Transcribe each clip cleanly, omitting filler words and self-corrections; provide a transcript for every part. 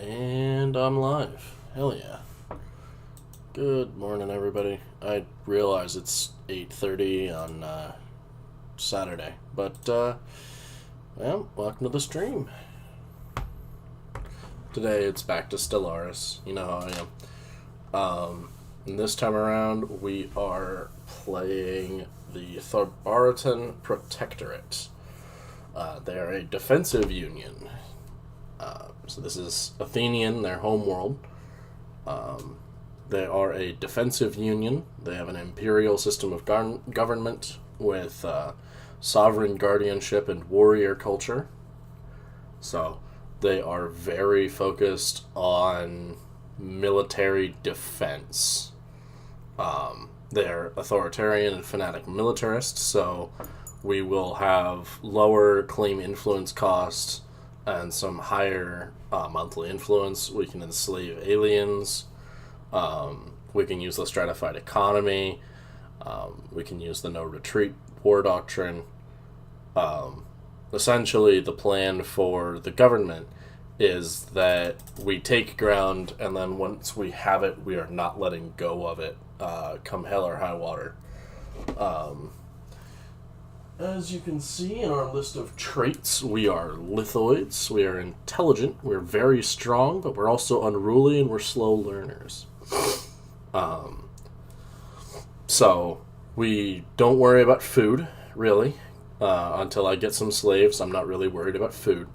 And I'm live. Hell yeah. Good morning, everybody. I realize it's 8:30 on Saturday, but well, welcome to the stream. Today it's back to Stellaris. You know how I am. And this time around we are playing the Tharbaritan Protectorate. They are a defensive union. So this is Athenian, their home world. They are a defensive union. They have an imperial system of government with sovereign guardianship and warrior culture. So they are very focused on military defense. They're authoritarian and fanatic militarists, so we will have lower claim influence costs and some higher monthly influence. We can enslave aliens. We can use the stratified economy. We can use the no retreat war doctrine. Essentially, the plan for the government is that we take ground, and then once we have it, we are not letting go of it, come hell or high water. As you can see in our list of traits, we are lithoids, we are intelligent, we're very strong, but we're also unruly and we're slow learners. So, we don't worry about food, really. Until I get some slaves, I'm not really worried about food.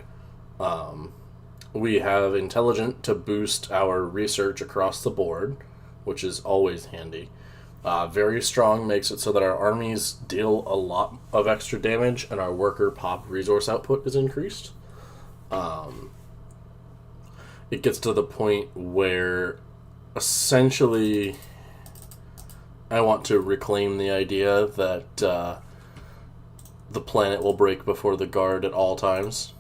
We have intelligent to boost our research across the board, which is always handy. Very strong makes it so that our armies deal a lot of extra damage and our worker pop resource output is increased. It gets to the point where essentially I want to reclaim the idea that the planet will break before the guard at all times.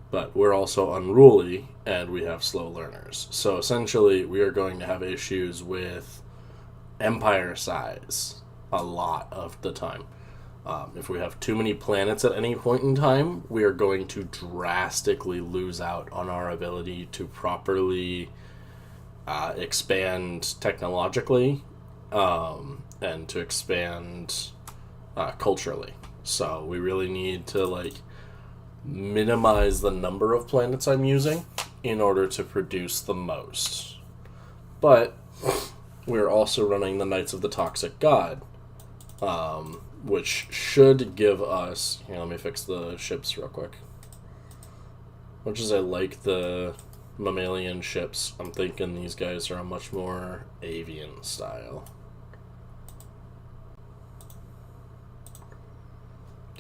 But we're also unruly, and we have slow learners. So essentially, we are going to have issues with empire size a lot of the time. If we have too many planets at any point in time, we are going to drastically lose out on our ability to properly expand technologically and to expand culturally. So we really need to minimize the number of planets I'm using in order to produce the most. But we're also running the Knights of the Toxic God, which should give us... Here, let me fix the ships real quick. Much as I like the mammalian ships, I'm thinking these guys are a much more avian style.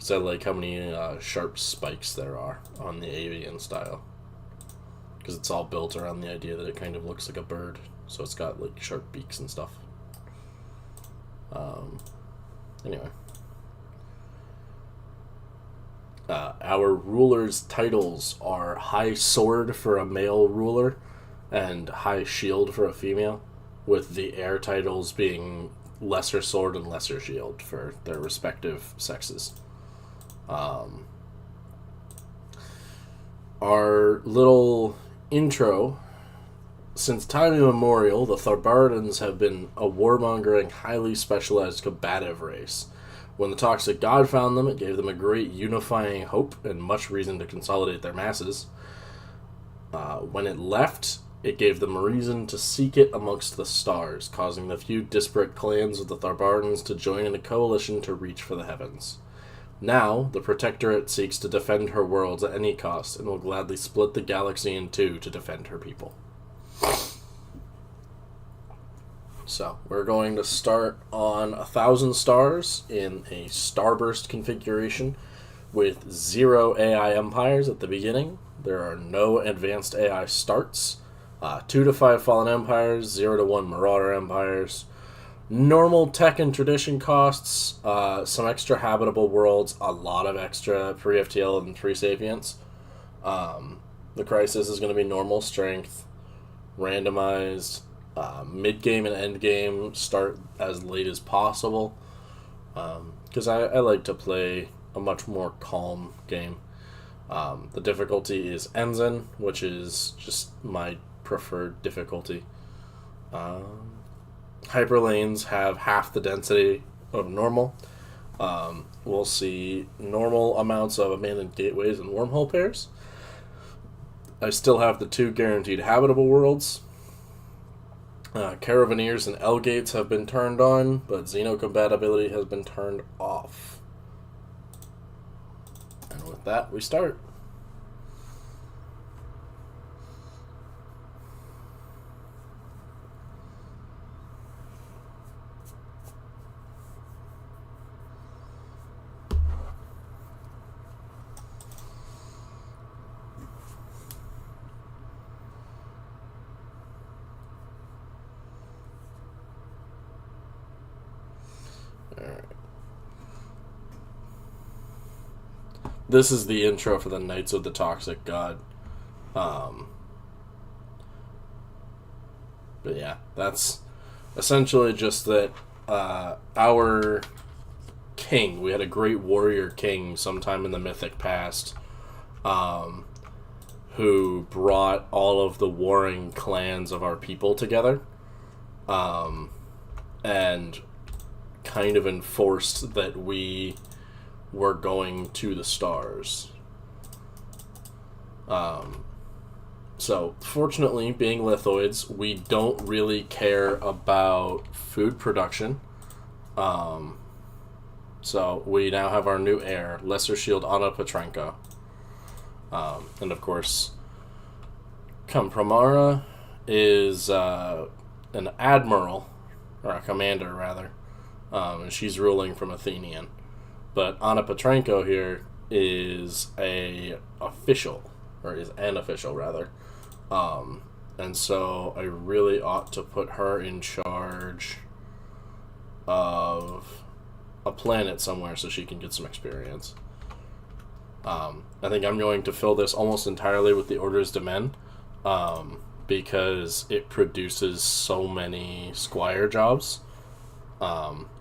I like how many sharp spikes there are on the avian style. Because it's all built around the idea that it kind of looks like a bird. So it's got sharp beaks and stuff. Anyway. Our ruler's titles are High Sword for a male ruler and High Shield for a female, with the heir titles being Lesser Sword and Lesser Shield for their respective sexes. Our little intro: since time immemorial, the Tharbaritans have been a warmongering, highly specialized combative race. When the Toxic God found them, it gave them a great unifying hope and much reason to consolidate their masses. When it left, it gave them a reason to seek it amongst the stars, causing the few disparate clans of the Tharbaritans to join in a coalition to reach for the heavens. Now, the Protectorate seeks to defend her worlds at any cost, and will gladly split the galaxy in two to defend her people. So, we're going to start on 1,000 stars in a starburst configuration with 0 AI empires at the beginning. There are no advanced AI starts. 2 to 5 fallen empires, 0 to 1 marauder empires. Normal tech and tradition costs, some extra habitable worlds, a lot of extra pre-FTL and pre-sapience. The crisis is going to be normal strength, randomized, mid-game and end-game start as late as possible. Because I like to play a much more calm game. The difficulty is Ensign, which is just my preferred difficulty. Hyperlanes have half the density of normal. We'll see normal amounts of abandoned gateways and wormhole pairs. I still have the 2 guaranteed habitable worlds. Caravaneers and L-gates have been turned on, but xenocompatibility has been turned off. And with that, we start. This is the intro for the Knights of the Toxic God. But yeah, that's essentially just that our king, we had a great warrior king sometime in the mythic past, who brought all of the warring clans of our people together, and kind of enforced that we were going to the stars. So, fortunately, being lithoids, we don't really care about food production. So, we now have our new heir, Lesser Shield Anna Petrenko. And of course, Kampromara is an admiral, or a commander, rather. And she's ruling from Athenian. But Anna Petrenko here is an official, rather. And so I really ought to put her in charge of a planet somewhere so she can get some experience. I think I'm going to fill this almost entirely with the Orders de Men, because it produces so many squire jobs,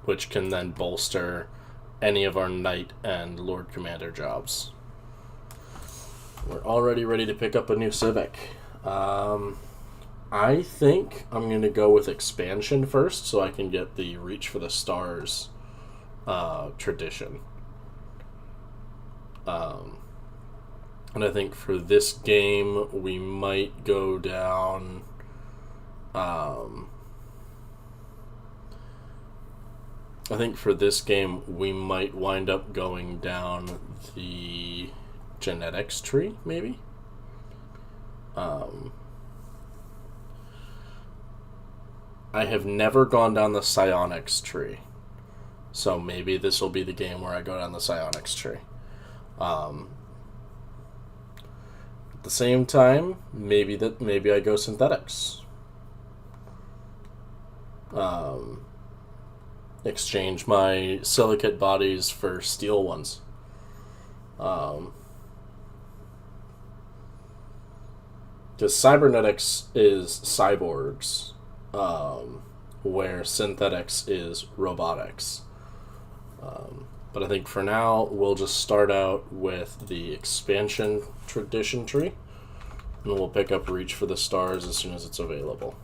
which can then bolster any of our Knight and Lord Commander jobs. We're already ready to pick up a new Civic. I think I'm going to go with expansion first so I can get the Reach for the Stars tradition. And I think for this game we might go down I think for this game, we might wind up going down the genetics tree, maybe? I have never gone down the psionics tree, so maybe this will be the game where I go down the psionics tree. At the same time, maybe I go synthetics. Exchange my silicate bodies for steel ones. Because cybernetics is cyborgs, where synthetics is robotics. But I think for now, we'll just start out with the expansion tradition tree, and we'll pick up Reach for the Stars as soon as it's available.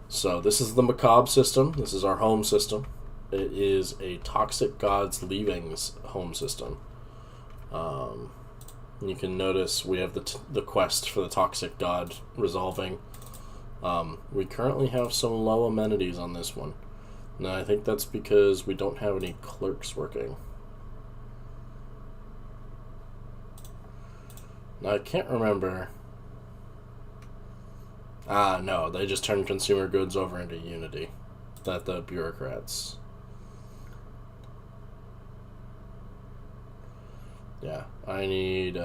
So this is the Macabre system. This is our home system. It is a Toxic Gods Leavings home system. You can notice we have the quest for the Toxic God resolving. We currently have some low amenities on this one. And I think that's because we don't have any clerks working. Now, I can't remember. No, they just turned consumer goods over into Unity. That the bureaucrats. Yeah, I need,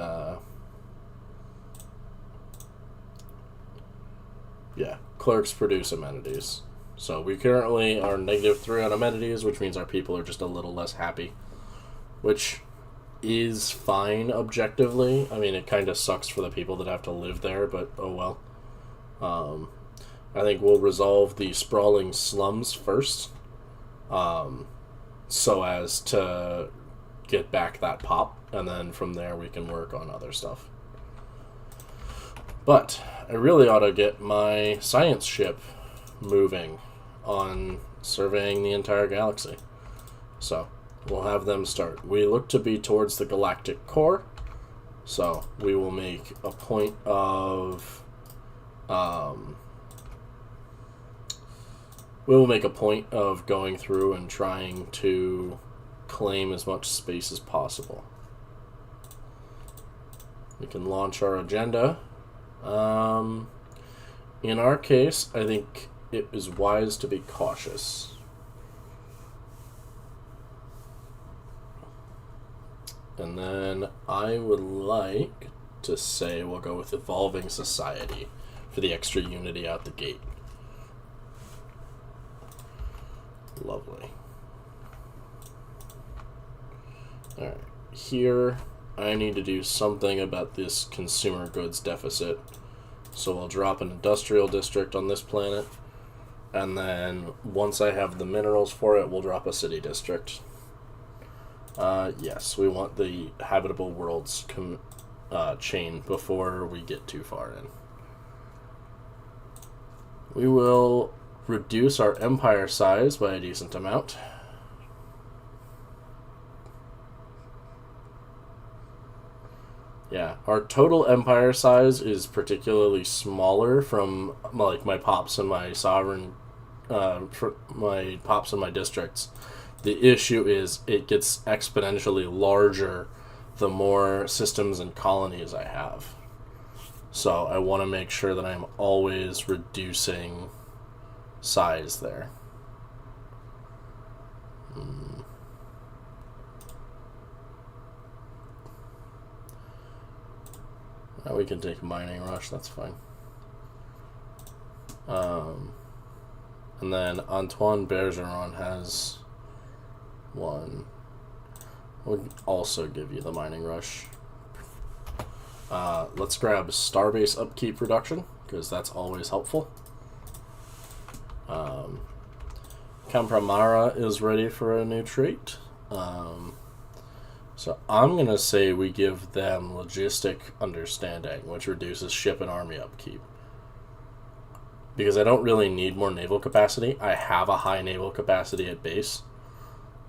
clerks produce amenities. So we currently are -3 on amenities, which means our people are just a little less happy. Which is fine objectively. I mean, it kind of sucks for the people that have to live there, but oh well. I think we'll resolve the sprawling slums first. so as to get back that pop, and then from there we can work on other stuff. But I really ought to get my science ship moving on surveying the entire galaxy. So we'll have them start. We look to be towards the galactic core, so we will make a point of going through and trying to claim as much space as possible. We can launch our agenda. In our case, I think it is wise to be cautious. And then I would like to say we'll go with Evolving Society for the extra unity out the gate. Lovely. Alright, here I need to do something about this consumer goods deficit. So we'll drop an industrial district on this planet, and then once I have the minerals for it, we'll drop a city district. Yes, we want the habitable worlds chain before we get too far in. We will reduce our empire size by a decent amount. Yeah, our total empire size is particularly smaller from like my pops and my sovereign, my pops and my districts. The issue is it gets exponentially larger the more systems and colonies I have. So I want to make sure that I'm always reducing size there. Now we can take mining rush, that's fine. And then Antoine Bergeron has one. We'll also give you the mining rush. Let's grab Starbase upkeep reduction, because that's always helpful. Campramara is ready for a new trait. So I'm going to say we give them logistic understanding, which reduces ship and army upkeep. Because I don't really need more naval capacity. I have a high naval capacity at base.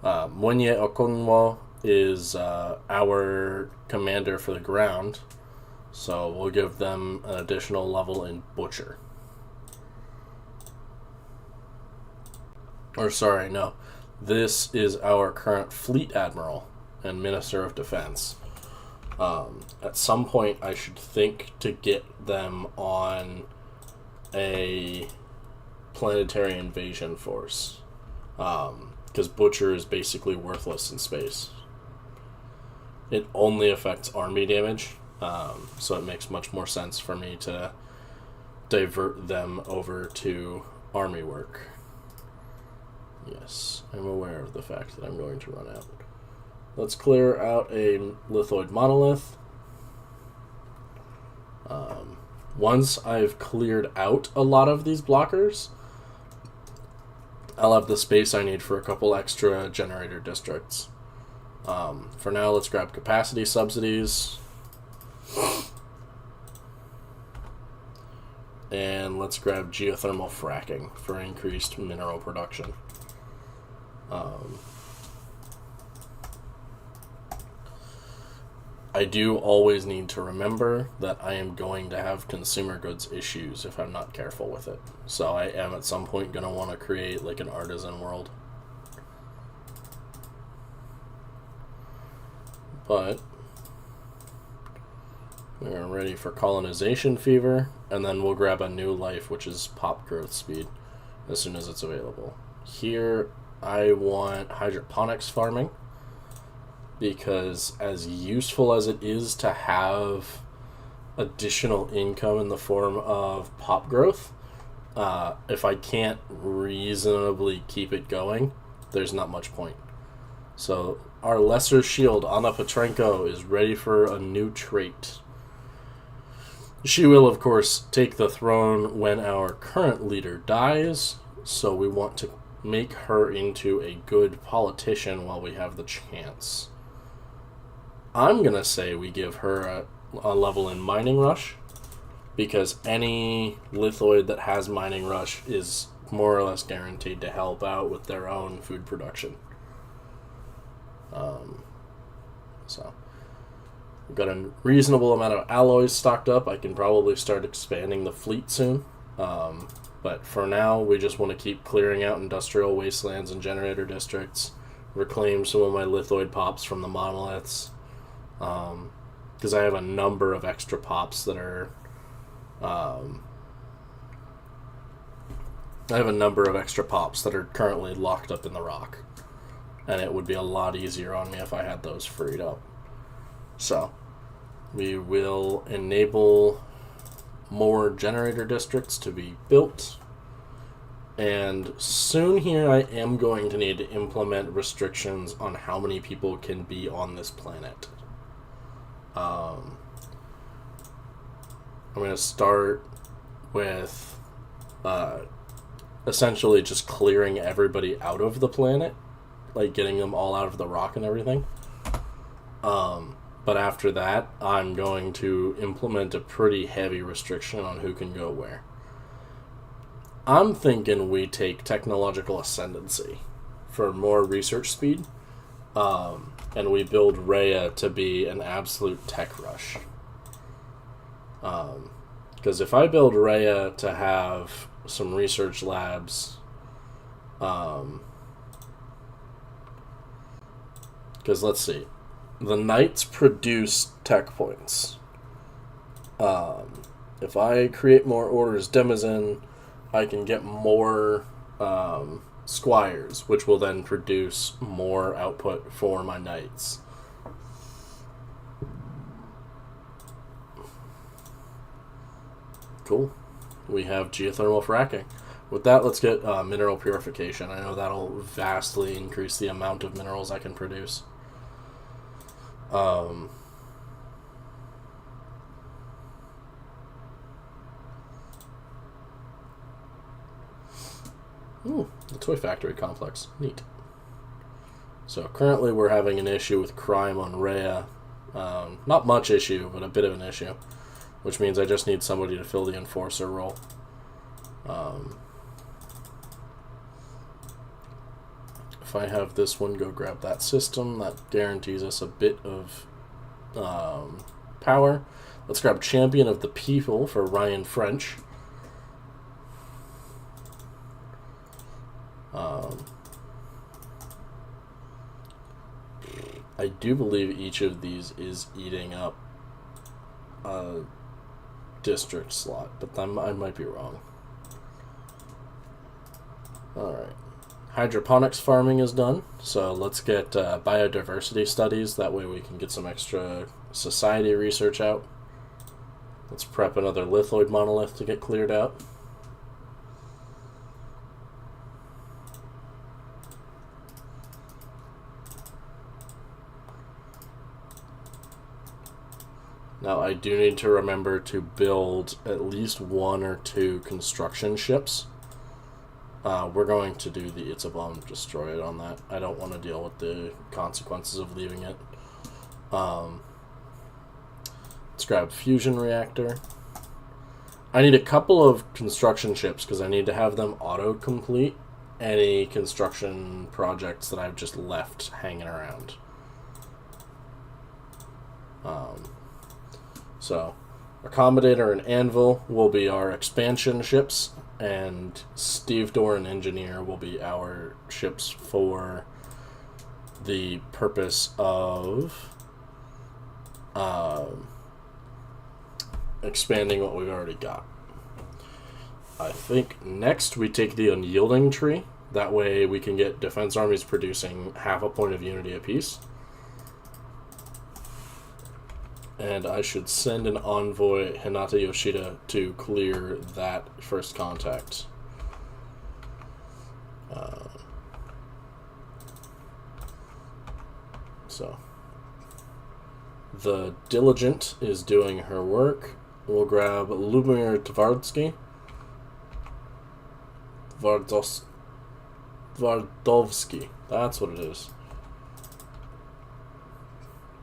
Mwenye Okonwo is our commander for the ground. So we'll give them an additional level in Butcher. Or sorry, no. This is our current fleet admiral and Minister of Defense. At some point, I should think to get them on a planetary invasion force. Because Butcher is basically worthless in space. It only affects army damage, so it makes much more sense for me to divert them over to army work. Yes, I'm aware of the fact that I'm going to run out. Let's clear out a lithoid monolith. Once I've cleared out a lot of these blockers, I'll have the space I need for a couple extra generator districts. For now, let's grab capacity subsidies. And let's grab geothermal fracking for increased mineral production. I do always need to remember that I am going to have consumer goods issues if I'm not careful with it. So I am at some point going to want to create like an artisan world. But we're ready for colonization fever, and then we'll grab a new life, which is pop growth speed, as soon as it's available. Here I want hydroponics farming, because as useful as it is to have additional income in the form of pop growth, if I can't reasonably keep it going, there's not much point. So our lesser shield, Anna Petrenko, is ready for a new trait. She will, of course, take the throne when our current leader dies, so we want to make her into a good politician while we have the chance. I'm going to say we give her a level in Mining Rush, because any lithoid that has Mining Rush is more or less guaranteed to help out with their own food production. So we've got a reasonable amount of alloys stocked up. I can probably start expanding the fleet soon. But for now, we just want to keep clearing out industrial wastelands and generator districts, reclaim some of my lithoid pops from the monoliths, because I have a number of extra pops that are currently locked up in the rock, and it would be a lot easier on me if I had those freed up. So we will enable more generator districts to be built, and soon here I am going to need to implement restrictions on how many people can be on this planet. I'm going to start with essentially just clearing everybody out of the planet, like getting them all out of the rock and everything. But after that, I'm going to implement a pretty heavy restriction on who can go where. I'm thinking we take technological ascendancy for more research speed, and we build Rhea to be an absolute tech rush. Because if I build Rhea to have some research labs, because let's see, the Knights produce tech points. If I create more orders denizen, I can get more squires, which will then produce more output for my Knights. Cool. We have geothermal fracking. With that, let's get mineral purification. I know that'll vastly increase the amount of minerals I can produce. Ooh, the toy factory complex. Neat. So currently we're having an issue with crime on Rhea. Not much issue, but a bit of an issue, which means I just need somebody to fill the enforcer role. If I have this one go grab that system, that guarantees us a bit of power. Let's grab Champion of the People for Ryan French. I do believe each of these is eating up a district slot, but I might be wrong. Alright. Hydroponics farming is done, so let's get biodiversity studies. That way we can get some extra society research out. Let's prep another lithoid monolith to get cleared out. Now I do need to remember to build at least 1 or 2 construction ships. We're going to do the It's a Bomb, Destroy It on that. I don't want to deal with the consequences of leaving it. Let's grab Fusion Reactor. I need a couple of construction ships because I need to have them auto-complete any construction projects that I've just left hanging around. So, Accommodator and Anvil will be our expansion ships, and Stevedore and Engineer will be our ships for the purpose of expanding what we've already got. I think next we take the Unyielding Tree. That way we can get defense armies producing half a point of unity apiece. And I should send an envoy, Hinata Yoshida, to clear that first contact. So, the Diligent is doing her work. We'll grab Lubomir Tvardsky. Twardowski. That's what it is.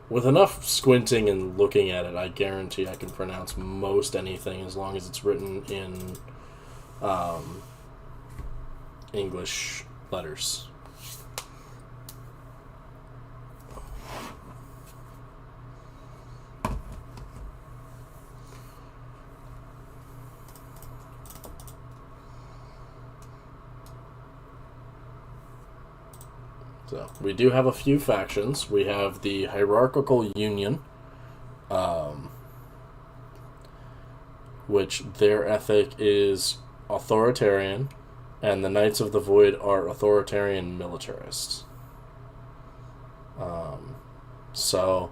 With enough squinting and looking at it, I guarantee I can pronounce most anything as long as it's written in English letters. So, we do have a few factions. We have the Hierarchical Union, which their ethic is authoritarian, and the Knights of the Void are authoritarian militarists. So,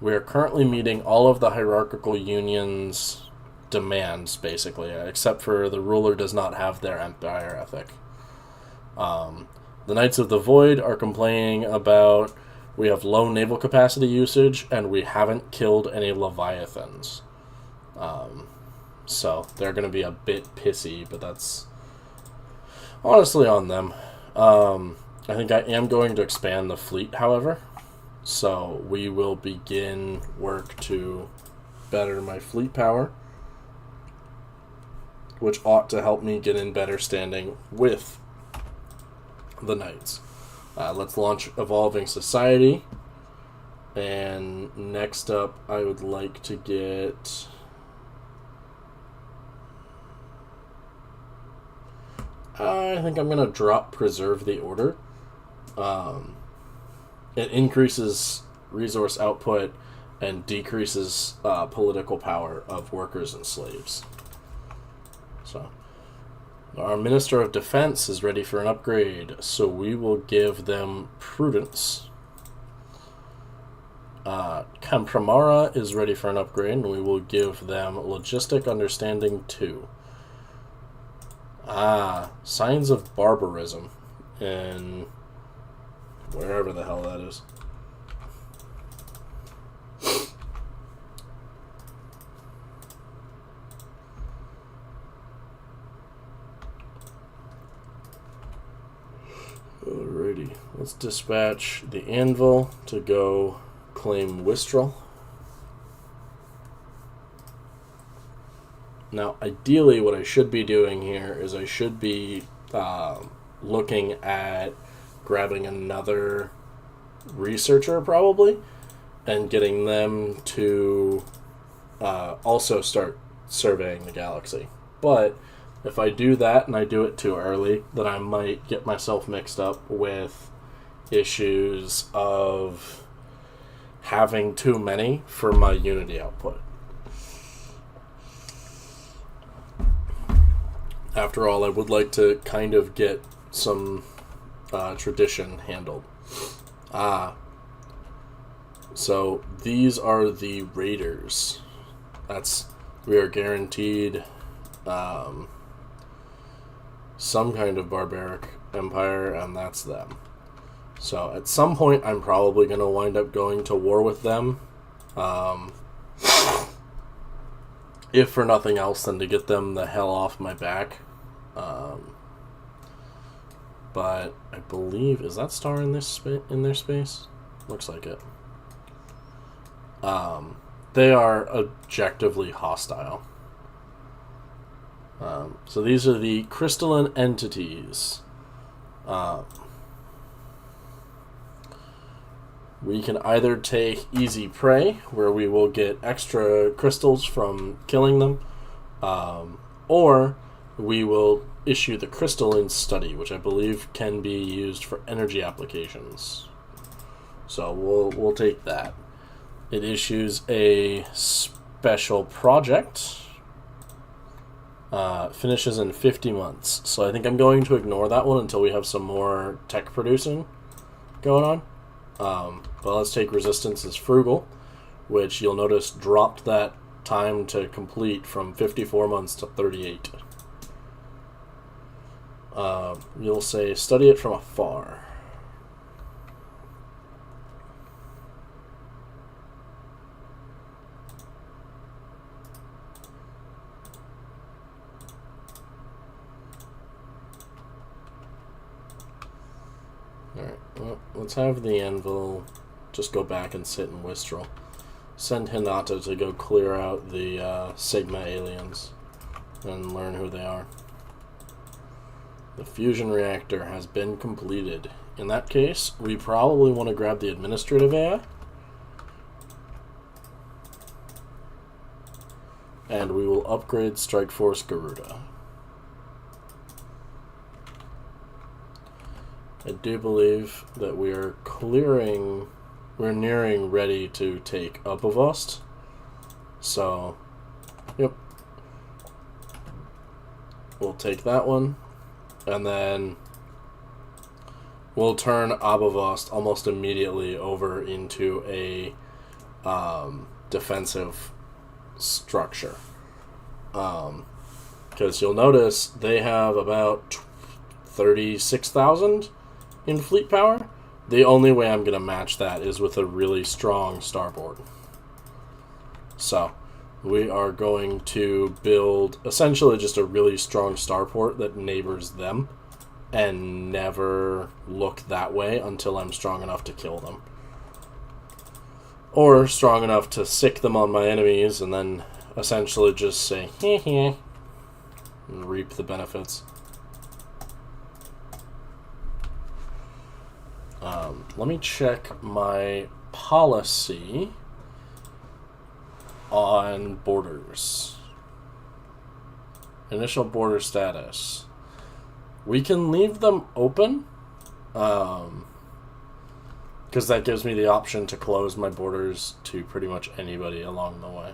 we are currently meeting all of the Hierarchical Union's demands, basically, except for the ruler does not have their empire ethic. The Knights of the Void are complaining about we have low naval capacity usage and we haven't killed any Leviathans. So they're going to be a bit pissy, but that's honestly on them. I think I am going to expand the fleet, however. So we will begin work to better my fleet power, which ought to help me get in better standing with the Knights. Let's launch Evolving Society. And next up, I would like to get... I think I'm going to drop Preserve the Order. It increases resource output and decreases political power of workers and slaves. So... Our Minister of Defense is ready for an upgrade, so we will give them Prudence. Campramara is ready for an upgrade, and we will give them Logistic Understanding 2. Signs of Barbarism in wherever the hell that is. Alrighty, let's dispatch the Anvil to go claim Wistral. Now, ideally, what I should be doing here is I should be looking at grabbing another researcher, probably, and getting them to also start surveying the galaxy. But if I do that and I do it too early, then I might get myself mixed up with issues of having too many for my Unity output. After all, I would like to kind of get some tradition handled. So these are the Raiders. We are guaranteed some kind of barbaric empire, and that's them. So at some point, I'm probably going to wind up going to war with them. If for nothing else than to get them the hell off my back. But I believe, is that star in this in their space? Looks like it. They are objectively hostile. So these are the crystalline entities. We can either take Easy Prey, where we will get extra crystals from killing them, or we will issue the Crystalline Study, which I believe can be used for energy applications. So we'll take that. It issues a special project. Finishes in 50 months. So I think I'm going to ignore that one until we have some more tech producing going on. But let's take Resistance as Frugal, which you'll notice dropped that time to complete from 54 months to 38. You'll say, study it from afar. let's have the Anvil just go back and sit in Wistral. Send Hinata to go clear out the Sigma aliens and learn who they are. The fusion reactor has been completed. In that case, we probably want to grab the administrative AI. And we will upgrade Strike Force Garuda. I do believe that we are we're nearing ready to take Upavost. So, yep. We'll take that one. And then we'll turn Upavost almost immediately over into a defensive structure. Because you'll notice they have about 36,000 in fleet power. The only way I'm going to match that is with a really strong starboard. So, we are going to build essentially just a really strong starport that neighbors them and never look that way until I'm strong enough to kill them. Or strong enough to sick them on my enemies and then essentially just say, heh heh, and reap the benefits. Let me check my policy on borders. Initial border status. We can leave them open, because that gives me the option to close my borders to pretty much anybody along the way.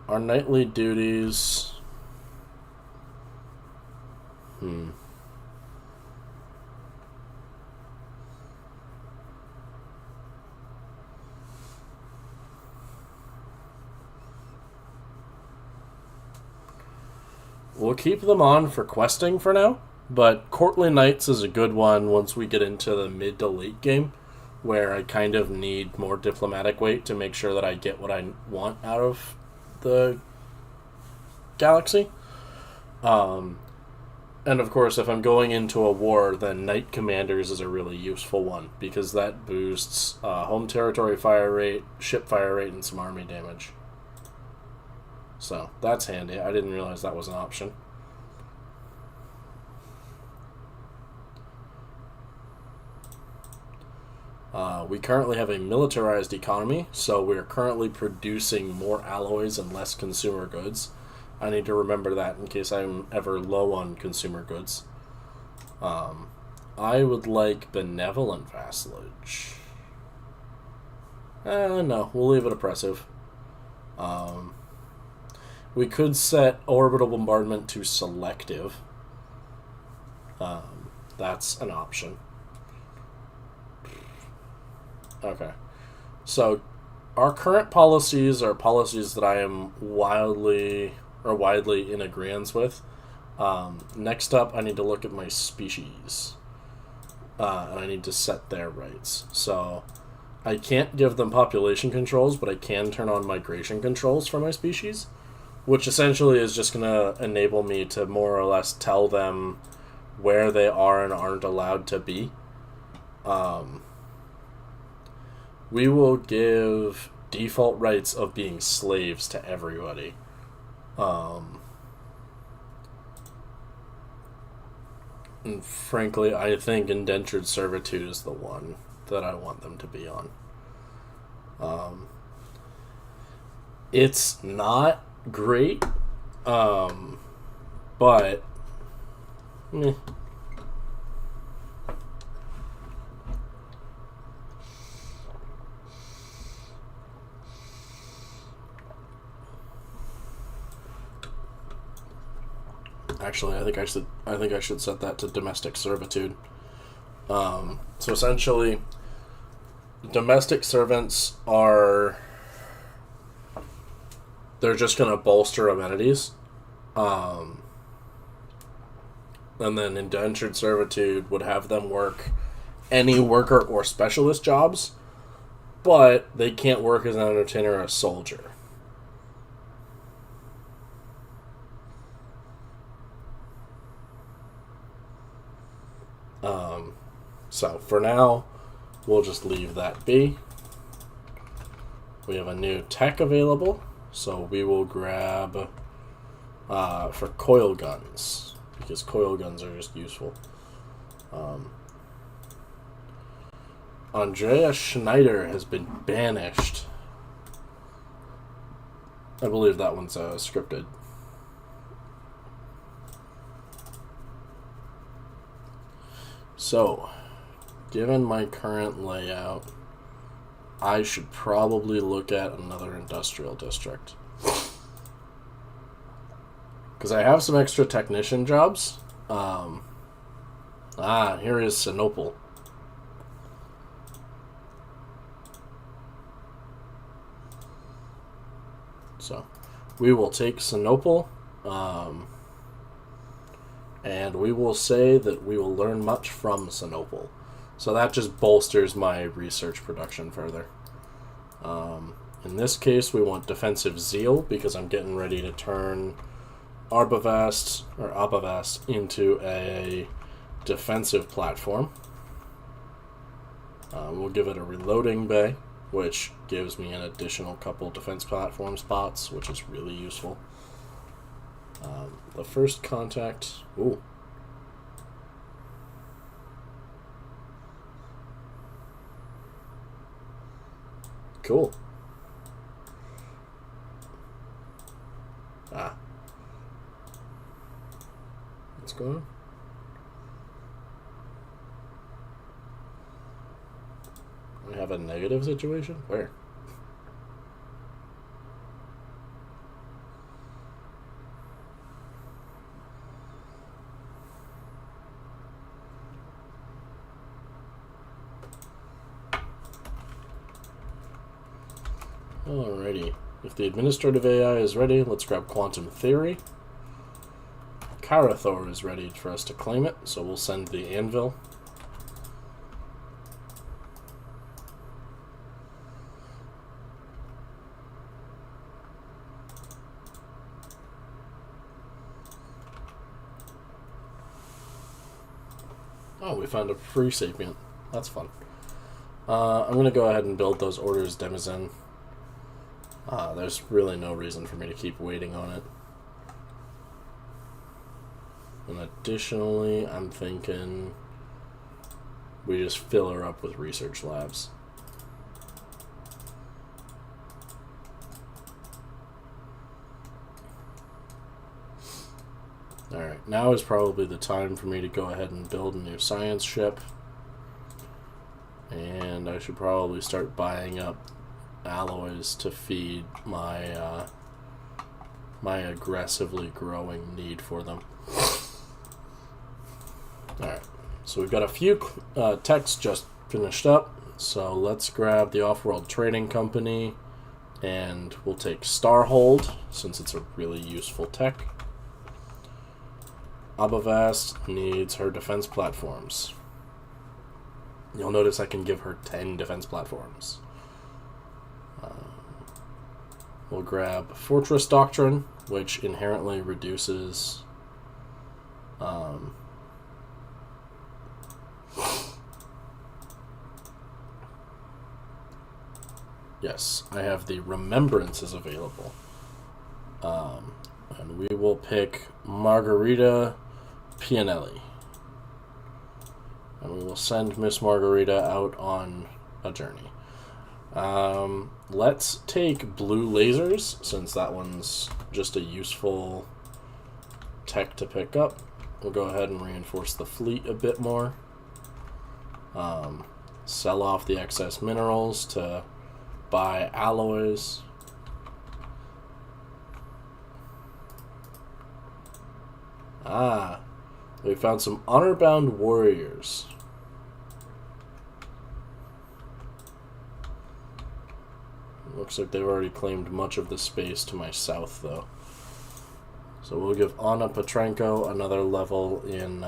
Our nightly duties... We'll keep them on for questing for now, but Courtly Knights is a good one once we get into the mid to late game, where I kind of need more diplomatic weight to make sure that I get what I want out of the galaxy. And of course, if I'm going into a war, then Knight Commanders is a really useful one, because that boosts home territory fire rate, ship fire rate, and some army damage. So, that's handy. I didn't realize that was an option. We currently have a militarized economy, so we're currently producing more alloys and less consumer goods. I need to remember that in case I'm ever low on consumer goods. I would like benevolent vassalage. No, we'll leave it oppressive. We could set orbital bombardment to selective. That's an option. Okay. So, our current policies are policies that I am widely in agreement with. Next up, I need to look at my species. And I need to set their rights. So, I can't give them population controls, but I can turn on migration controls for my species, which essentially is just going to enable me to more or less tell them where they are and aren't allowed to be. We will give default rights of being slaves to everybody. And frankly, I think indentured servitude is the one that I want them to be on. It's not great, but meh. Actually, I think I should set that to domestic servitude. So essentially, domestic servants are... They're just going to bolster amenities. And then indentured servitude would have them work any worker or specialist jobs, but they can't work as an entertainer or a soldier. So for now, we'll just leave that be. We have a new tech available, so we will grab for coil guns, because coil guns are just useful. Andrea Schneider has been banished. I believe that one's scripted. So, given my current layout, I should probably look at another industrial district. Because I have some extra technician jobs. Here is Sinople. So, we will take Sinople, and we will say that we will learn much from Sinople. So that just bolsters my research production further. In this case, we want defensive zeal, because I'm getting ready to turn Arbavast into a defensive platform. We'll give it a reloading bay, which gives me an additional couple defense platform spots, which is really useful. The first contact... Ooh. Cool. What's going on? We have a negative situation? Where? Alrighty. If the administrative AI is ready, let's grab quantum theory. Karathor is ready for us to claim it, so we'll send the anvil. Oh, we found a free sapient. That's fun. I'm going to go ahead and build those orders demizen. There's really no reason for me to keep waiting on it. And additionally, I'm thinking we just fill her up with research labs. Alright, now is probably the time for me to go ahead and build a new science ship. And I should probably start buying up alloys to feed my my aggressively growing need for them. Alright, so we've got a few techs just finished up, so let's grab the Off-World Trading Company, and we'll take Starhold, since it's a really useful tech. Abavast needs her defense platforms. You'll notice I can give her 10 defense platforms. We'll grab Fortress Doctrine, which inherently reduces yes, I have the Remembrances available. And we will pick Margarita Pianelli. And we will send Miss Margarita out on a journey. Let's take blue lasers, since that one's just a useful tech to pick up. We'll go ahead and reinforce the fleet a bit more. Sell off the excess minerals to buy alloys. We found some honor-bound warriors. Looks like they've already claimed much of the space to my south, though. So we'll give Anna Petrenko another level in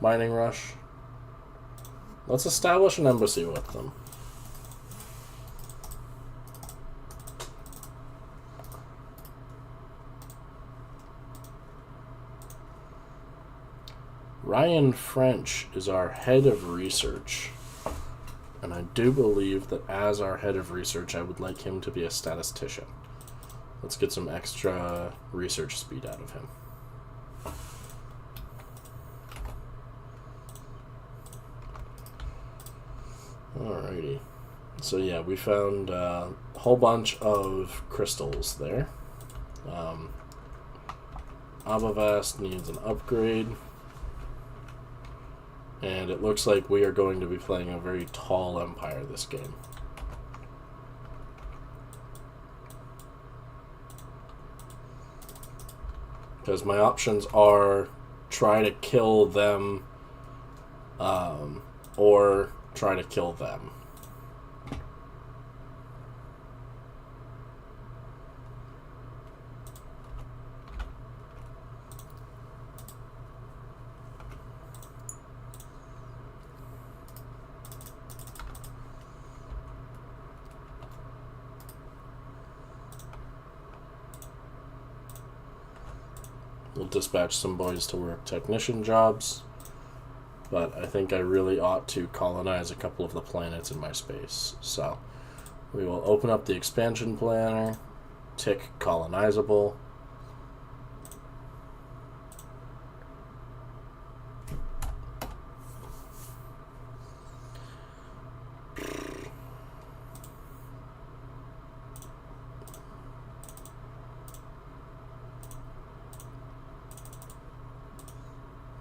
Mining Rush. Let's establish an embassy with them. Ryan French is our head of research. And I do believe that as our head of research, I would like him to be a statistician. Let's get some extra research speed out of him. Alrighty. So yeah, we found a whole bunch of crystals there. Abavast needs an upgrade. And it looks like we are going to be playing a very tall empire this game. Because my options are try to kill them or try to kill them. We'll dispatch some boys to work technician jobs, but I think I really ought to colonize a couple of the planets in my space. So we will open up the expansion planner, tick colonizable.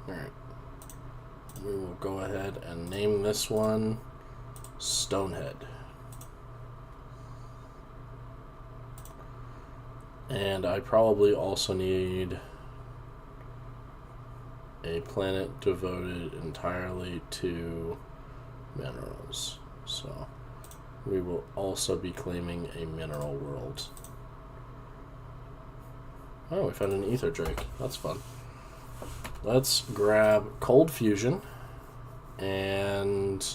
Alright. We will go ahead and name this one Stonehead. And I probably also need a planet devoted entirely to minerals. So we will also be claiming a mineral world. Oh, we found an ether drake. That's fun. Let's grab cold fusion and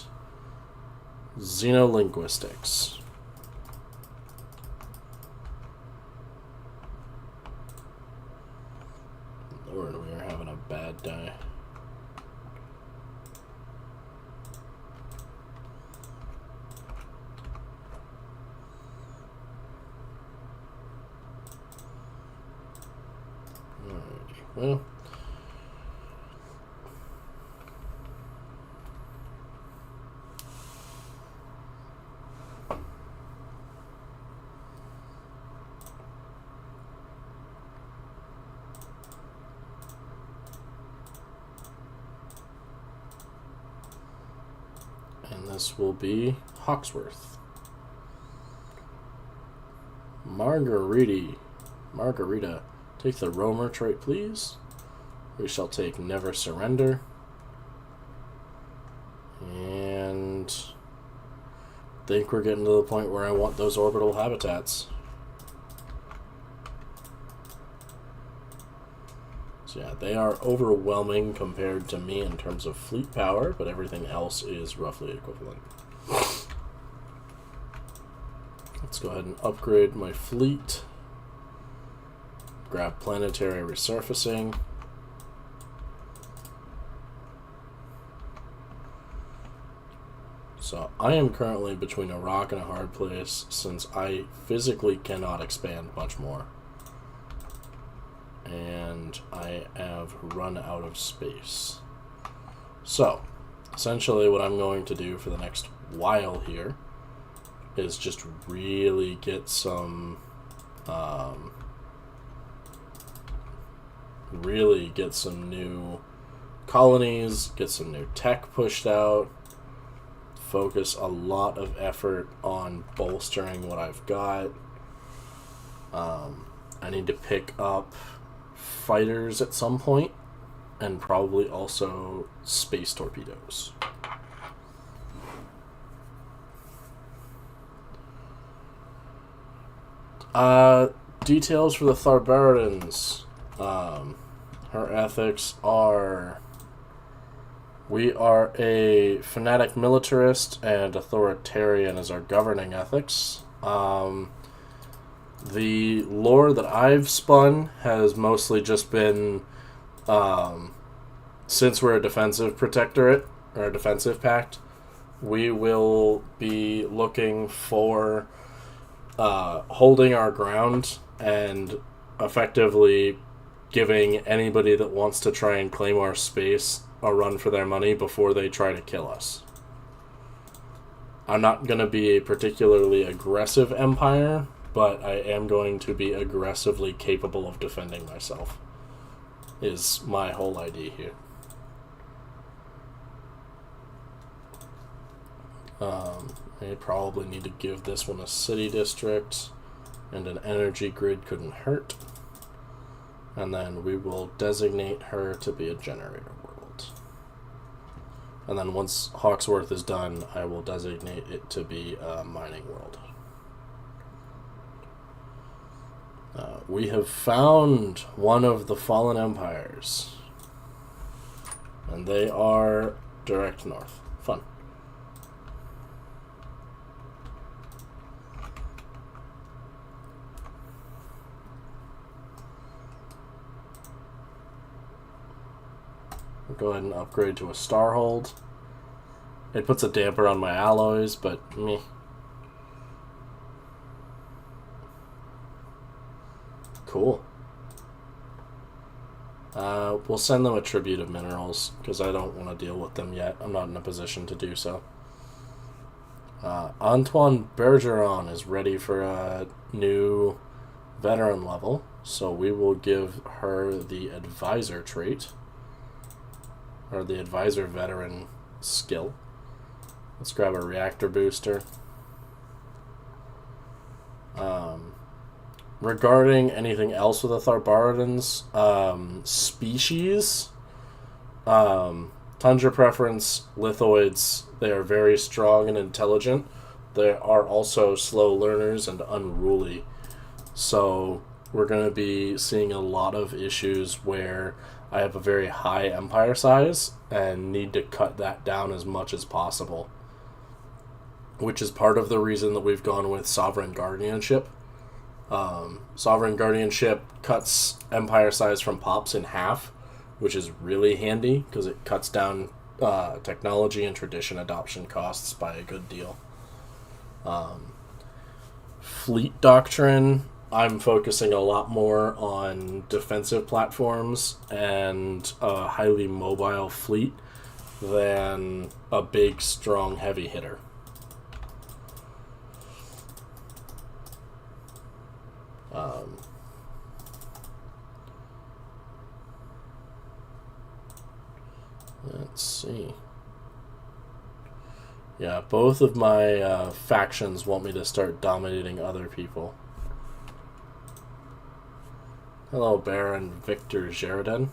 xenolinguistics. Lord, we are having a bad day. Alrighty, well. This will be Hawksworth. Margarita, take the roamer trait, please. We shall take Never Surrender. And I think we're getting to the point where I want those orbital habitats. So yeah, they are overwhelming compared to me in terms of fleet power, but everything else is roughly equivalent. Let's go ahead and upgrade my fleet. Grab planetary resurfacing. So I am currently between a rock and a hard place since I physically cannot expand much more. And I have run out of space. So, essentially what I'm going to do for the next while here is just really get some new colonies, get some new tech pushed out, focus a lot of effort on bolstering what I've got. I need to pick up fighters at some point, and probably also space torpedoes. Details for the Tharbaritans. Her ethics are: we are a fanatic militarist, and authoritarian is our governing ethics. The lore that I've spun has mostly just been since we're a defensive protectorate, or a defensive pact, we will be looking for holding our ground and effectively giving anybody that wants to try and claim our space a run for their money before they try to kill us. I'm not going to be a particularly aggressive empire, but I am going to be aggressively capable of defending myself, is my whole idea here. I probably need to give this one a city district, and an energy grid couldn't hurt. And then we will designate her to be a generator world. And then once Hawksworth is done, I will designate it to be a mining world. We have found one of the fallen empires. And they are direct north. Fun. I'll go ahead and upgrade to a Starhold. It puts a damper on my alloys, but meh. Cool. We'll send them a tribute of minerals, because I don't want to deal with them yet. I'm not in a position to do so. Antoine Bergeron is ready for a new veteran level, so we will give her the advisor trait, or the advisor veteran skill. Let's grab a reactor booster. Regarding anything else with the Tharbaritans, species, tundra preference, lithoids, they are very strong and intelligent. They are also slow learners and unruly. So we're going to be seeing a lot of issues where I have a very high empire size and need to cut that down as much as possible, which is part of the reason that we've gone with Sovereign Guardianship. Sovereign Guardianship cuts empire size from pops in half, which is really handy because it cuts down technology and tradition adoption costs by a good deal. Fleet doctrine, I'm focusing a lot more on defensive platforms and a highly mobile fleet than a big, strong, heavy hitter. Let's see. Yeah, both of my factions want me to start dominating other people. Hello, Baron Victor Sheridan.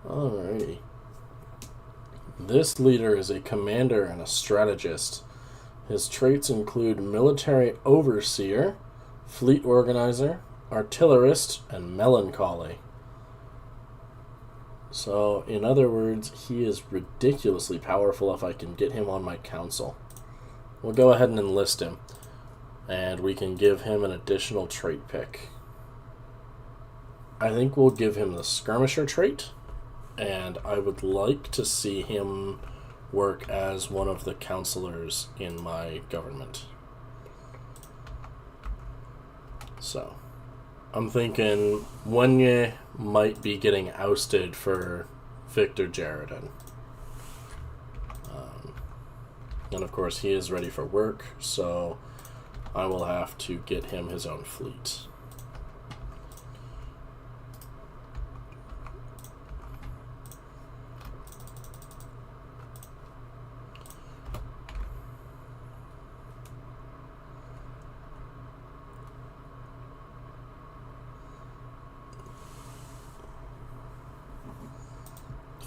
Alrighty. This leader is a commander and a strategist. His traits include military overseer, fleet organizer, artillerist, and melancholy. So, in other words, he is ridiculously powerful if I can get him on my council. We'll go ahead and enlist him, and we can give him an additional trait pick. I think we'll give him the skirmisher trait, and I would like to see him work as one of the counselors in my government. So, I'm thinking Wenye might be getting ousted for Victor Sheridan. And of course he is ready for work, so I will have to get him his own fleet.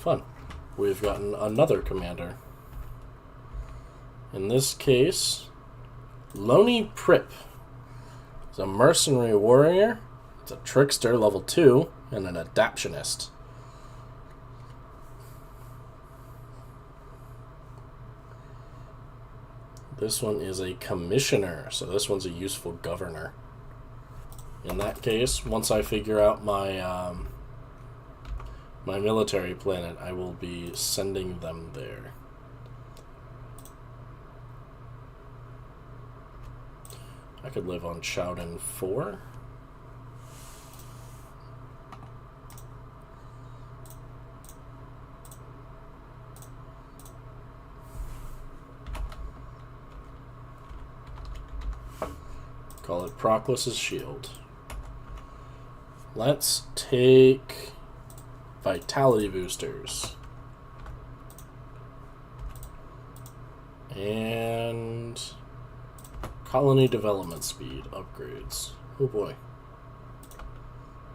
fun. We've gotten another commander. In this case, Loney Prip. He's a mercenary warrior. It's a trickster level 2 and an adaptionist. This one is a commissioner, so this one's a useful governor. In that case, once I figure out my my military planet, I will be sending them there. I could live on Chowden 4. Call it Proclus's Shield. Let's take vitality boosters. And colony development speed upgrades. Oh boy.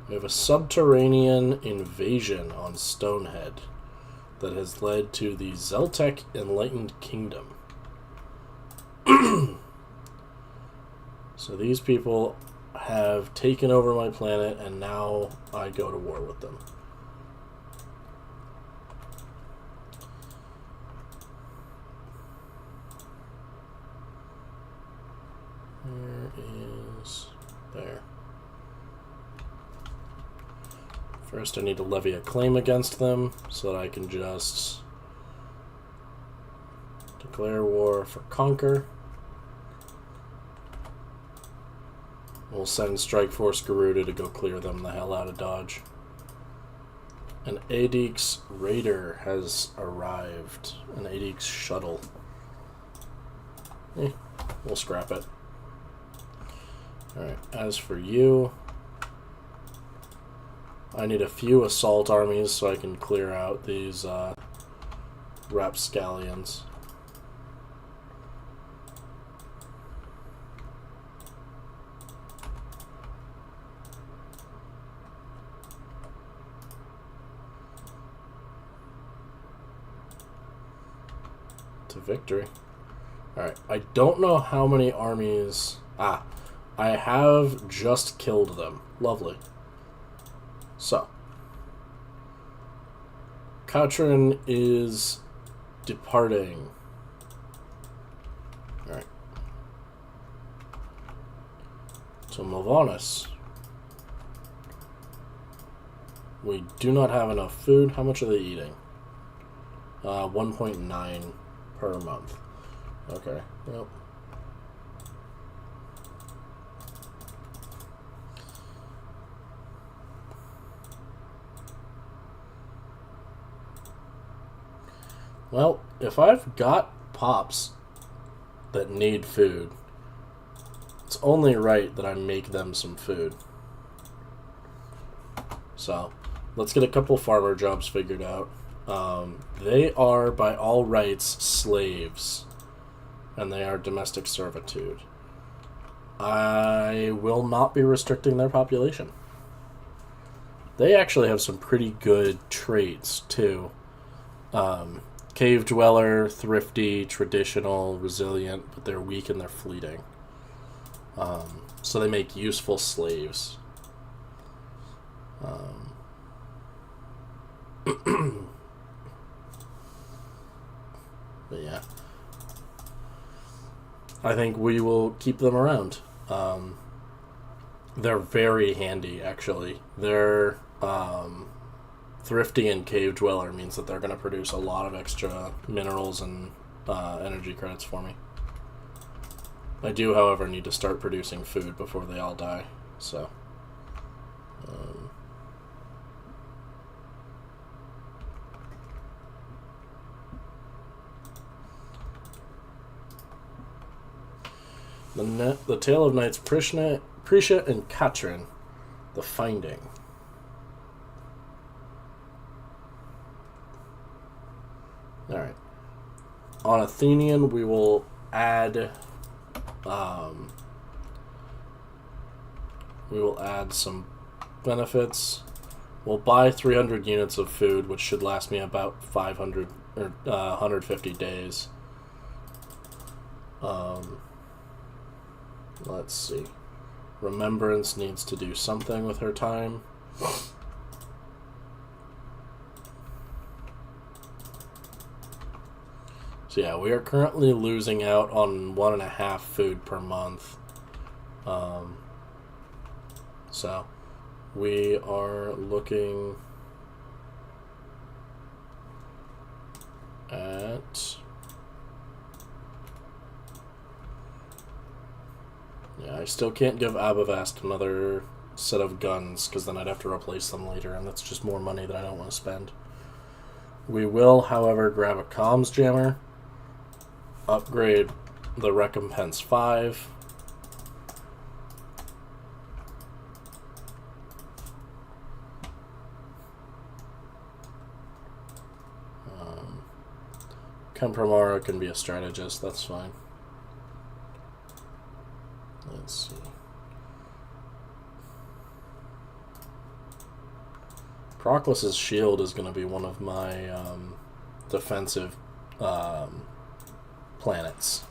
We have a subterranean invasion on Stonehead that has led to the Zeltec Enlightened Kingdom. So these people have taken over my planet, and now I go to war with them. Where is... there. First I need to levy a claim against them, so that I can just declare war for Conquer. We'll send Strike Force Garuda to go clear them the hell out of Dodge. An Adix Raider has arrived. An Adix shuttle. We'll scrap it. Alright, as for you, I need a few assault armies so I can clear out these rapscallions. To victory. Alright, I don't know how many armies... I have just killed them. Lovely. So, Katrin is departing. Alright. So, Movanus. We do not have enough food. How much are they eating? 1.9 per month. Okay, well. Well, if I've got pops that need food, it's only right that I make them some food. So, let's get a couple farmer jobs figured out. They are, by all rights, slaves, and they are domestic servitude. I will not be restricting their population. They actually have some pretty good traits, too. Cave dweller, thrifty, traditional, resilient, but they're weak and they're fleeting. So they make useful slaves. But yeah, I think we will keep them around. They're very handy, actually. They're thrifty and cave dweller means that they're going to produce a lot of extra minerals and energy credits for me. I do, however, need to start producing food before they all die. So, the Tale of Knights Prisha and Katrin, The Finding. Alright. On Athenian, we will add some benefits. we'll buy 300 units of food, which should last me about 500 or 150 days. Let's see. Remembrance needs to do something with her time. So yeah, we are currently losing out on 1.5 food per month. So we are looking at... Yeah, I still can't give Abavast another set of guns, because then I'd have to replace them later, and that's just more money that I don't want to spend. We will, however, grab a comms jammer, upgrade the recompense 5, Kempramara can be a strategist, that's fine. Let's see. Proclus's shield is going to be one of my defensive planets.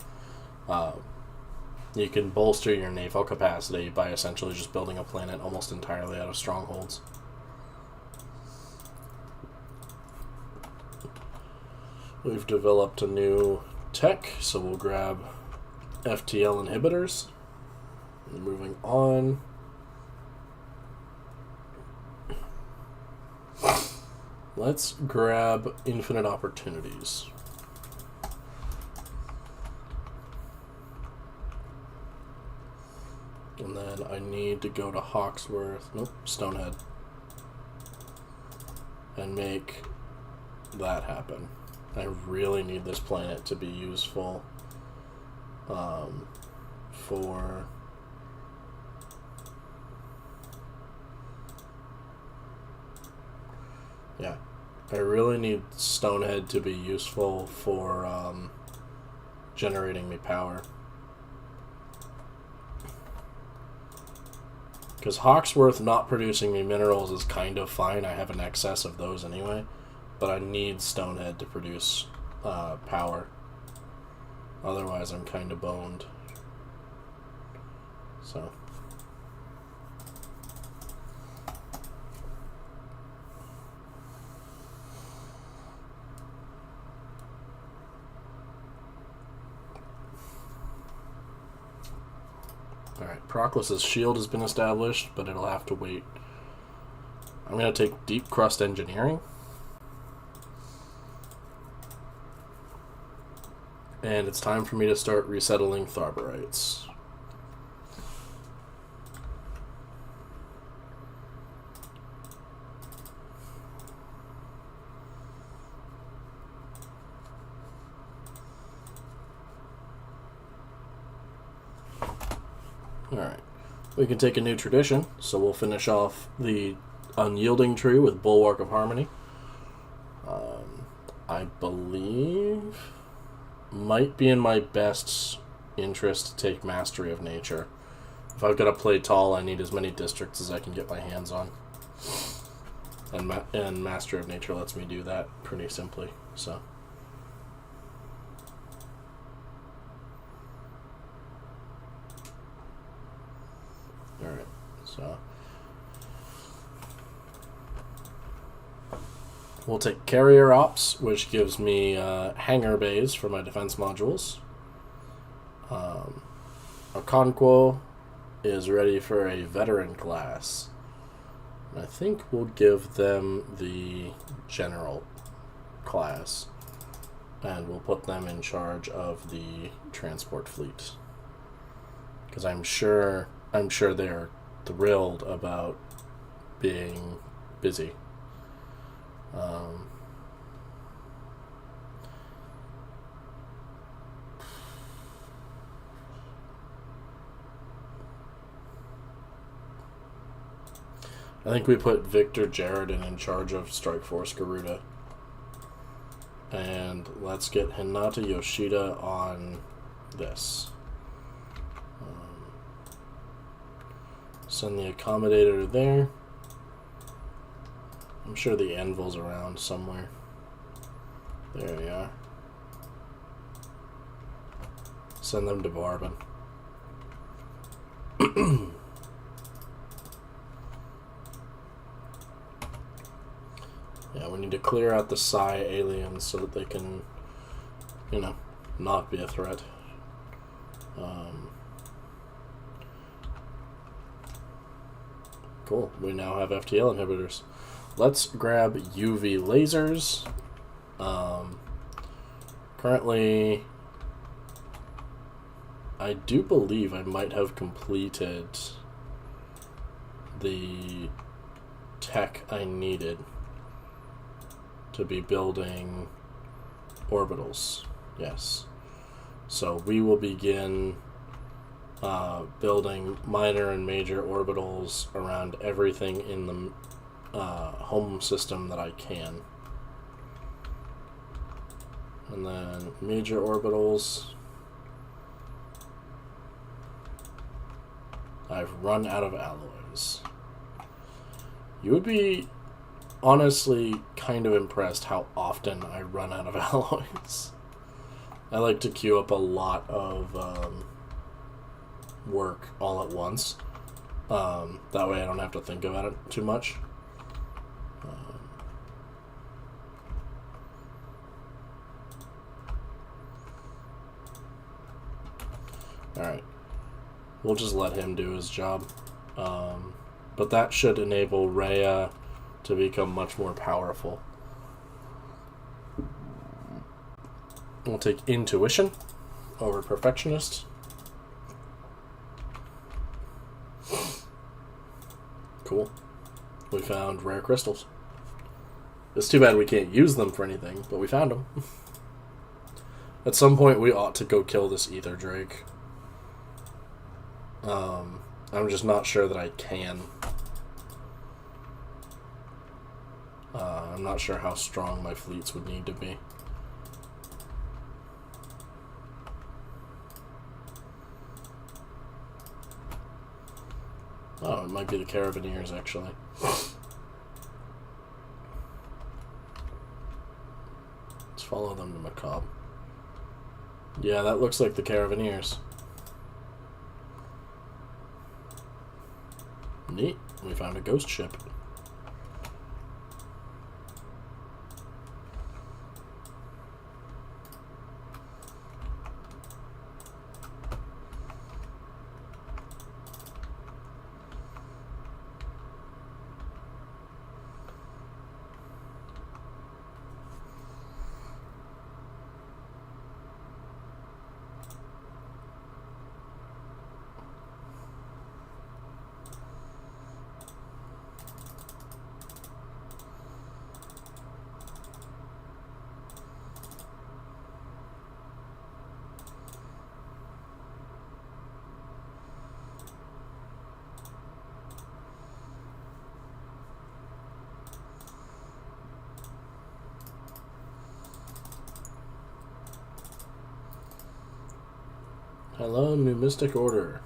You can bolster your naval capacity by essentially just building a planet almost entirely out of strongholds. We've developed a new tech, so we'll grab FTL inhibitors. Moving on. Let's grab infinite opportunities. And then I need to go to Stonehead. And make that happen. I really need this planet to be useful for... Yeah, I really need Stonehead to be useful for generating me power. Because Hawksworth not producing me minerals is kind of fine. I have an excess of those anyway. But I need Stonehead to produce power. Otherwise, I'm kind of boned. So... Alright, Proclus's shield has been established, but it'll have to wait. I'm going to take Deep Crust Engineering. And it's time for me to start resettling Tharbarites. Alright, we can take a new tradition, so we'll finish off the Unyielding Tree with Bulwark of Harmony. I believe might be in my best interest to take Mastery of Nature. If I've got to play tall, I need as many districts as I can get my hands on. And Mastery of Nature lets me do that pretty simply, so... Alright, so... We'll take Carrier Ops, which gives me hangar bays for my defense modules. Okonkwo is ready for a veteran class. I think we'll give them the general class. And we'll put them in charge of the transport fleet. Because I'm sure they're thrilled about being busy. I think we put Victor Jaredin in charge of Strike Force Garuda. And let's get Hinata Yoshida on this. Send the accommodator there. sure the anvil's around somewhere. There we are. Send them to Barbin. Yeah, we need to clear out the Psi aliens so that they can, you know, not be a threat. Cool. We now have FTL inhibitors. Let's grab UV lasers. Currently, I do believe I might have completed the tech I needed to be building orbitals. Yes. So we will begin building minor and major orbitals around everything in the home system that I can. And then major orbitals. I've run out of alloys. You would be honestly kind of impressed how often I run out of alloys. I like to queue up a lot of work all at once. That way I don't have to think about it too much. Alright. We'll just let him do his job. But that should enable Rhea to become much more powerful. We'll take Intuition over Perfectionist. Cool. We found rare crystals. It's too bad we can't use them for anything, but we found them. At some point we ought to go kill this Ether Drake. I'm just not sure that I can. I'm not sure how strong my fleets would need to be. Oh, it might be the Carabineers, actually. Let's follow them to Macabre. Yeah, that looks like the Carabineers. Neat. We found a ghost ship. Hello, New Mystic Order.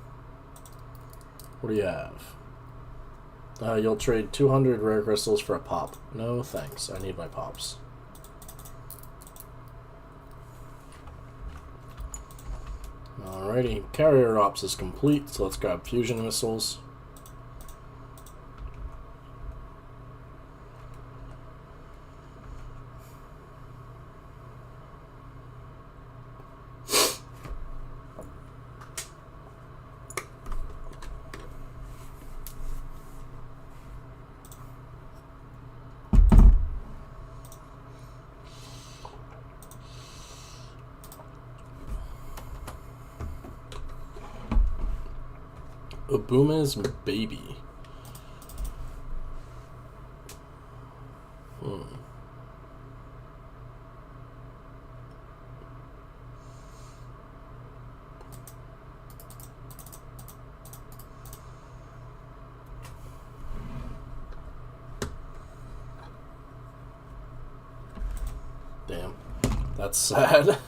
What do you have? You'll trade 200 rare crystals for a pop. No thanks, I need my pops. Alrighty, Carrier Ops is complete, so let's grab fusion missiles. Obuma's baby. Damn. That's sad.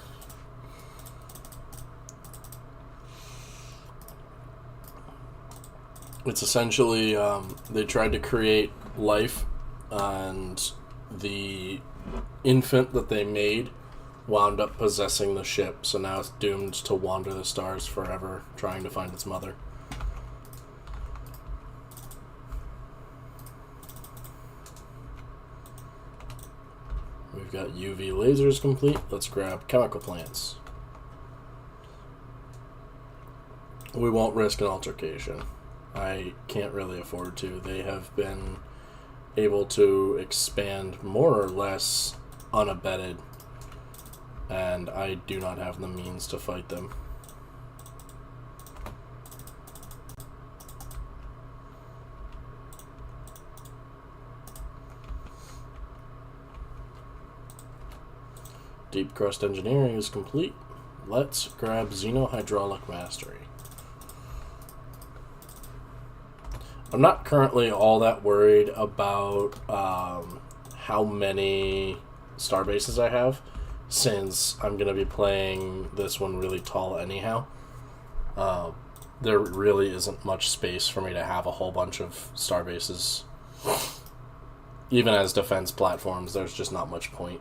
It's essentially, they tried to create life and the infant that they made wound up possessing the ship, so now it's doomed to wander the stars forever, trying to find its mother. We've got UV lasers complete. Let's grab chemical plants. We won't risk an altercation. I can't really afford to. They have been able to expand more or less unabated, and I do not have the means to fight them. Deep crust engineering is complete. Let's grab xenohydraulic mastery. I'm not currently all that worried about how many star bases I have, since I'm going to be playing this one really tall anyhow. There really isn't much space for me to have a whole bunch of star bases. Even as defense platforms, there's just not much point.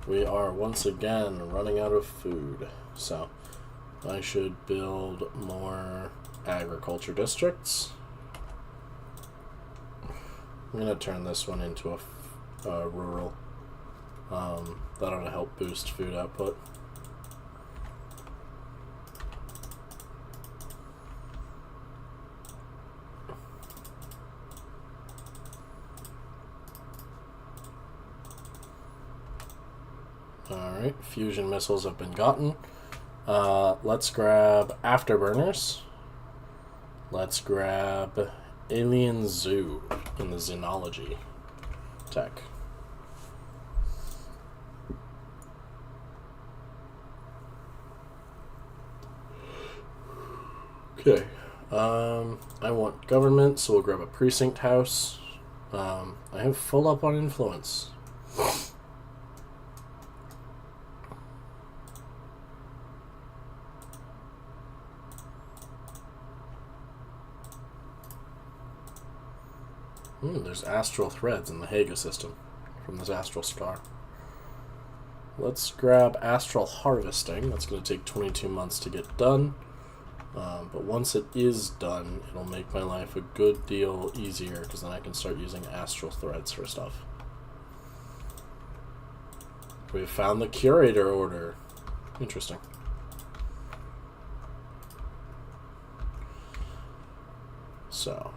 We are once again running out of food, so I should build more agriculture districts. I'm going to turn this one into a rural. That ought to help boost food output. Alright, fusion missiles have been gotten. Let's grab afterburners. Let's grab alien zoo in the xenology tech. Okay, I want government, so we'll grab a precinct house. I have full up on influence. There's astral threads in the Haga system from this astral star. Let's grab astral harvesting. That's going to take 22 months to get done. But once it is done, it'll make my life a good deal easier, because then I can start using astral threads for stuff. We've found the curator order. Interesting. So,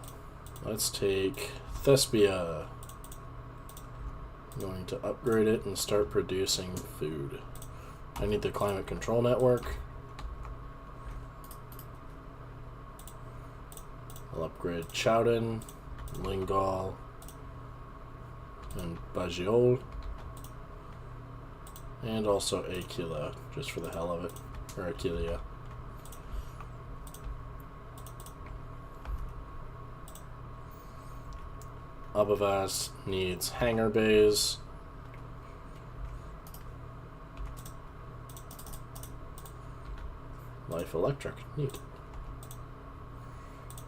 let's take Thespia. I'm going to upgrade it and start producing food. I need the climate control network. I'll upgrade Chowden, Lingal, and Bagiol. And also Aquila, just for the hell of it. Or Aquilia. Abavast needs hangar bays. Life Electric, neat.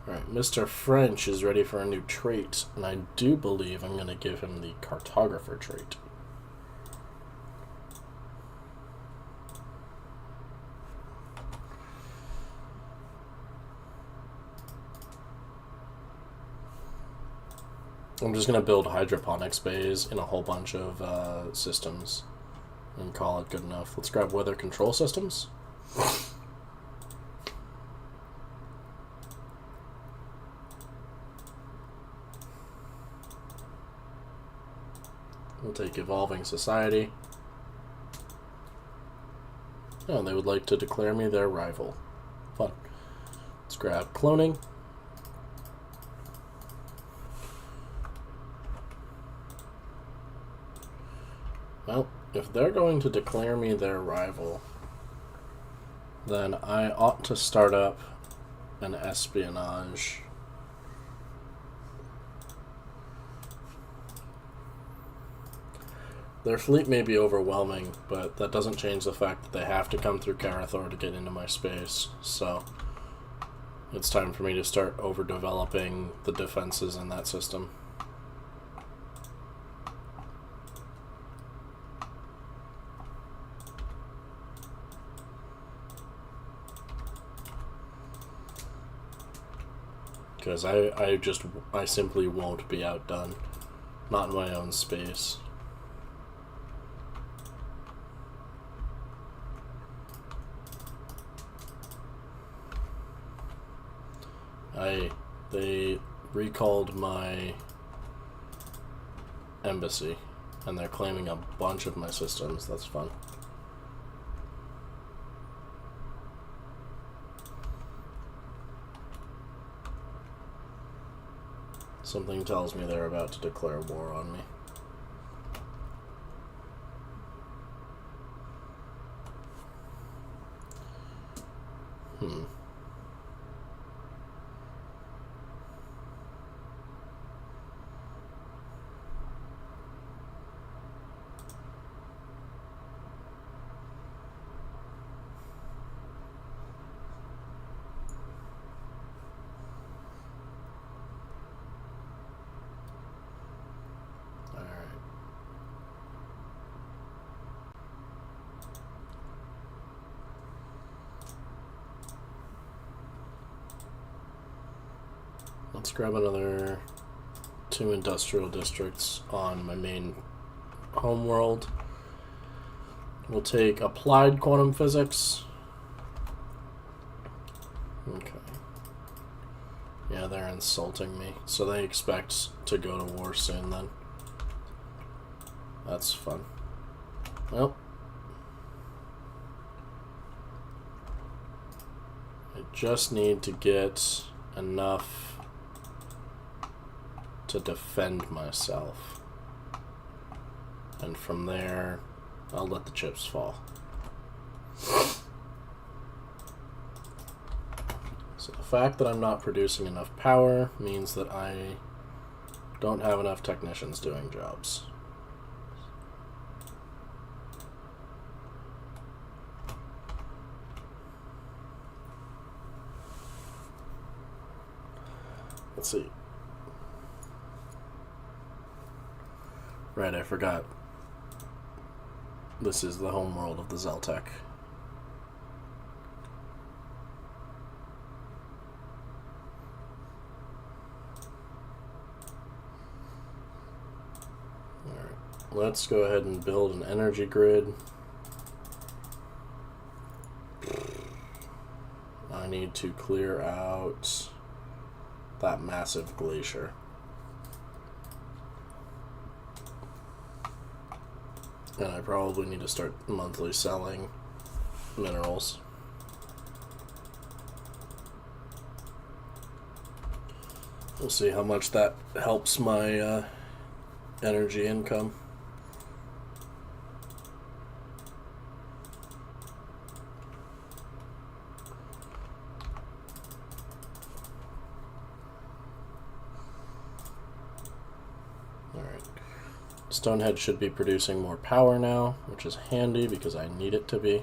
Alright, Mr. French is ready for a new trait, and I do believe I'm going to give him the Cartographer trait. I'm just going to build hydroponics bays in a whole bunch of systems and call it good enough. Let's grab weather control systems. We'll take evolving society. Oh, they would like to declare me their rival. Fun. Let's grab cloning. Well, if they're going to declare me their rival, then I ought to start up an espionage. Their fleet may be overwhelming, but that doesn't change the fact that they have to come through Karathor to get into my space, so it's time for me to start overdeveloping the defenses in that system. Because I simply won't be outdone. Not in my own space. They recalled my embassy, and they're claiming a bunch of my systems. That's fun. Something tells me they're about to declare war on me. Let's grab another 2 industrial districts on my main homeworld. We'll take applied quantum physics. Okay. Yeah, they're insulting me. So they expect to go to war soon then. That's fun. Well. I just need to get enough to defend myself, and from there I'll let the chips fall. So the fact that I'm not producing enough power means that I don't have enough technicians doing jobs. Let's see. Right, I forgot. This is the homeworld of the Zeltec. Alright, let's go ahead and build an energy grid. I need to clear out that massive glacier. And I probably need to start monthly selling minerals. We'll see how much that helps my energy income. Stonehead should be producing more power now, which is handy because I need it to be.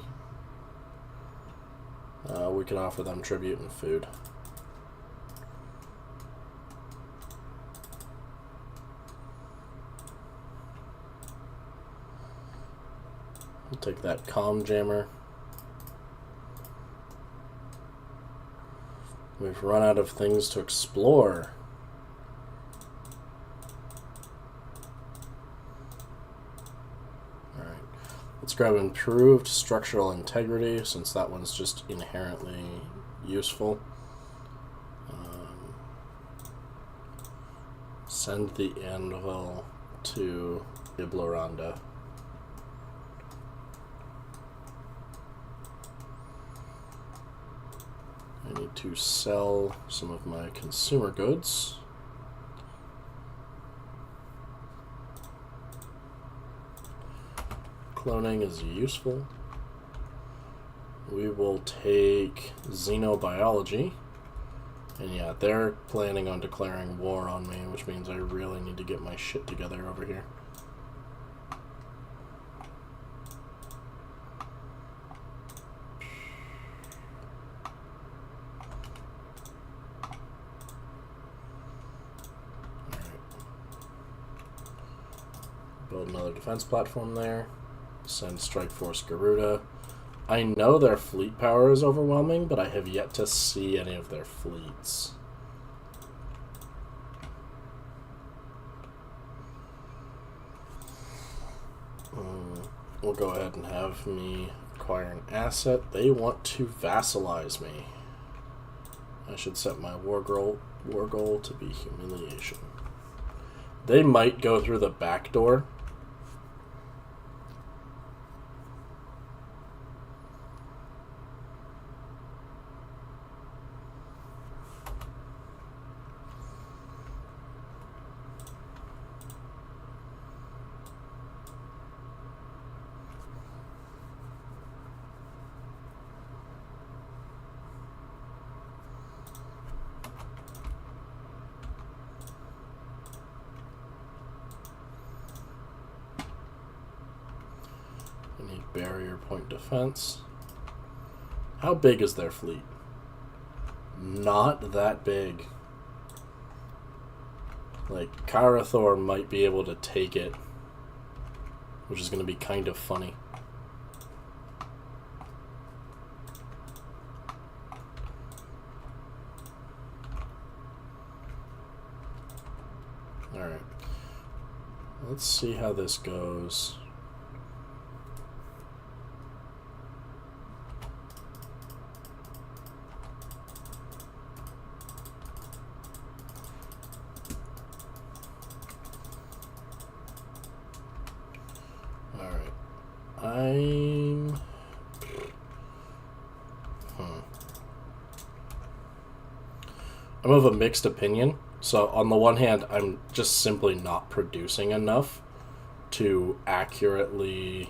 We can offer them tribute and food. We'll take that comm jammer. We've run out of things to explore. Let's grab improved structural integrity, since that one's just inherently useful. Send the anvil to Ibloranda. I need to sell some of my consumer goods. Cloning is useful. We will take xenobiology. And yeah, they're planning on declaring war on me, which means I really need to get my shit together over here. Build another defense platform there. Send Strike Force Garuda. I know their fleet power is overwhelming, but I have yet to see any of their fleets. We'll go ahead and have me acquire an asset. They want to vassalize me. I should set my war goal to be humiliation. They might go through the back door. Barrier point defense. How big is their fleet? Not that big. Like, Karathor might be able to take it, which is going to be kind of funny. Alright. Let's see how this goes. I'm of a mixed opinion. So on the one hand, I'm just simply not producing enough to accurately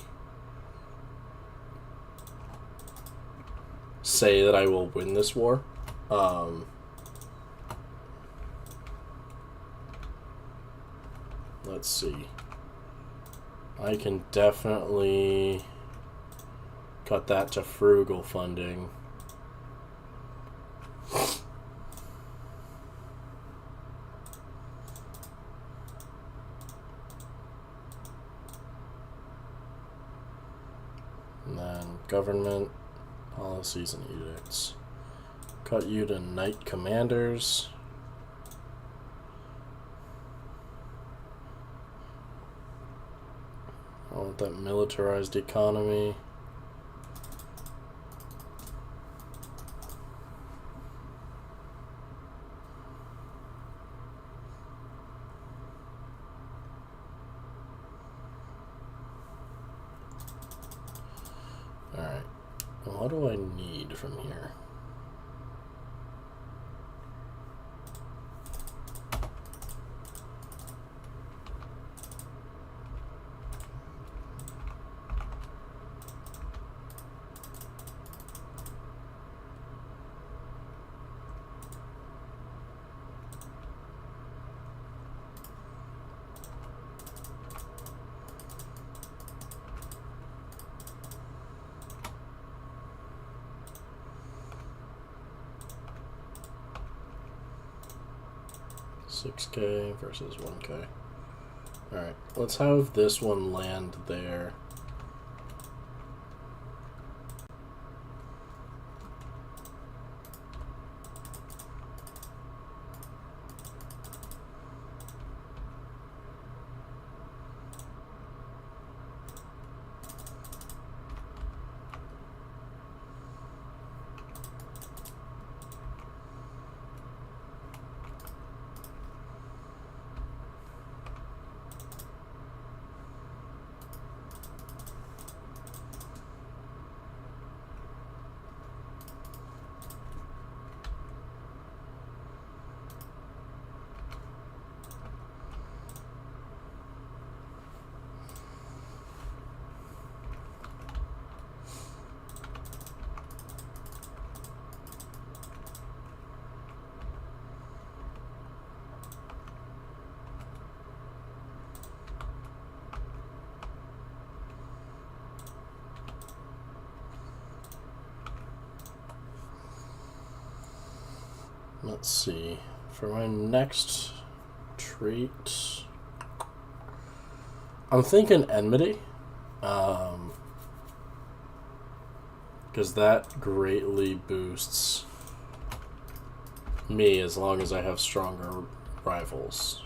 say that I will win this war. Let's see. I can definitely cut that to frugal funding. And then government policies and edicts. Cut you to knight commanders. I want that militarized economy. Alright, what do I need from here? $6K versus $1K. Alright, let's have this one land there. Let's see. For my next trait, I'm thinking enmity. Because that greatly boosts me as long as I have stronger rivals.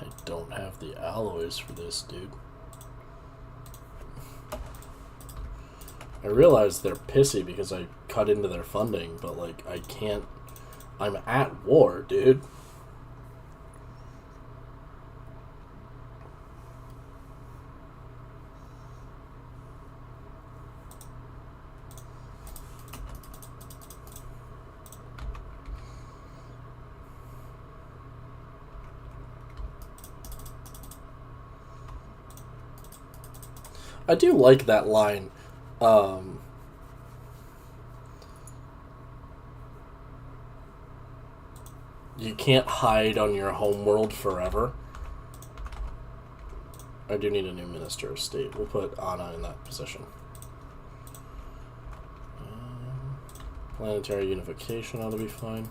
I don't have the alloys for this, dude. I realize they're pissy because I cut into their funding, but, like, I can't... I'm at war, dude. I do like that line. You can't hide on your homeworld forever. I do need a new Minister of State. We'll put Anna in that position. Planetary unification ought to be fine.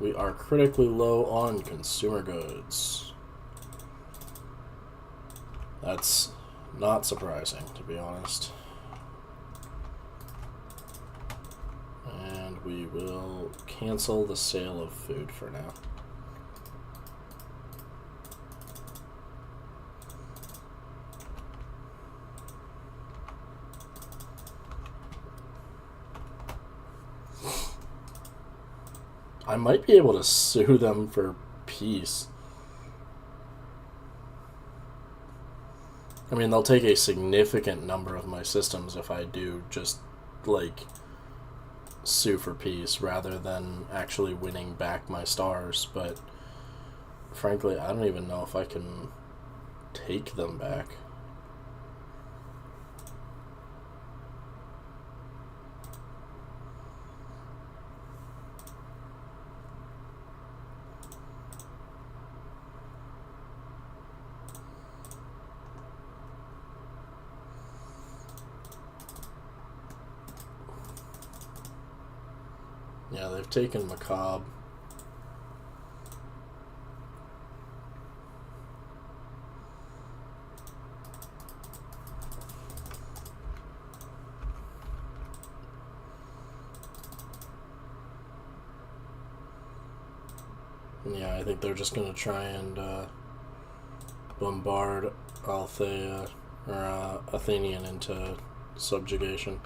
We are critically low on consumer goods. That's not surprising, to be honest. And we will cancel the sale of food for now. I might be able to sue them for peace. I mean, they'll take a significant number of my systems if I do just, like, sue for peace rather than actually winning back my stars, but frankly, I don't even know if I can take them back. Yeah, they've taken Macabre. Yeah, I think they're just going to try and bombard Althea, or Athenian into subjugation.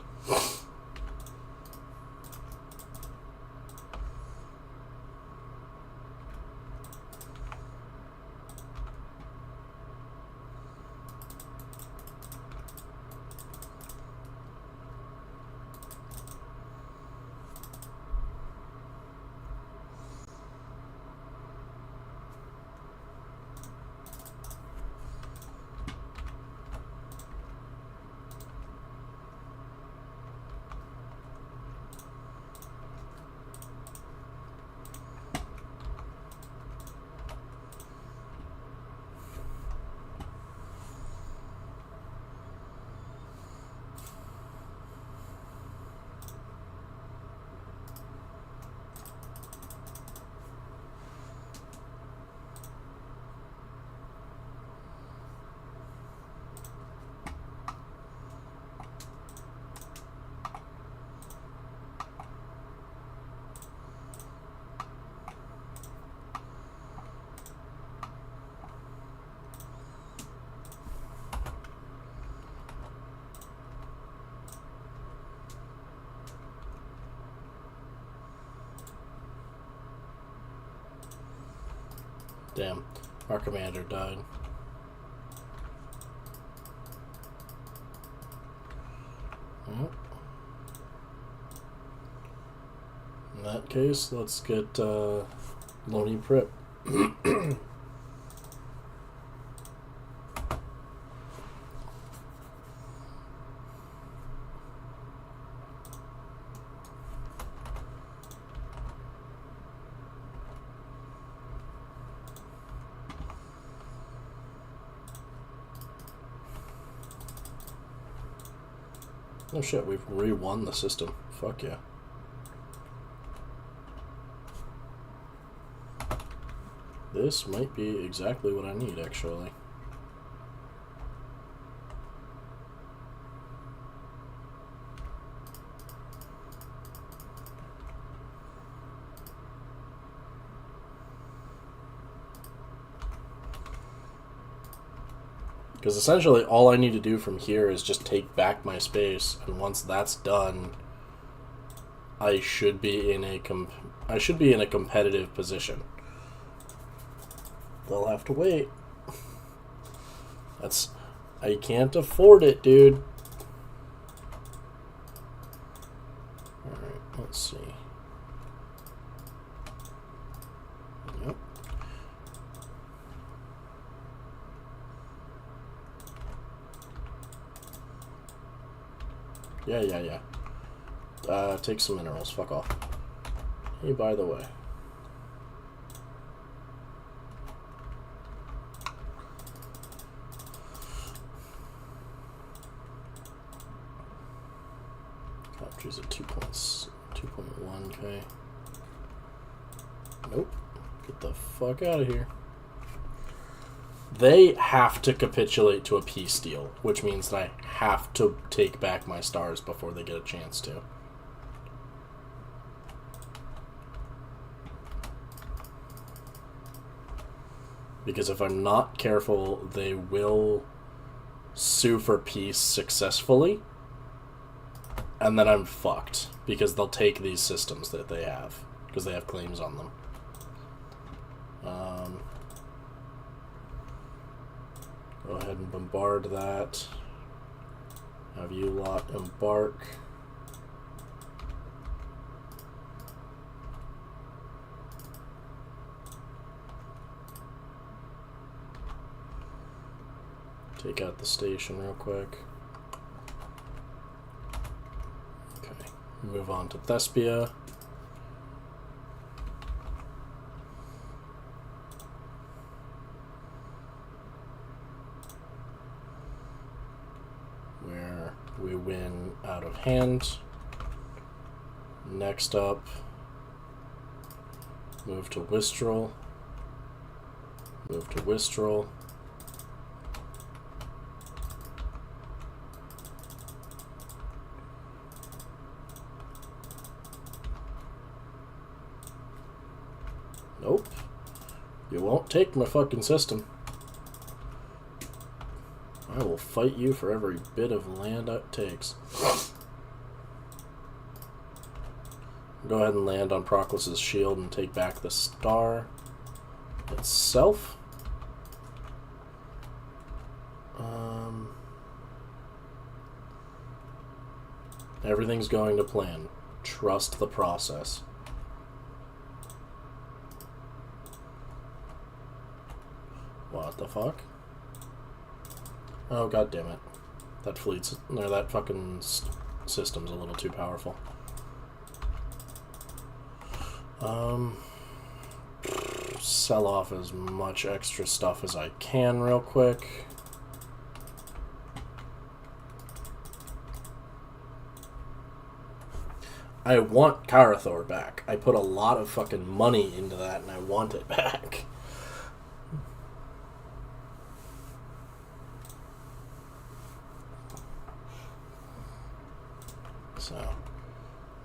Damn, our commander died. Well, in that case, let's get Loney Prip. Oh shit, we've re-won the system. Fuck yeah. This might be exactly what I need, actually. Because essentially all I need to do from here is just take back my space, and once that's done, I should be in a competitive position. They'll have to wait. I can't afford it, dude. Alright, let's see. Yep. Yeah. Take some minerals. Fuck off. Hey, by the way. Captures at 2.1k. Nope. Get the fuck out of here. They have to capitulate to a peace deal, which means that I have to take back my stars before they get a chance to. Because if I'm not careful, they will sue for peace successfully, and then I'm fucked, because they'll take these systems that they have, because they have claims on them. Go ahead and bombard that. Have you lot embark. Take out the station real quick. Okay, move on to Thespia. Where we win out of hand. Next up, move to Wistral. Move to Wistral. Nope. You won't take my fucking system. I will fight you for every bit of land it takes. Go ahead and land on Proclus's shield and take back the star itself. Everything's going to plan. Trust the process. What the fuck? Oh, god damn it. That fleet's... No, that fucking system's a little too powerful. Sell off as much extra stuff as I can real quick. I want Karathor back. I put a lot of fucking money into that and I want it back. So,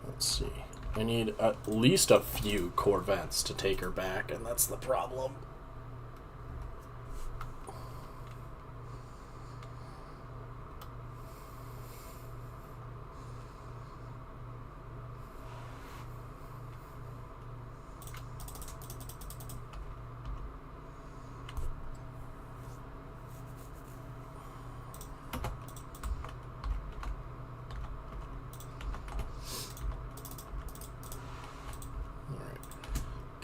let's see. I need at least a few Corvettes to take her back, and that's the problem.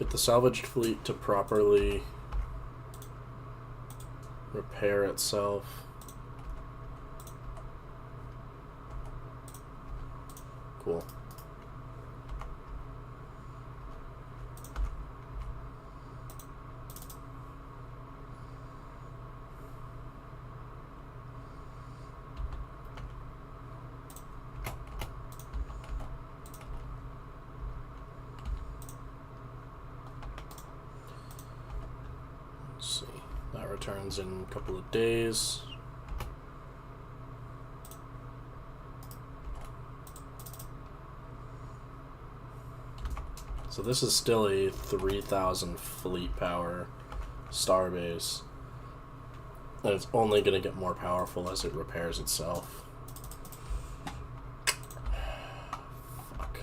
Get the salvaged fleet to properly repair itself. Cool. Returns in a couple of days. So this is still a 3,000 fleet power starbase, and it's only going to get more powerful as it repairs itself. Fuck.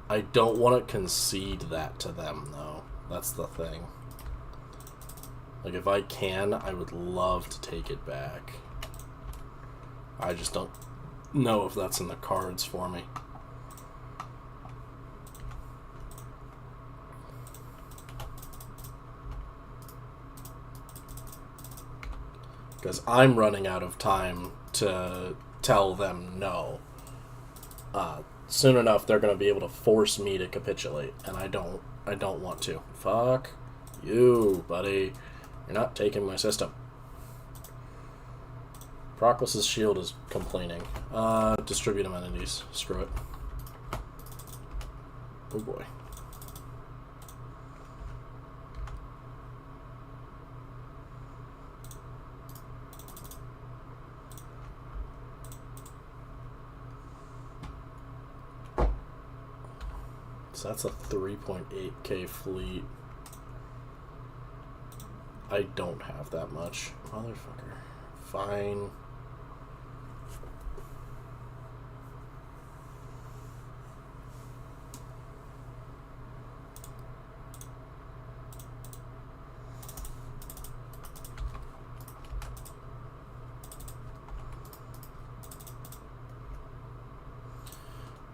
I don't want to concede that to them, though. That's the thing. Like, if I can, I would love to take it back. I just don't know if that's in the cards for me. Because I'm running out of time to tell them no. Soon enough, they're going to be able to force me to capitulate, and I don't want to. Fuck you, buddy. You're not taking my system. Proclus's shield is complaining. Distribute amenities. Screw it. Oh boy. So that's a 3.8k fleet. I don't have that much. Motherfucker. Fine.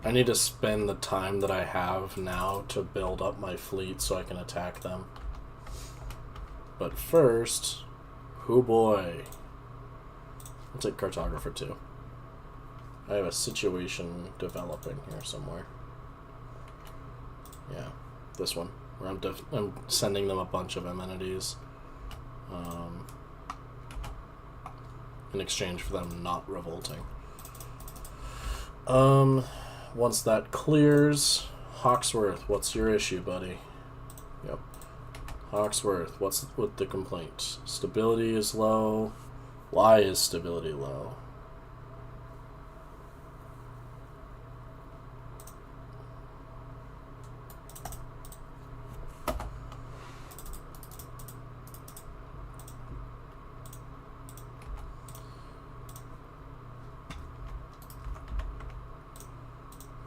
I need to spend the time that I have now to build up my fleet so I can attack them. But first, oh boy, I'll take Cartographer too. I have a situation developing here somewhere. Yeah, this one, where I'm sending them a bunch of amenities in exchange for them not revolting. Once that clears, Hawksworth, what's your issue, buddy? Yep. Hawksworth, what's with the complaint? Stability is low. Why is stability low?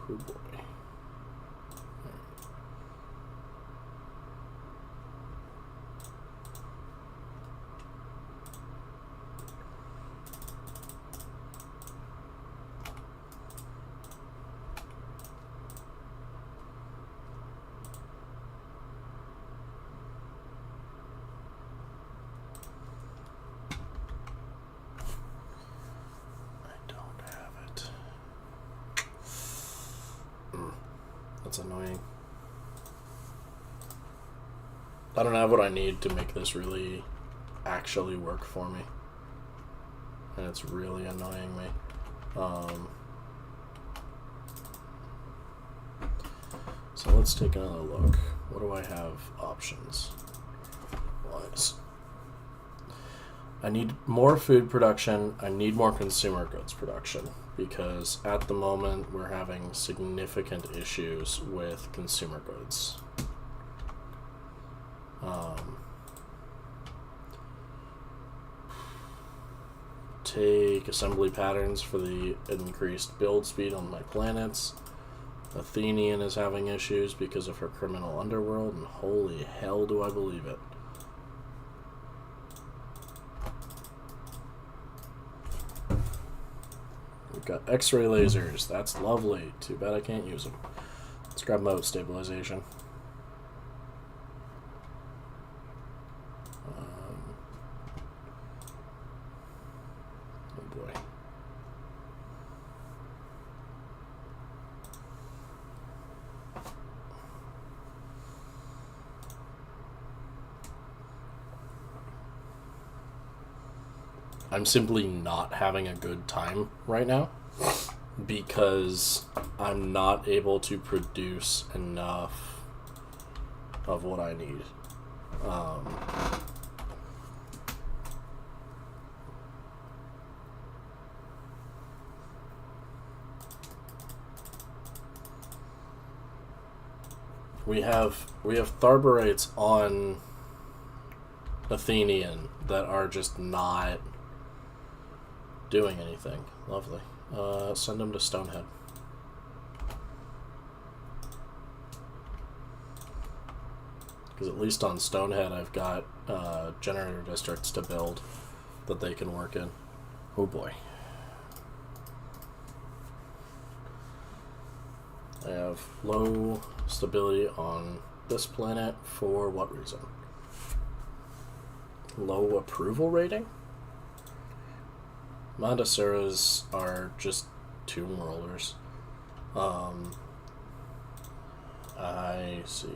Oh boy. That's annoying. I don't have what I need to make this really actually work for me. And it's really annoying me. So let's take another look. What do I have options wise? I need more food production. I need more consumer goods production. Because at the moment we're having significant issues with consumer goods. Take assembly patterns for the increased build speed on my planets. Athenian is having issues because of her criminal underworld, and holy hell do I believe it. We've got X-ray lasers. That's lovely. Too bad I can't use them. Let's grab mode stabilization. I'm simply not having a good time right now because I'm not able to produce enough of what I need. We have Tharbarites on Athenian that are just not doing anything. Lovely. Send them to Stonehead. Because at least on Stonehead I've got generator districts to build that they can work in. Oh boy. I have low stability on this planet for what reason? Low approval rating? Mondaceras are just tomb rollers. I see.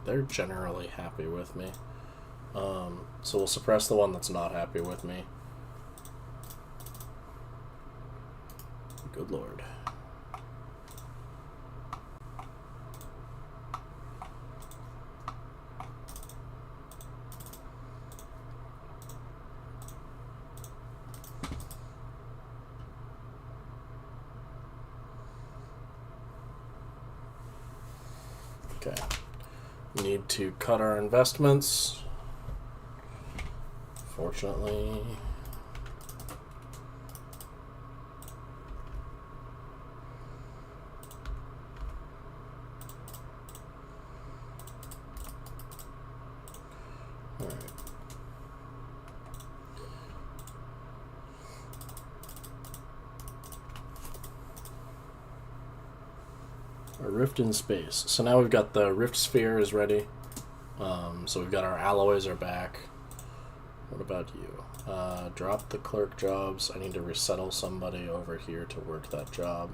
They're generally happy with me. So we'll suppress the one that's not happy with me. Good lord. Okay. Need to cut our investments. Fortunately. Alright. A rift in space. So now we've got the rift sphere is ready. So we've got our alloys are back. What about you? Drop the clerk jobs. I need to resettle somebody over here to work that job.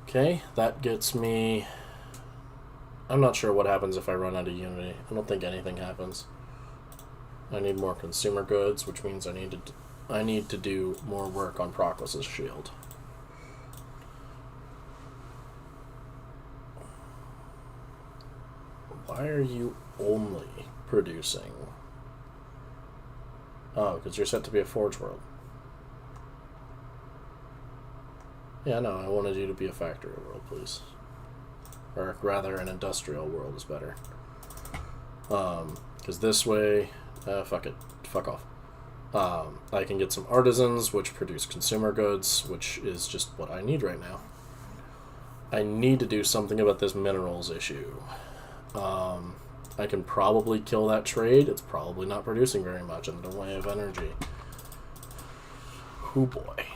Okay, that gets me... I'm not sure what happens if I run out of Unity. I don't think anything happens. I need more consumer goods, which means I need to do more work on Proclus's shield. Why are you only producing? Oh, because you're set to be a Forge World. Yeah, no, I wanted you to be a factory world, please. Or rather, an industrial world is better. Because this way... fuck it. Fuck off. I can get some artisans, which produce consumer goods, which is just what I need right now. I need to do something about this minerals issue. I can probably kill that trade. It's probably not producing very much in the way of energy. Oh boy.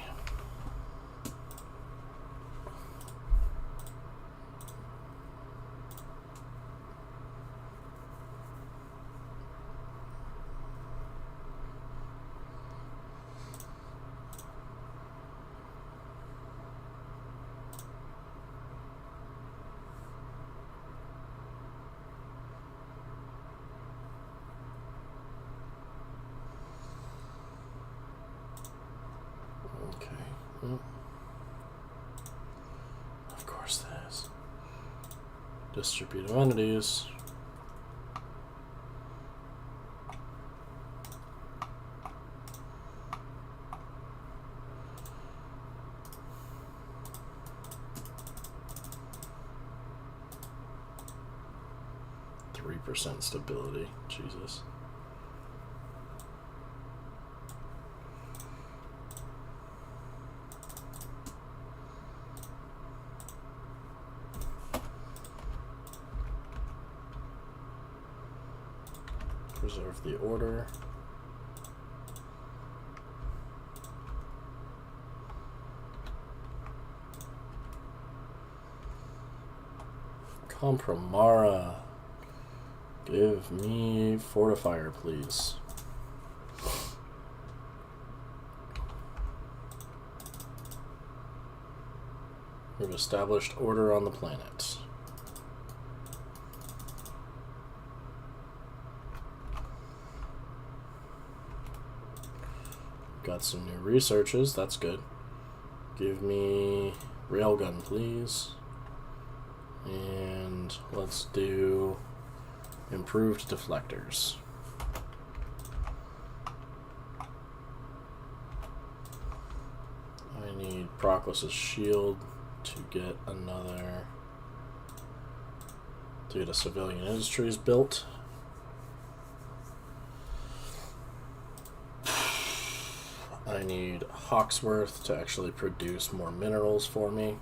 Of course that is. Distributive entities. % stability. Jesus. Preserve the order. Compromarra. Give me Fortifier, please. We've established order on the planet. Got some new researches, that's good. Give me Railgun, please. And let's do improved deflectors. I need Proclus's shield to get another, to get a civilian industries built. I need Hawksworth to actually produce more minerals for me.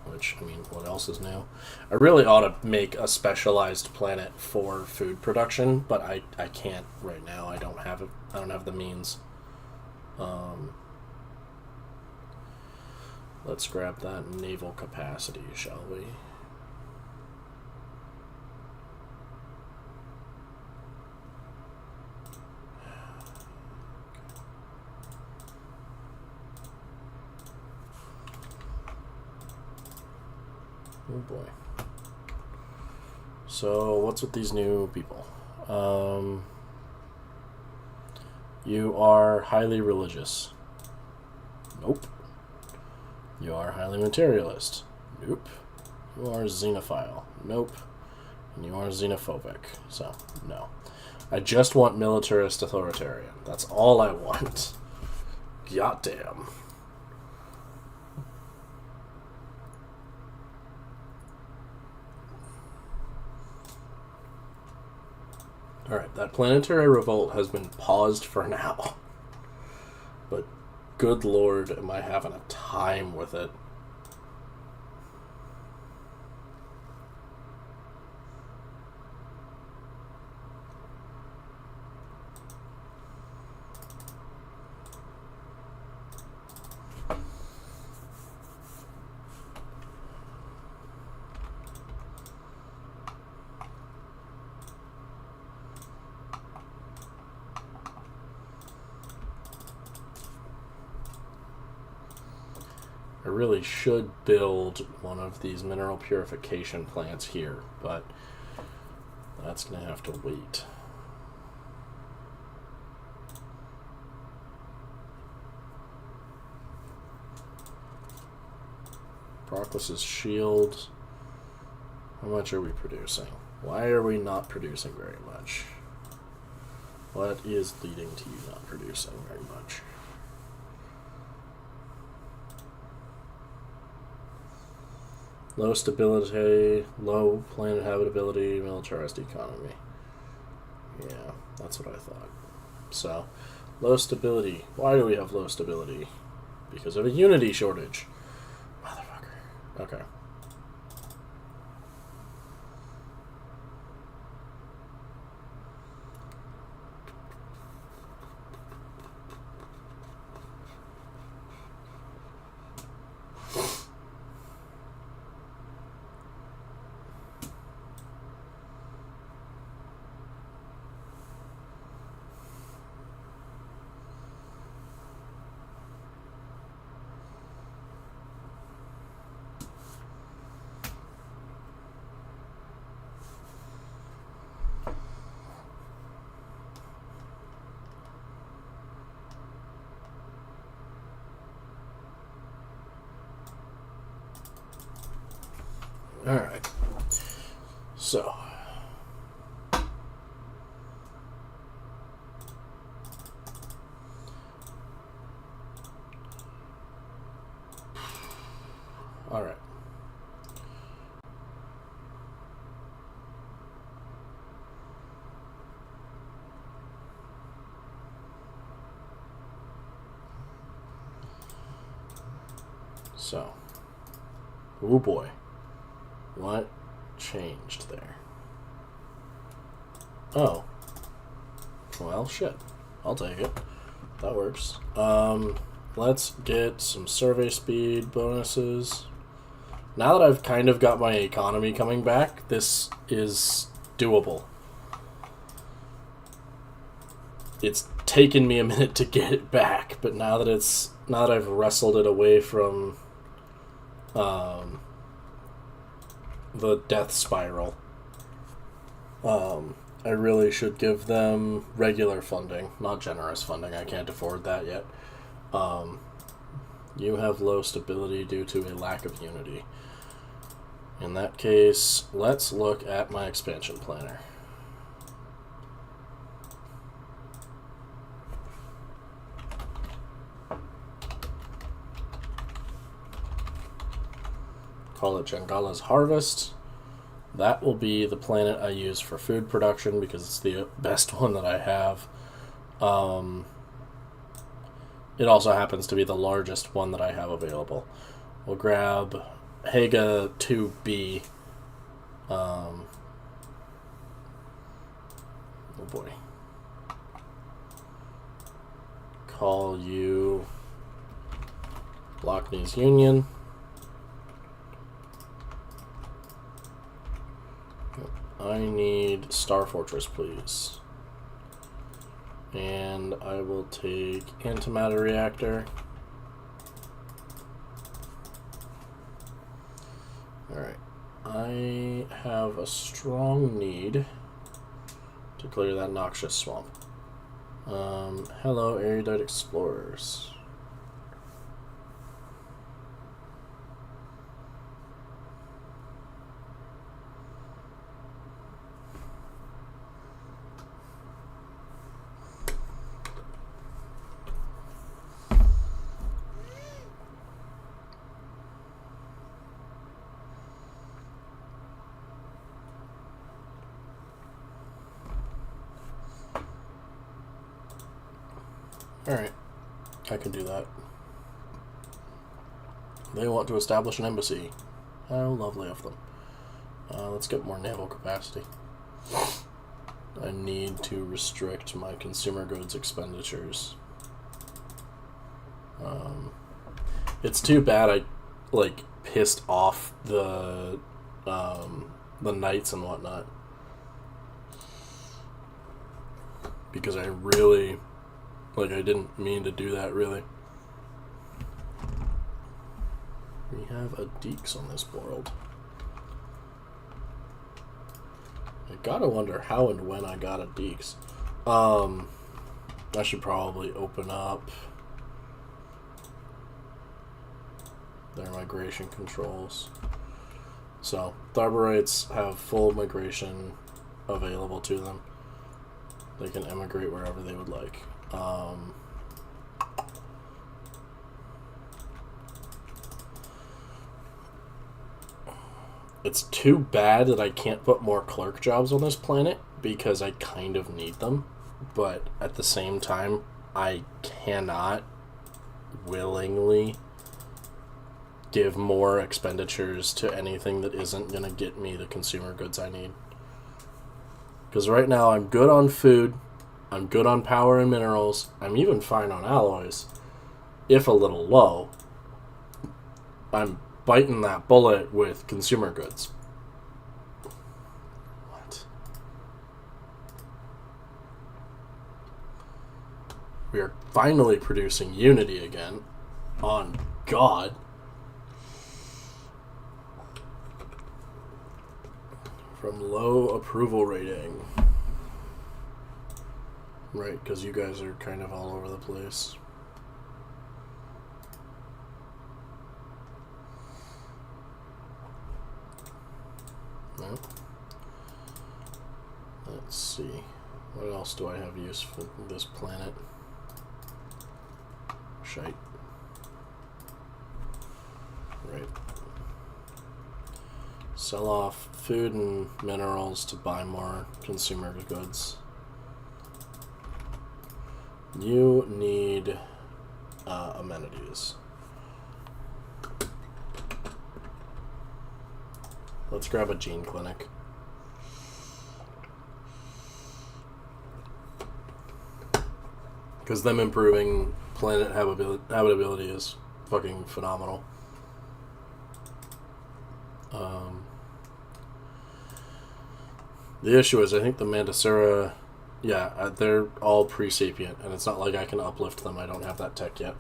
Which, I mean, what else is new? I really ought to make a specialized planet for food production, but I can't right now. I don't have it. I don't have the means. Let's grab that naval capacity, shall we? Oh boy. So, what's with these new people? You are highly religious. Nope. You are highly materialist. Nope. You are xenophile. Nope. And you are xenophobic. So, no. I just want militarist authoritarian. That's all I want. Goddamn. Alright, that planetary revolt has been paused for now. But good lord, am I having a time with it. I really should build one of these mineral purification plants here, but that's going to have to wait. Proclus's shield. How much are we producing? Why are we not producing very much? What is leading to you not producing very much? Low stability, low planet habitability, militarist economy. Yeah, that's what I thought. So, low stability. Why do we have low stability? Because of a unity shortage. Motherfucker. Okay. Alright. So. Alright. So. Oh boy. What changed there? Oh, Well, shit. I'll take it. That works. Let's get some survey speed bonuses. Now that I've kind of got my economy coming back, this is doable. It's taken me a minute to get it back, but now that I've wrestled it away from the death spiral, I really should give them regular funding, not generous funding. I can't afford that yet. You have low stability due to a lack of unity. In that case, let's look at my expansion planner. Call it Jangala's Harvest. That will be the planet I use for food production because it's the best one that I have. It also happens to be the largest one that I have available. We'll grab Haga 2B. Oh boy. Call you Lockney's Union. I need Star Fortress, please. And I will take Antimatter Reactor. Alright. I have a strong need to clear that noxious swamp. Hello, Erudite Explorers. Alright, I can do that. They want to establish an embassy. How lovely of them. Let's get more naval capacity. I need to restrict my consumer goods expenditures. It's too bad I, pissed off the knights and whatnot. Because I really... I didn't mean to do that, really. We have a Deeks on this world. I gotta wonder how and when I got a Deeks. I should probably open up their migration controls. So, Tharbarites have full migration available to them. They can emigrate wherever they would like. It's too bad that I can't put more clerk jobs on this planet because I kind of need them, but at the same time I cannot willingly give more expenditures to anything that isn't going to get me the consumer goods I need. Because right now I'm good on food, I'm good on power and minerals. I'm even fine on alloys, if a little low. I'm biting that bullet with consumer goods. What? We are finally producing unity again. On God. From low approval rating. Right, because you guys are kind of all over the place. No. Let's see. What else do I have use for this planet? Shite. Right. Sell off food and minerals to buy more consumer goods. You need amenities. Let's grab a gene clinic. Because them improving planet habitability is fucking phenomenal. The issue is, I think the Mandacera, they're all pre-sapient, and it's not like I can uplift them. I don't have that tech yet.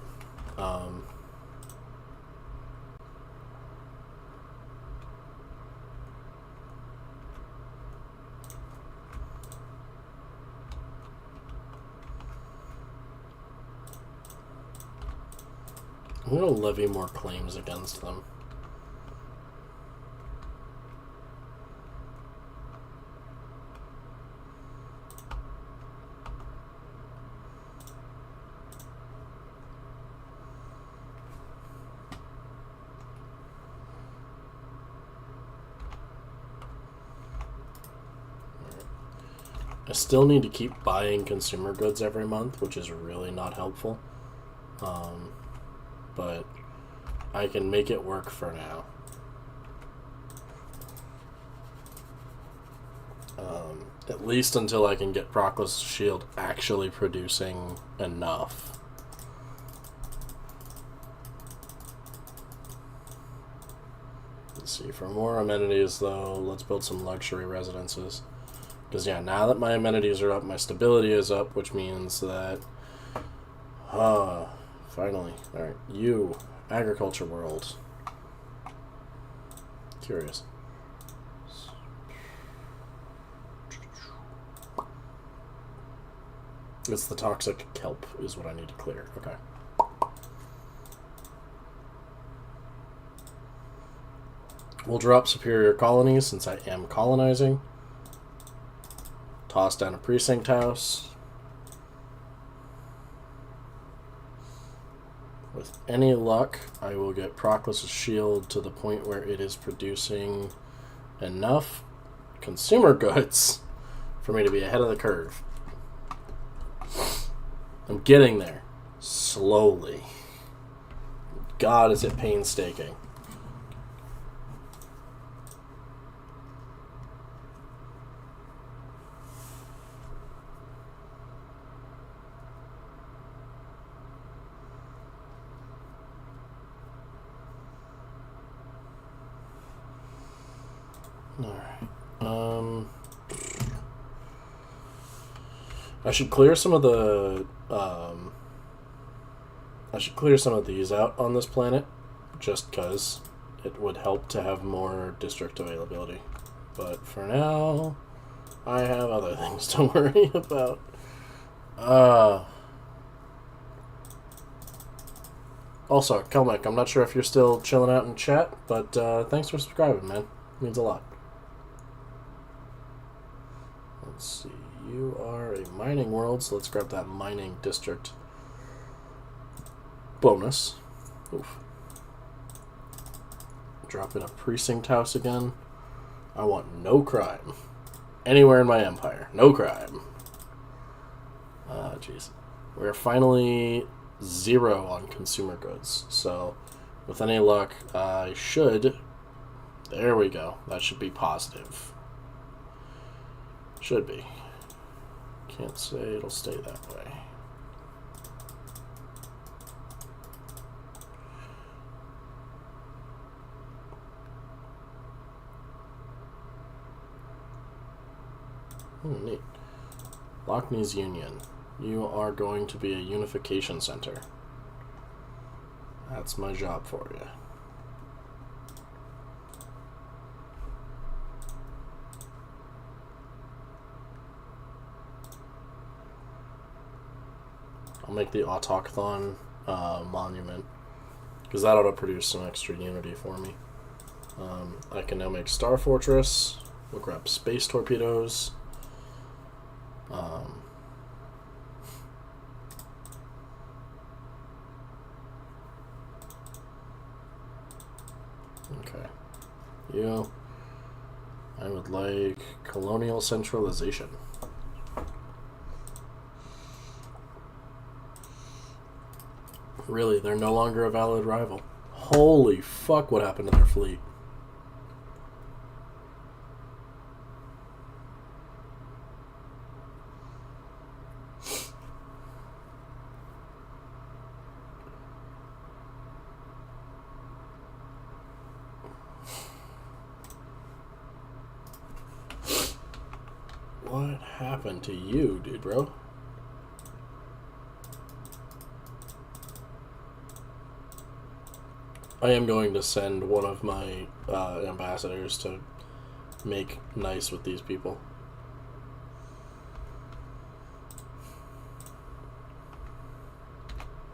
I'm going to levy more claims against them. I still need to keep buying consumer goods every month, which is really not helpful. But I can make it work for now. At least until I can get Proclus' Shield actually producing enough. Let's see, for more amenities though, let's build some luxury residences. Because now that my amenities are up, my stability is up, which means that... finally. Alright, you. Agriculture world. Curious. It's the toxic kelp is what I need to clear. Okay. We'll drop superior colonies since I am colonizing. Toss down a precinct house. With any luck, I will get Proclus' Shield to the point where it is producing enough consumer goods for me to be ahead of the curve. I'm getting there. Slowly. God, is it painstaking. I should clear some of the these out on this planet, just because it would help to have more district availability. But for now, I have other things to worry about. Also, Kelmec, I'm not sure if you're still chilling out in chat, but thanks for subscribing, man. It means a lot. Let's see. You are a mining world, so let's grab that mining district bonus. Oof. Drop in a precinct house again. I want no crime. Anywhere in my empire. No crime. Jeez. We're finally 0 on consumer goods. So, with any luck, I should... There we go. That should be positive. Should be. Can't say it'll stay that way. Neat. Lockney's Union. You are going to be a unification center. That's my job for you. I'll make the Autochthon monument, because that ought to produce some extra unity for me. I can now make Star Fortress. We'll grab space torpedoes. Okay. You. I would like colonial centralization. Really, they're no longer a valid rival. Holy fuck, what happened to their fleet? What happened to you, dude, bro? I am going to send one of my ambassadors to make nice with these people.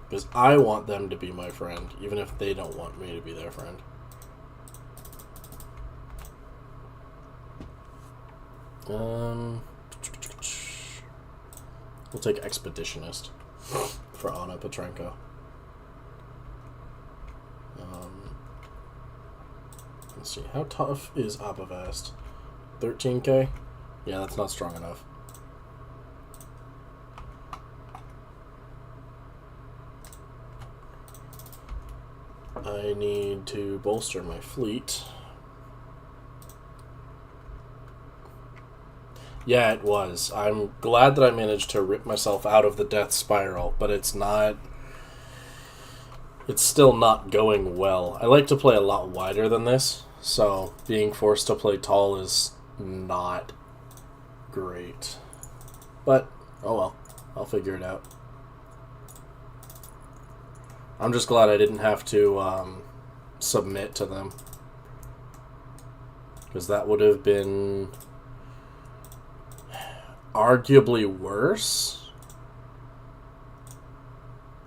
Because I want them to be my friend, even if they don't want me to be their friend. We'll take Expeditionist for Anna Petrenko. Let's see, how tough is Abavast? 13k? Yeah, that's not strong enough. I need to bolster my fleet. Yeah, it was. I'm glad that I managed to rip myself out of the death spiral, but it's still not going well. I like to play a lot wider than this, so being forced to play tall is not great. But, oh well, I'll figure it out. I'm just glad I didn't have to submit to them, because that would have been arguably worse.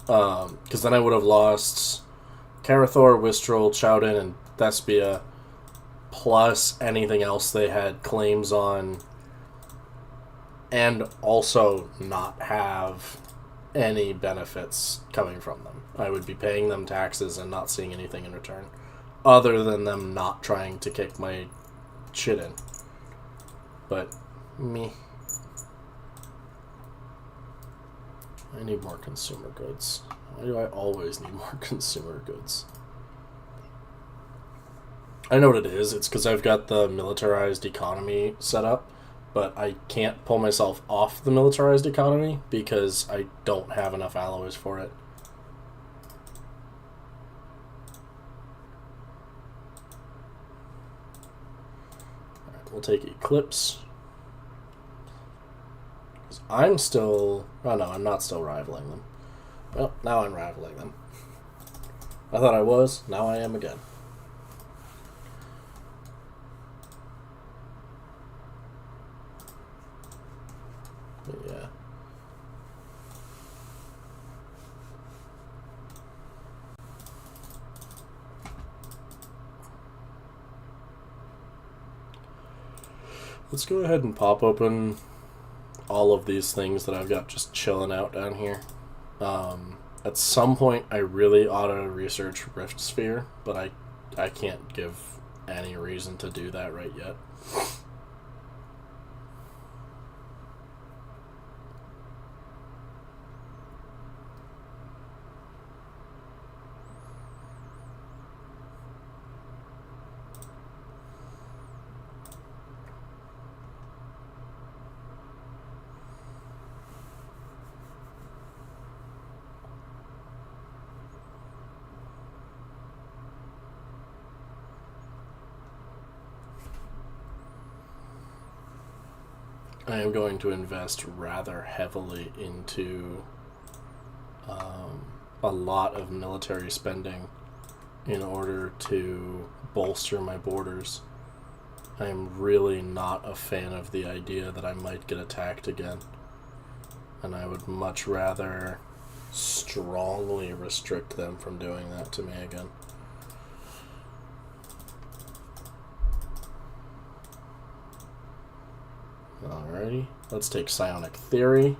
Because then I would have lost Carathor, Wistral, Chowden, and Thespia, plus anything else they had claims on, and also not have any benefits coming from them. I would be paying them taxes and not seeing anything in return, other than them not trying to kick my shit in. But, me. I need more consumer goods. Why do I always need more consumer goods? I know what it is. It's because I've got the militarized economy set up, but I can't pull myself off the militarized economy because I don't have enough alloys for it. Alright, we'll take Eclipse. I'm still... Oh no, I'm not still rivaling them. Well, now I'm rivaling them. I thought I was, now I am again. But yeah. Let's go ahead and pop open all of these things that I've got just chilling out down here. At some point, I really ought to research Rift Sphere, but I can't give any reason to do that right yet. I am going to invest rather heavily into a lot of military spending in order to bolster my borders. I am really not a fan of the idea that I might get attacked again, and I would much rather strongly restrict them from doing that to me again. Alrighty, let's take Psionic Theory.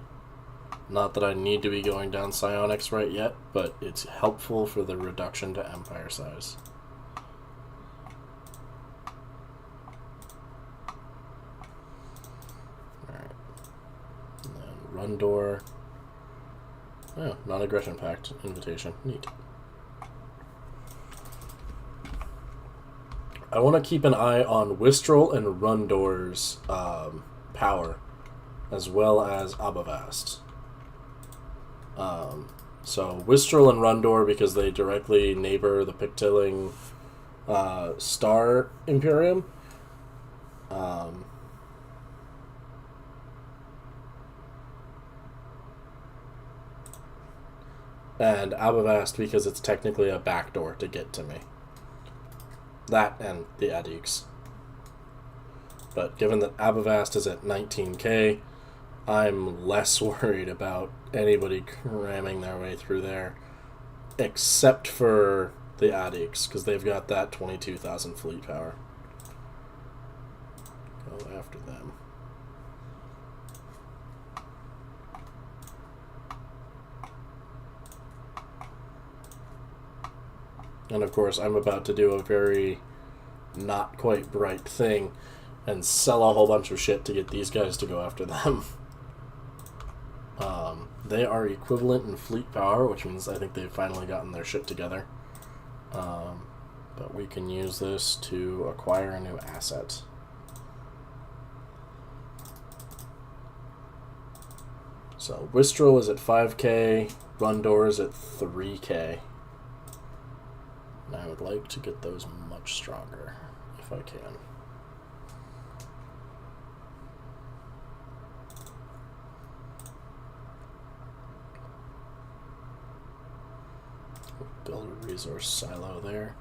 Not that I need to be going down psionics right yet, but it's helpful for the reduction to empire size. Alright. And then Rundor. Oh, non-aggression pact invitation. Neat. I want to keep an eye on Wistral and Rundor's power, as well as Abavast. So Wistral and Rundor, because they directly neighbor the Pictilling Star Imperium. and Abavast because it's technically a backdoor to get to me. That and the Adix. But given that Abavast is at 19k, I'm less worried about anybody cramming their way through there, except for the Adix, because they've got that 22,000 fleet power. Go after them. And of course, I'm about to do a very not quite bright thing and sell a whole bunch of shit to get these guys to go after them. They are equivalent in fleet power, which means I think they've finally gotten their shit together. But we can use this to acquire a new asset. So Wistrel is at 5k, Rundor is at 3k. And I would like to get those much stronger, if I can. Build a resource silo there.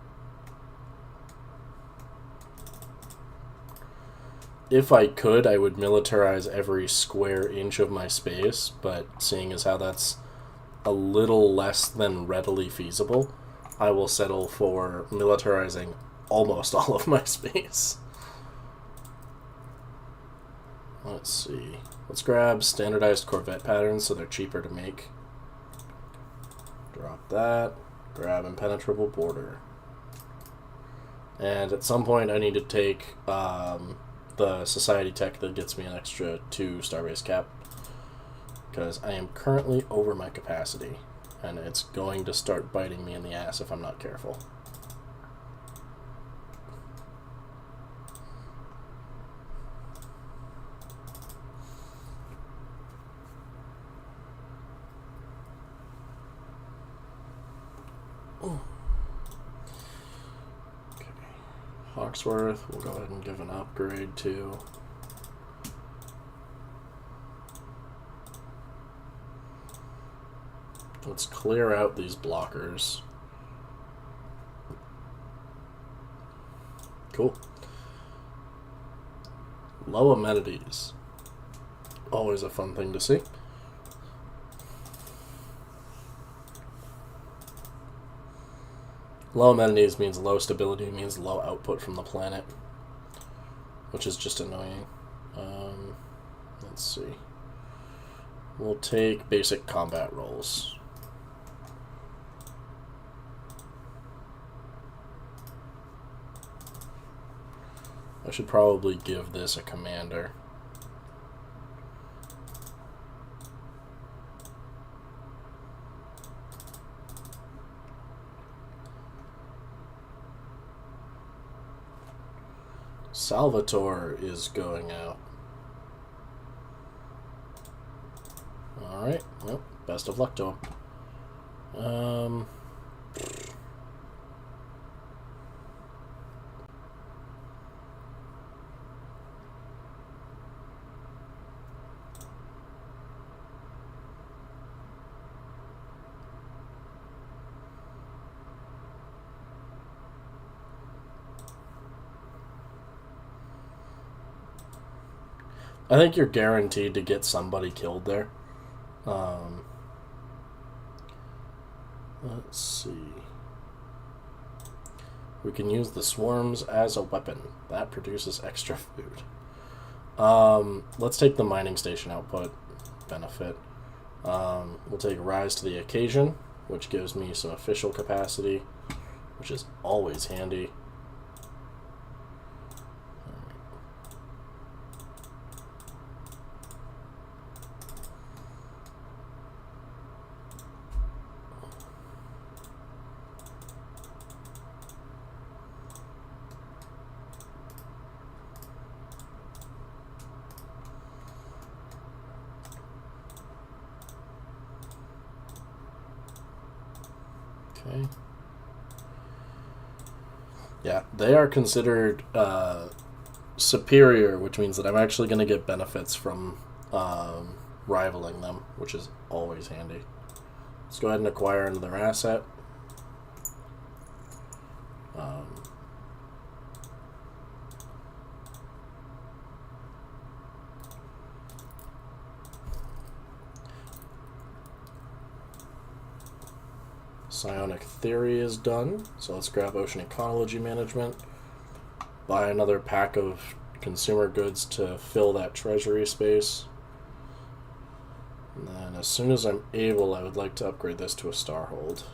If I could, I would militarize every square inch of my space, but seeing as how that's a little less than readily feasible, I will settle for militarizing almost all of my space. Let's see. Let's grab standardized Corvette patterns so they're cheaper to make. Drop that. Grab impenetrable border. And at some point I need to take the society tech that gets me an extra 2 starbase cap, because I am currently over my capacity, and it's going to start biting me in the ass if I'm not careful. Hawksworth, we'll go ahead and give an upgrade to. Let's clear out these blockers. Cool. Low amenities. Always a fun thing to see. Low amenities means low stability, means low output from the planet, which is just annoying. Let's see. We'll take basic combat roles. I should probably give this a commander. Salvatore is going out. Alright, well, best of luck to him. I think you're guaranteed to get somebody killed there. Let's see. We can use the swarms as a weapon. That produces extra food. Let's take the mining station output benefit. We'll take Rise to the Occasion, which gives me some official capacity, which is always handy. Okay. Yeah, they are considered superior, which means that I'm actually going to get benefits from rivaling them, which is always handy. Let's go ahead and acquire another asset. Psionic theory is done, so let's grab ocean ecology management. Buy another pack of consumer goods to fill that treasury space. And then as soon as I'm able, I would like to upgrade this to a starhold.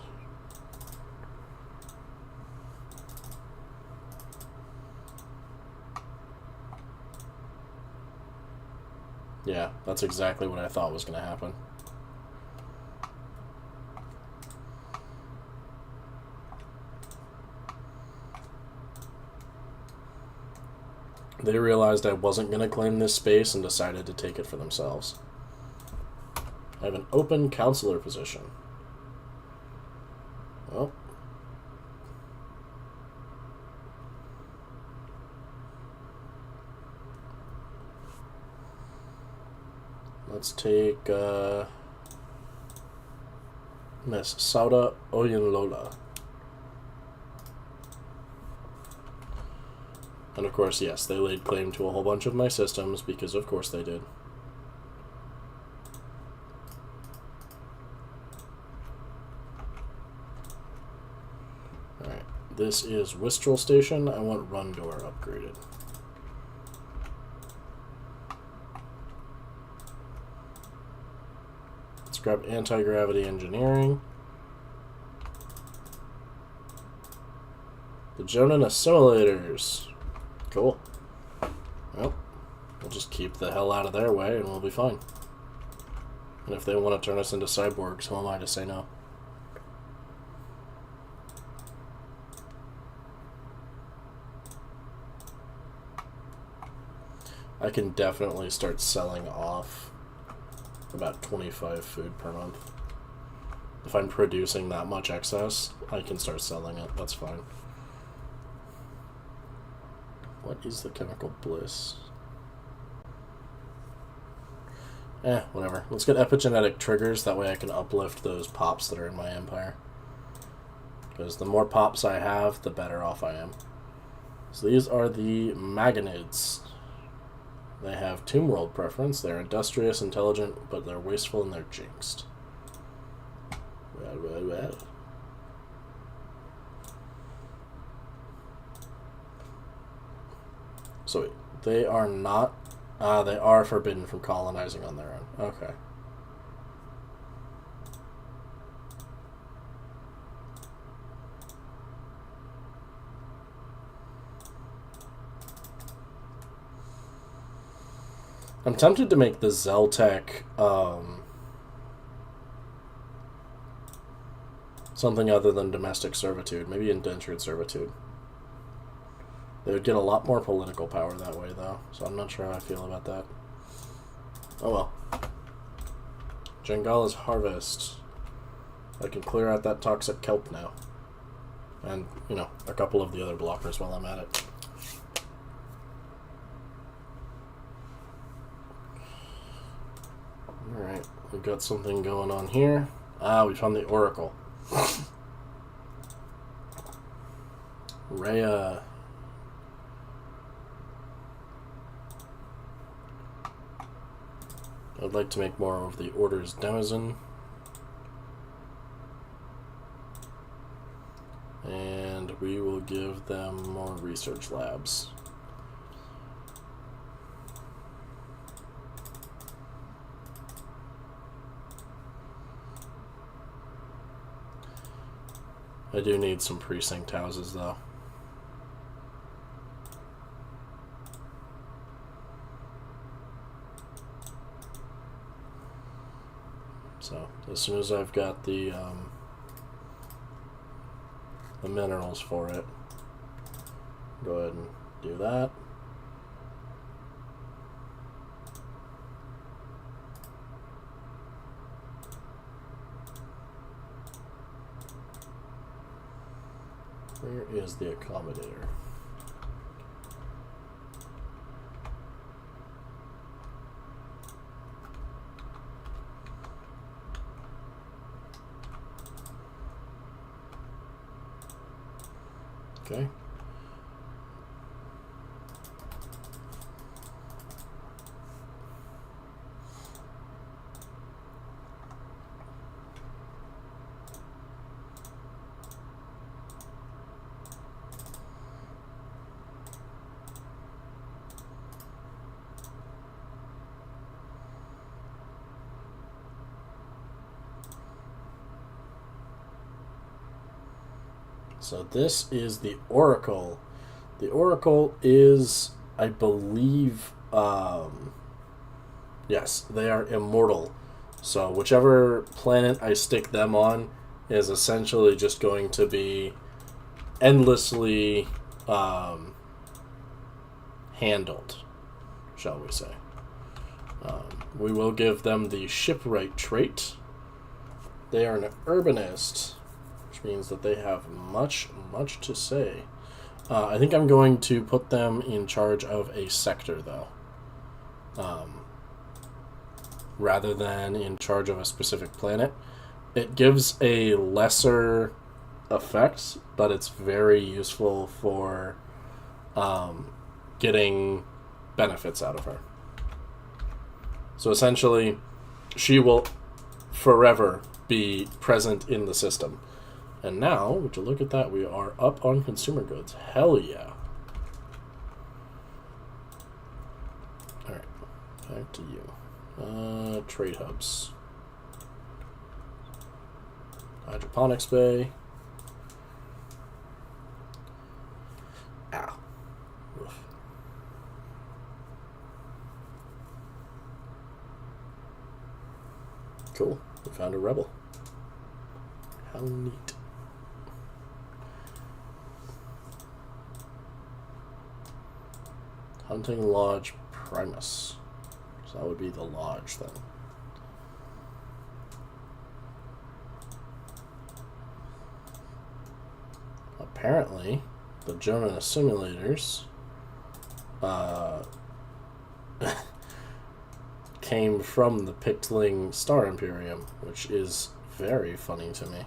Yeah, that's exactly what I thought was going to happen. They realized I wasn't going to claim this space and decided to take it for themselves. I have an open counselor position. Well. Let's take Miss Sauda Oyinlola. And of course, yes, they laid claim to a whole bunch of my systems because of course they did. Alright, this is Wistral Station. I want Rundor upgraded. Let's grab anti-gravity engineering. The Jonan assimilators. Cool. Well, we'll just keep the hell out of their way and we'll be fine. And if they want to turn us into cyborgs, who am I to say no? I can definitely start selling off about 25 food per month. If I'm producing that much excess, I can start selling it. That's fine. What is the chemical bliss? Whatever. Let's get epigenetic triggers, that way I can uplift those pops that are in my empire. Because the more pops I have, the better off I am. So these are the Magonids. They have Tomb World preference. They're industrious, intelligent, but they're wasteful and they're jinxed. Well. So wait, they are not... they are forbidden from colonizing on their own. Okay. I'm tempted to make the Zeltec something other than domestic servitude, maybe indentured servitude. They would get a lot more political power that way, though, so I'm not sure how I feel about that. Oh well. Jangala's Harvest. I can clear out that toxic kelp now. And, you know, a couple of the other blockers while I'm at it. Alright, we've got something going on here. Ah, we found the Oracle. Rhea. I'd like to make more of the Order's Denizen. And we will give them more research labs. I do need some precinct houses, though. So, as soon as I've got the minerals for it, go ahead and do that. Where is the accommodator? Okay. So this is the Oracle. The Oracle is, I believe, yes, they are immortal. So whichever planet I stick them on is essentially just going to be endlessly handled, shall we say. We will give them the shipwright trait. They are an urbanist, which means that they have much to say. I think I'm going to put them in charge of a sector, though, rather than in charge of a specific planet. It gives a lesser effect, but it's very useful for getting benefits out of her. So essentially, she will forever be present in the system. And now, would you look at that, we are up on consumer goods. Hell yeah. Alright, back to you. Trade hubs. Hydroponics bay. Ow. Oof. Cool, we found a rebel. How neat. Hunting Lodge Primus. So that would be the lodge then. Apparently, the Jonah simulators came from the Pictling Star Imperium, which is very funny to me.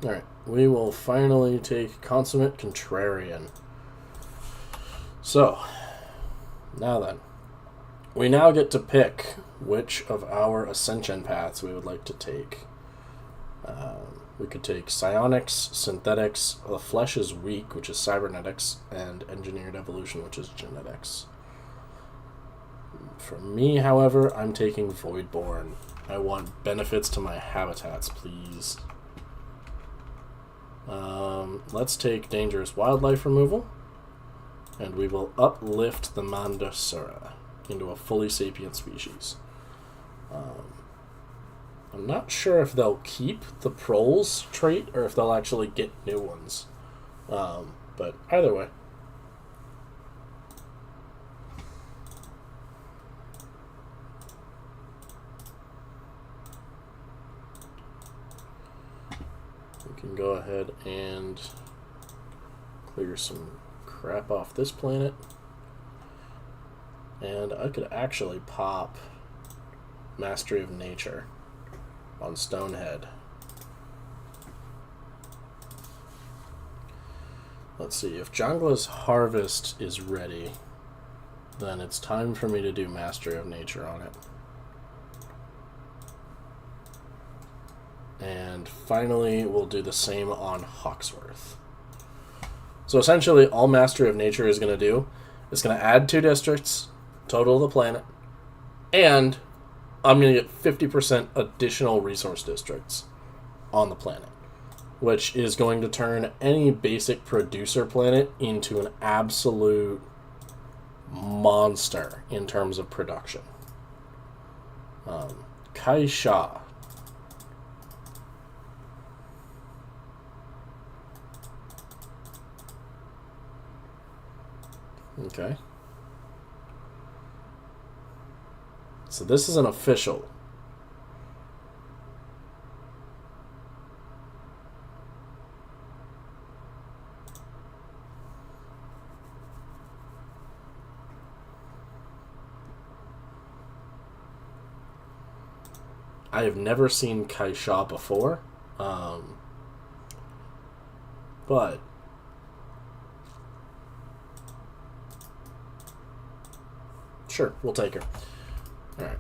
Alright, we will finally take Consummate Contrarian. So, now then, we now get to pick which of our ascension paths we would like to take. We could take psionics, synthetics, the flesh is weak, which is cybernetics, and engineered evolution, which is genetics. For me, however, I'm taking Voidborn. I want benefits to my habitats, please. Let's take dangerous wildlife removal, and we will uplift the Mandasura into a fully sapient species. I'm not sure if they'll keep the Proles trait or if they'll actually get new ones. But either way. We can go ahead and clear some crap off this planet. And I could actually pop Mastery of Nature on Stonehead. Let's see, if Jangla's Harvest is ready, then it's time for me to do Mastery of Nature on it. And finally, we'll do the same on Hawksworth. So essentially, all Mastery of Nature is going to do is going to add 2 districts, total of the planet, and I'm going to get 50% additional resource districts on the planet, which is going to turn any basic producer planet into an absolute monster in terms of production. Kaisha. Okay. So this is an official. I have never seen Kaisha before, but sure, we'll take her. All right.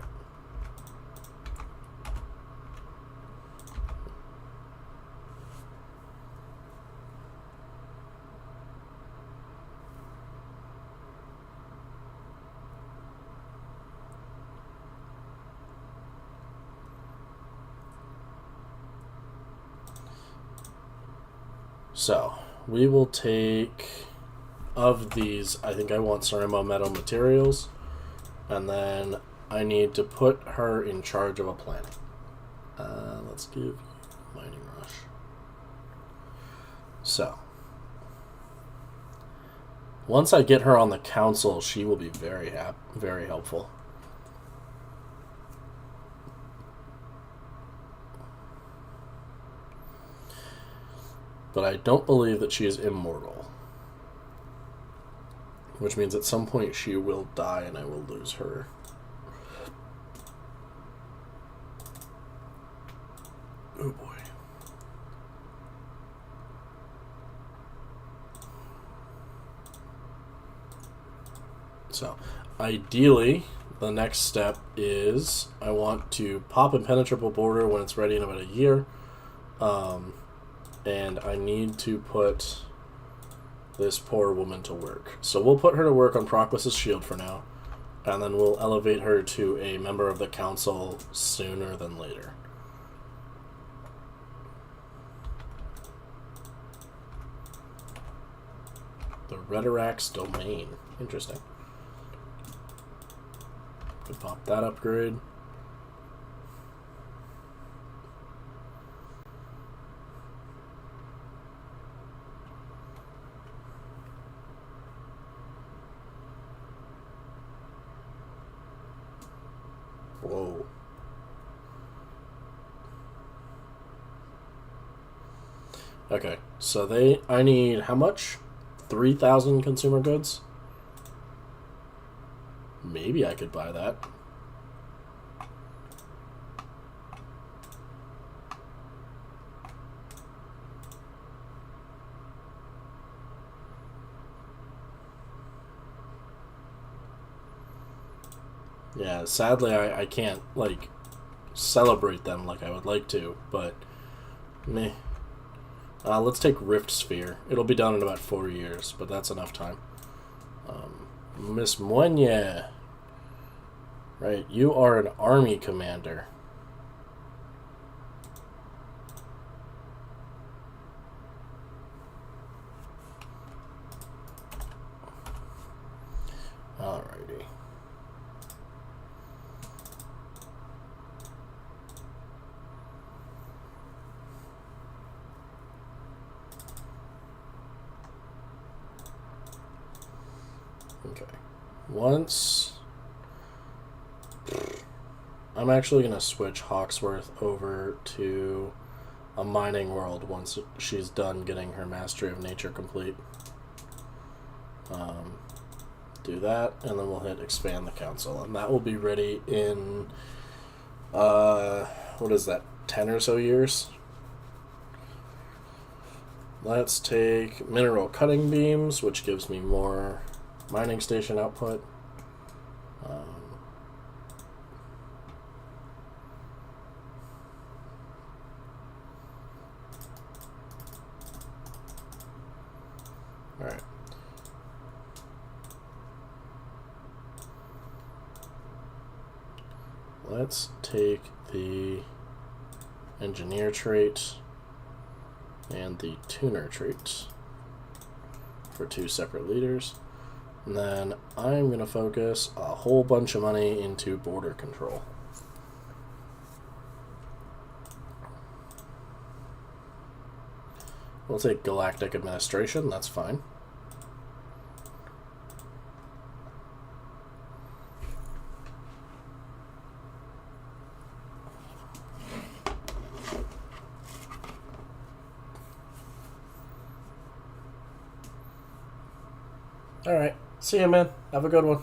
So, we will take, of these, I think I want Ceramo Metal Materials, and then I need to put her in charge of a planet. Let's give you Mining Rush. So, once I get her on the council, she will be very helpful. But I don't believe that she is immortal. Which means at some point she will die and I will lose her. Oh boy. So, ideally, the next step is I want to pop Impenetrable Border when it's ready in about a year. And I need to put this poor woman to work. So we'll put her to work on Proclus's shield for now, and then we'll elevate her to a member of the council sooner than later. The Redirax domain. Interesting. Could pop that upgrade. Whoa. Okay, so I need how much? 3,000 consumer goods? Maybe I could buy that. Yeah, sadly I can't, like, celebrate them like I would like to, but meh. Let's take Rift Sphere. It'll be done in about 4 years, but that's enough time. Miss Moignet. Right, you are an army commander. Alrighty. Okay. Once I'm actually going to switch Hawksworth over to a mining world once she's done getting her Mastery of Nature complete. Do that, and then we'll hit Expand the Council, and that will be ready in, what is that, 10 or so years? Let's take Mineral Cutting Beams, which gives me more mining station output. Alright. Let's take the Engineer trait and the Tuner trait for 2 separate leaders. And then I'm going to focus a whole bunch of money into border control. We'll take Galactic Administration, that's fine. Alright, see you, man. Have a good one.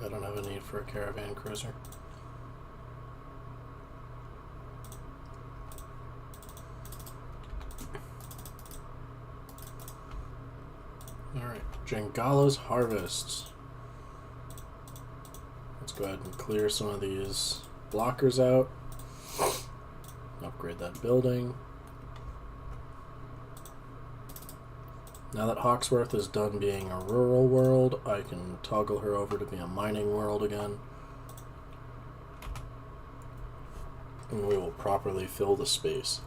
I don't have a need for a caravan cruiser. Alright, Jangala's Harvests. Let's go ahead and clear some of these blockers out. Upgrade that building. Now that Hawksworth is done being a rural world, I can toggle her over to be a mining world again. And we will properly fill the space.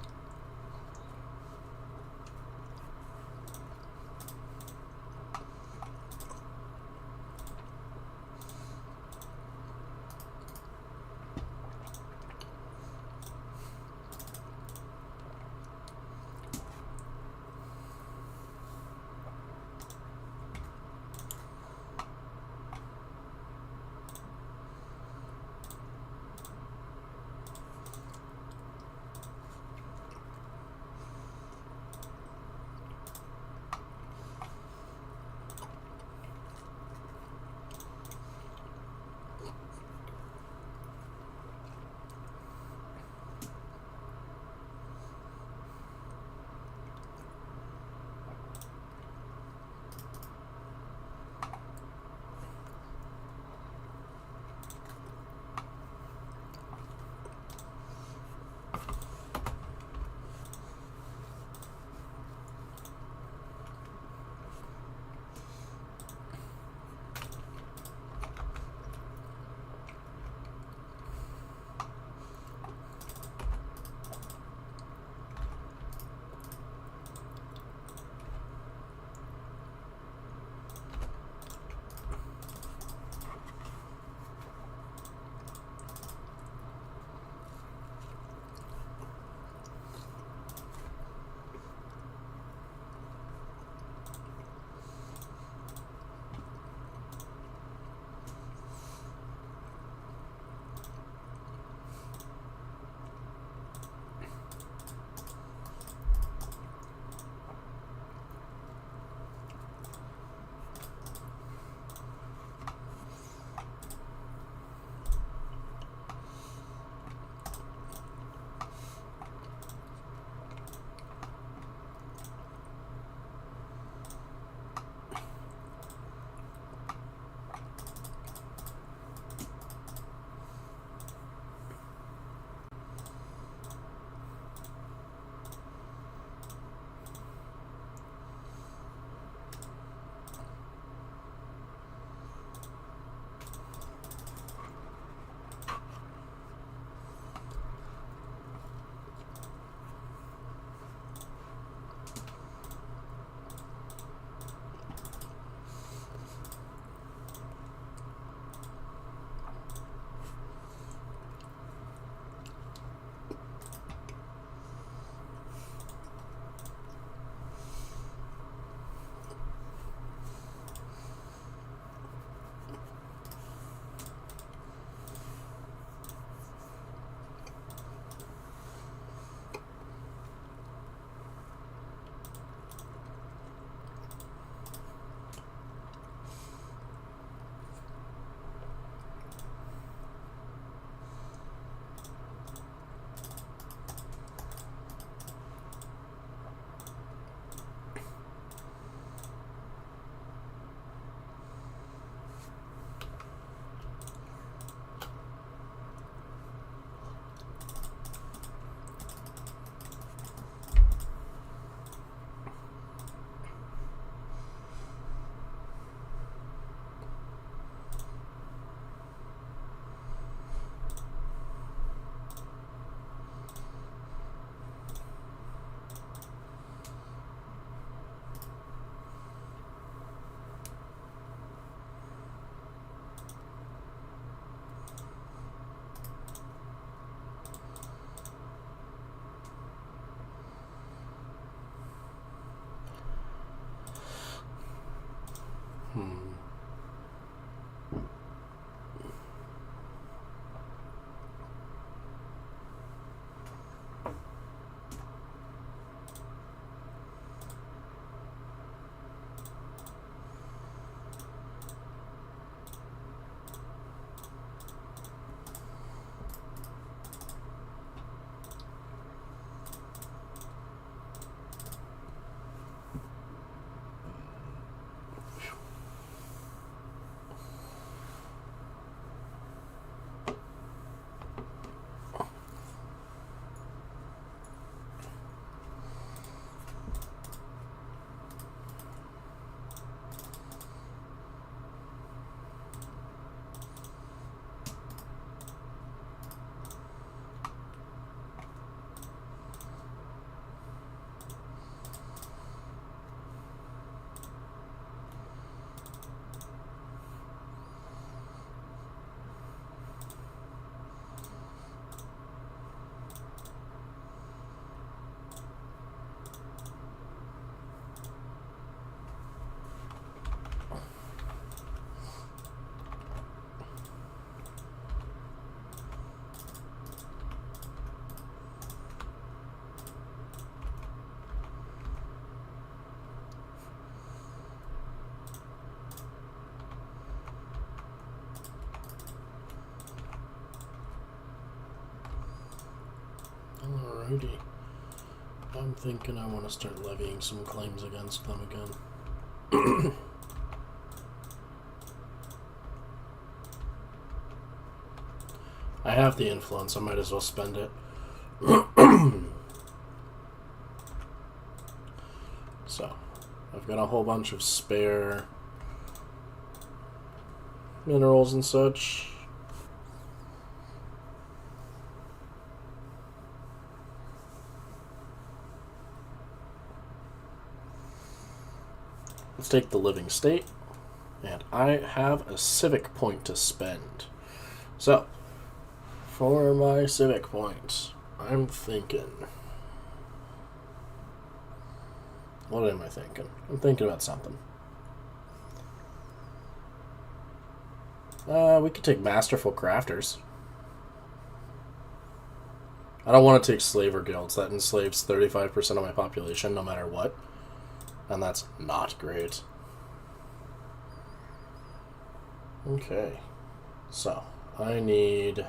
Alrighty. I'm thinking I want to start levying some claims against them again. I have the influence, I might as well spend it. So, I've got a whole bunch of spare minerals and such. Let's take the living state, and I have a civic point to spend. So, for my civic points, I'm thinking... What am I thinking? I'm thinking about something. We could take Masterful Crafters. I don't want to take Slaver Guilds. That enslaves 35% of my population, no matter what. And that's not great. Okay. So, I need...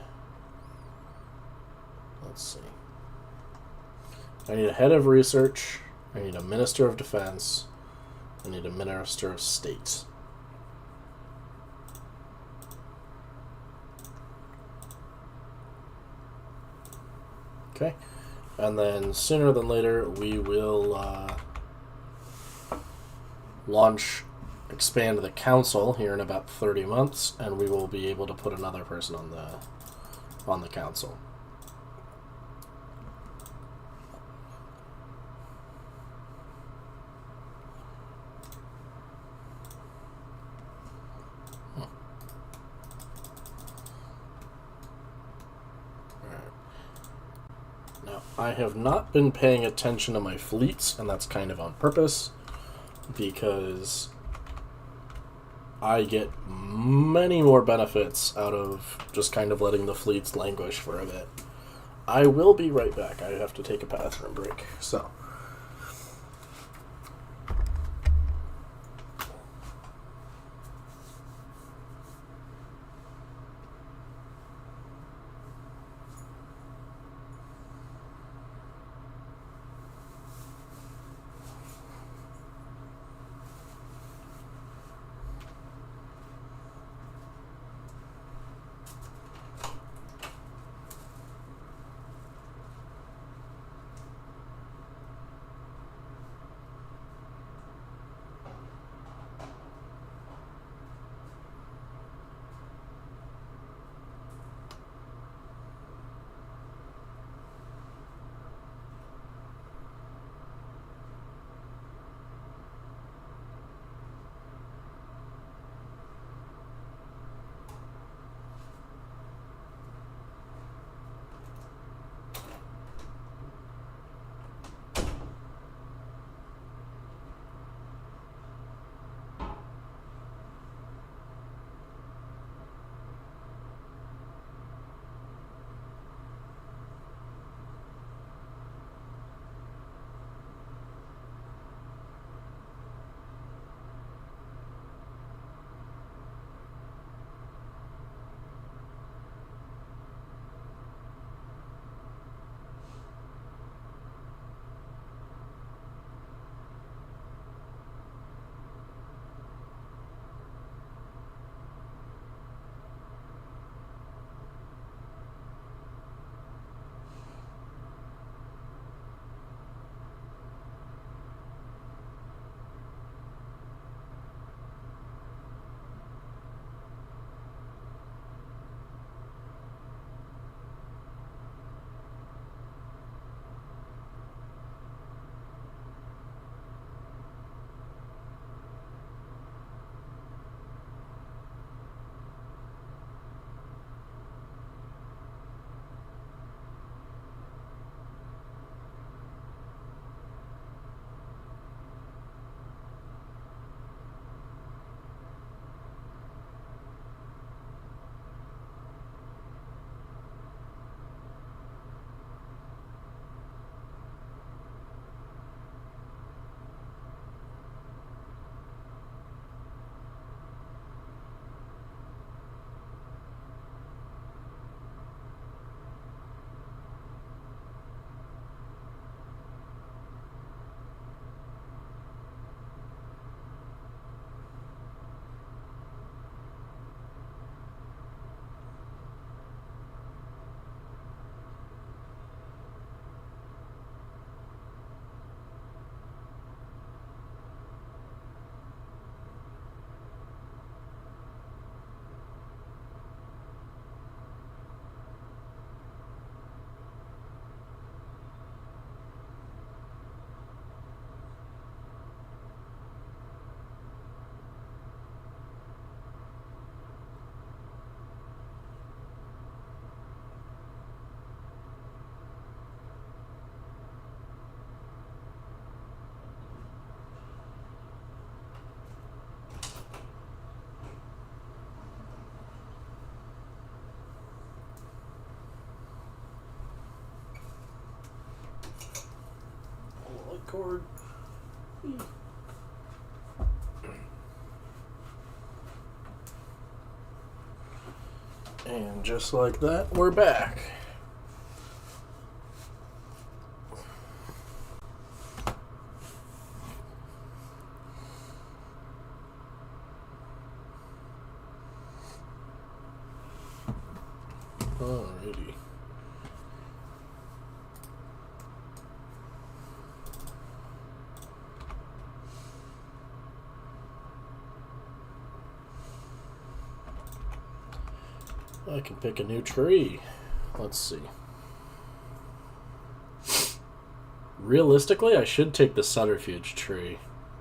Let's see. I need a head of research. I need a Minister of Defense. I need a Minister of State. Okay. And then sooner than later, we will expand the council here in about 30 months, and we will be able to put another person on the council. I have not been paying attention to my fleets, and that's kind of on purpose, because I get many more benefits out of just kind of letting the fleets languish for a bit. I will be right back. I have to take a bathroom break. So... cord. And just like that, we're back. Alrighty. I can pick a new tree. Let's see. Realistically, I should take the subterfuge tree.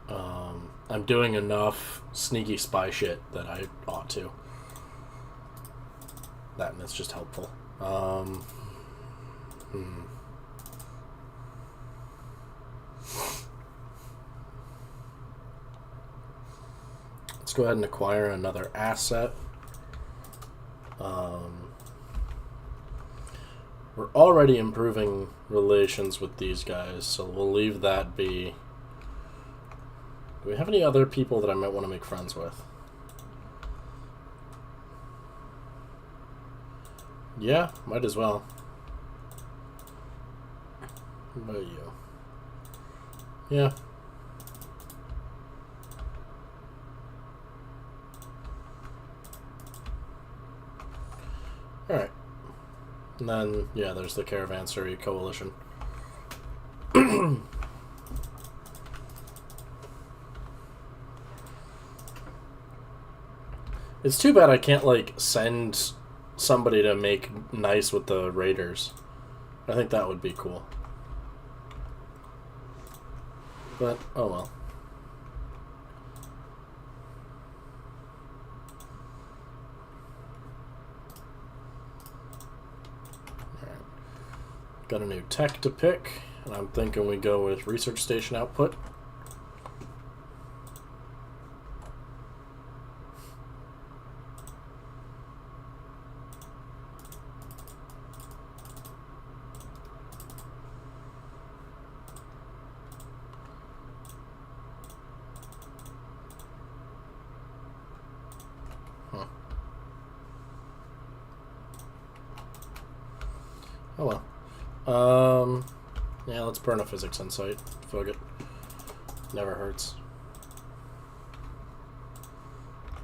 I'm doing enough sneaky spy shit that I ought to. And that's just helpful. Let's go ahead and acquire another asset. We're already improving relations with these guys, so we'll leave that be. Do we have any other people that I might want to make friends with? Yeah, might as well. What about you? Yeah. Alright. And then, yeah, there's the Caravanserai Coalition. It's too bad I can't, like, send somebody to make nice with the raiders. I think that would be cool. But, oh well. Alright. Got a new tech to pick, and I'm thinking we go with research station output. Oh well. Yeah, let's burn a physics insight. Fuck it. Never hurts.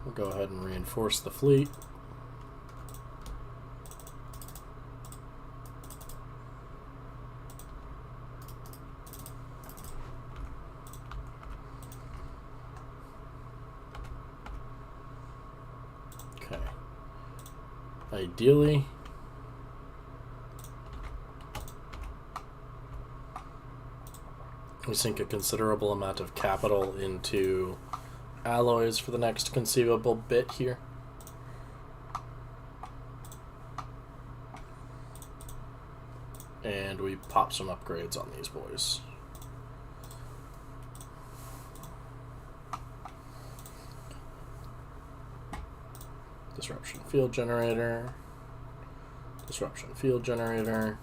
We'll go ahead and reinforce the fleet. Okay. Ideally, we sink a considerable amount of capital into alloys for the next conceivable bit here. And we pop some upgrades on these boys. Disruption field generator. Disruption field generator.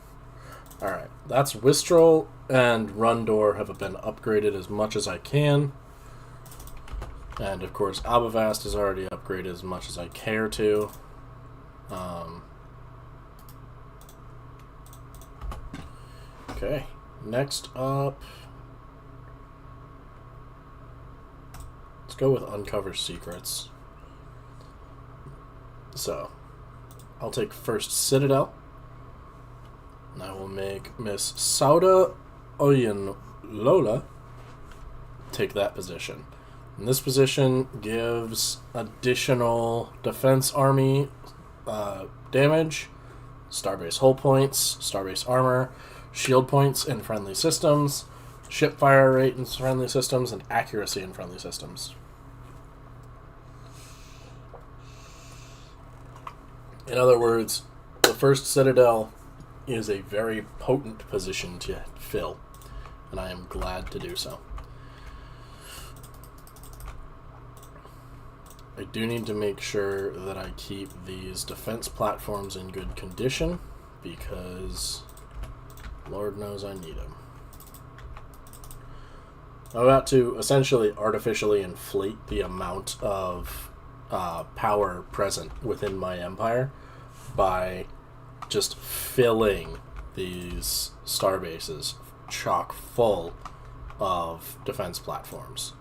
Alright, that's Wistrel and Rundor have been upgraded as much as I can. And of course, Abavast is already upgraded as much as I care to. Okay, next up, let's go with Uncover Secrets. So, I'll take first Citadel. And I will make Miss Sauda Oyen Lola take that position. And this position gives additional defense army damage, starbase hull points, starbase armor, shield points in friendly systems, ship fire rate in friendly systems, and accuracy in friendly systems. In other words, the first Citadel is a very potent position to fill, and I am glad to do so. I do need to make sure that I keep these defense platforms in good condition, because Lord knows I need them. I'm about to essentially artificially inflate the amount of power present within my empire by just filling these star bases chock full of defense platforms.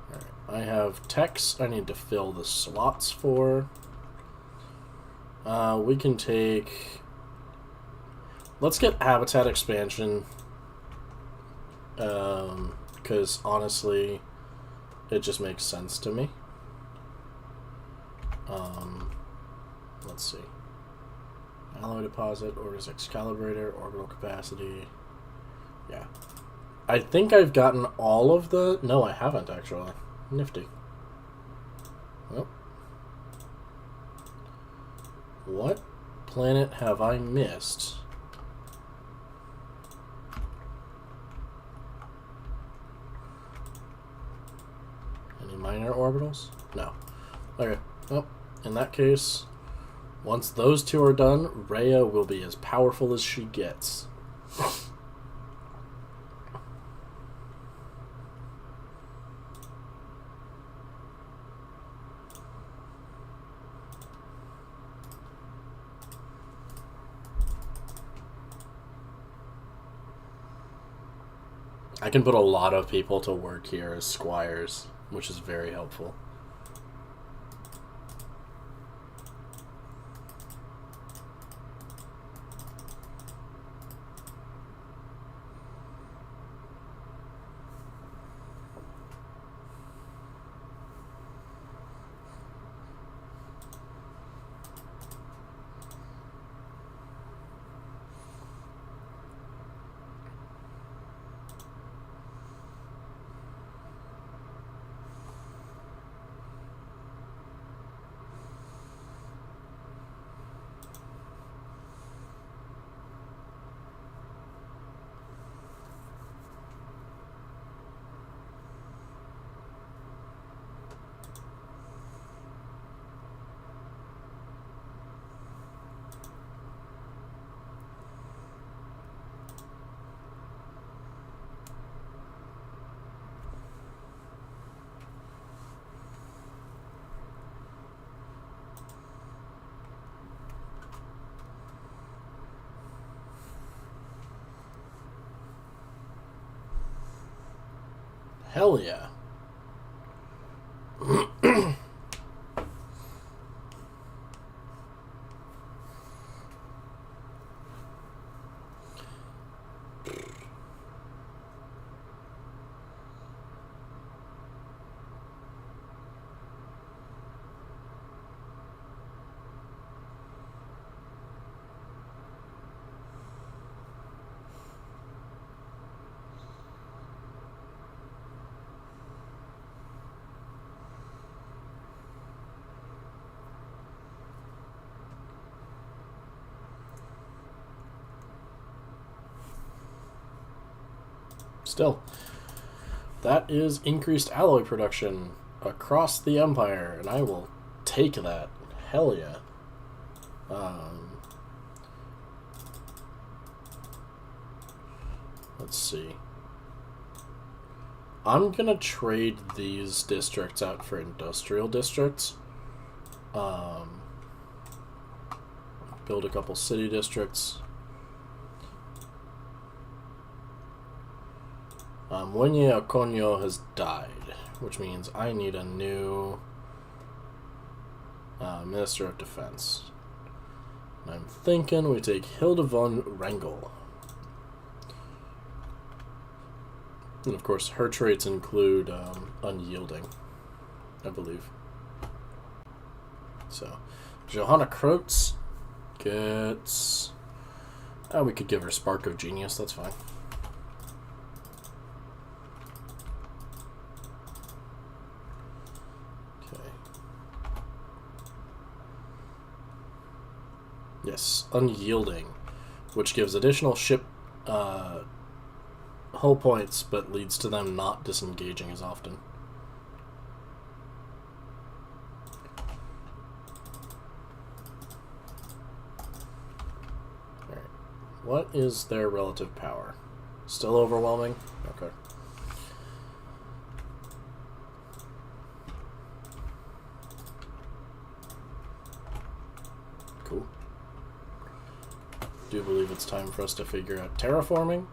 Alright, I have techs I need to fill the slots for. We can take... Let's get habitat expansion. Because honestly, it just makes sense to me. Let's see. Alloy deposit, orders excalibrator, orbital capacity. Yeah. I think I've gotten all of the... No, I haven't, actually. Nifty. Well. What planet have I missed? Any minor orbitals? No. Okay. Well, in that case, once those two are done, Rhea will be as powerful as she gets. I can put a lot of people to work here as squires, which is very helpful. Hell yeah. Still, that is increased alloy production across the Empire, and I will take that. Hell yeah. Let's see. I'm gonna trade these districts out for industrial districts. Build a couple city districts. Wenye Okonyo has died, which means I need a new Minister of Defense. And I'm thinking we take Hilda von Wrangel. And of course, her traits include unyielding, I believe. So, Johanna Krotz gets... we could give her Spark of Genius, that's fine. Yes, unyielding, which gives additional ship hull points, but leads to them not disengaging as often. Alright. What is their relative power? Still overwhelming? Okay. Cool. Do believe it's time for us to figure out terraforming.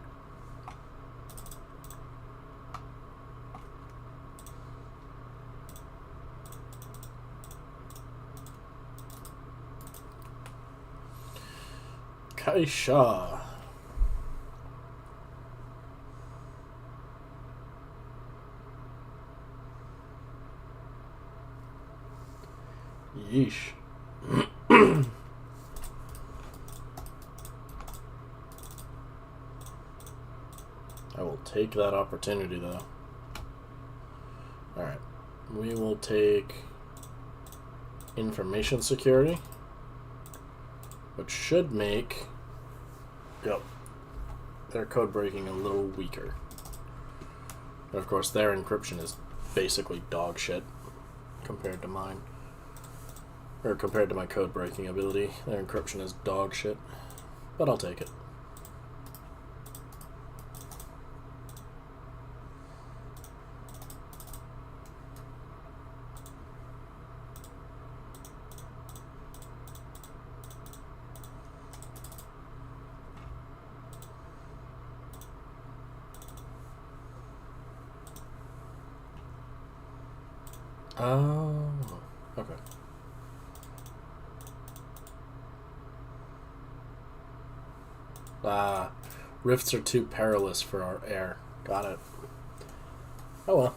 Kaisha. Yeesh. I will take that opportunity, though. Alright. We will take information security, which should make their code breaking a little weaker. But of course, their encryption is basically dog shit compared to mine. Or compared to my code breaking ability. Their encryption is dog shit. But I'll take it. Oh, okay. Rifts are too perilous for our air. Got it. Oh well.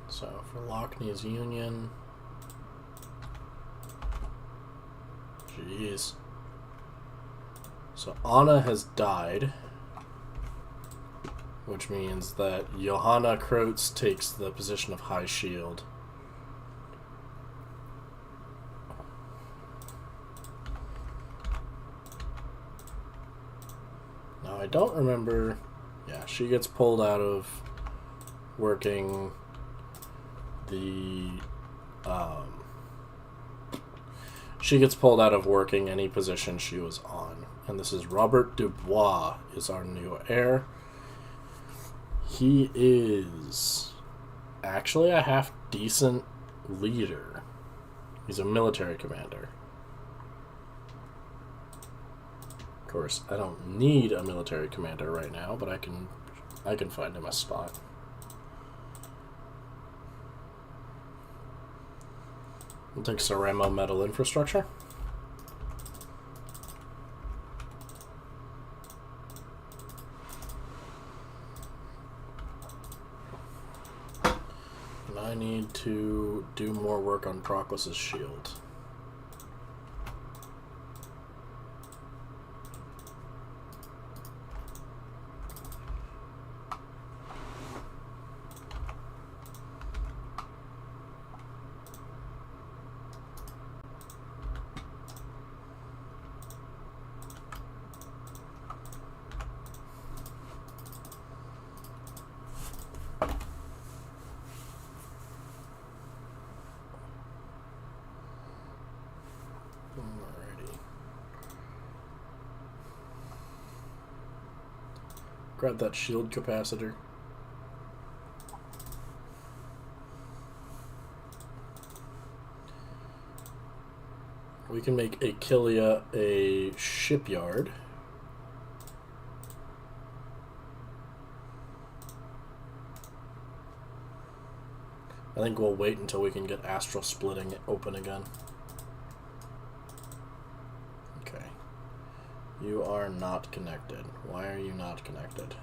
So for Lockney's Union. Jeez. So Anna has died, which means that Johanna Kreutz takes the position of High Shield. Now I don't remember. Yeah, she gets pulled out of working the she gets pulled out of working any position she was on. And this is Robert Dubois is our new heir. He is actually a half decent leader. He's a military commander. Of course, I don't need a military commander right now, but I can find him a spot. We'll take Ceramo Metal Infrastructure. And I need to do more work on Proclus's shield. Grab that shield capacitor. We can make Aquilia a shipyard. I think we'll wait until we can get astral splitting open again. Okay. You are not connected. Why are you not connected?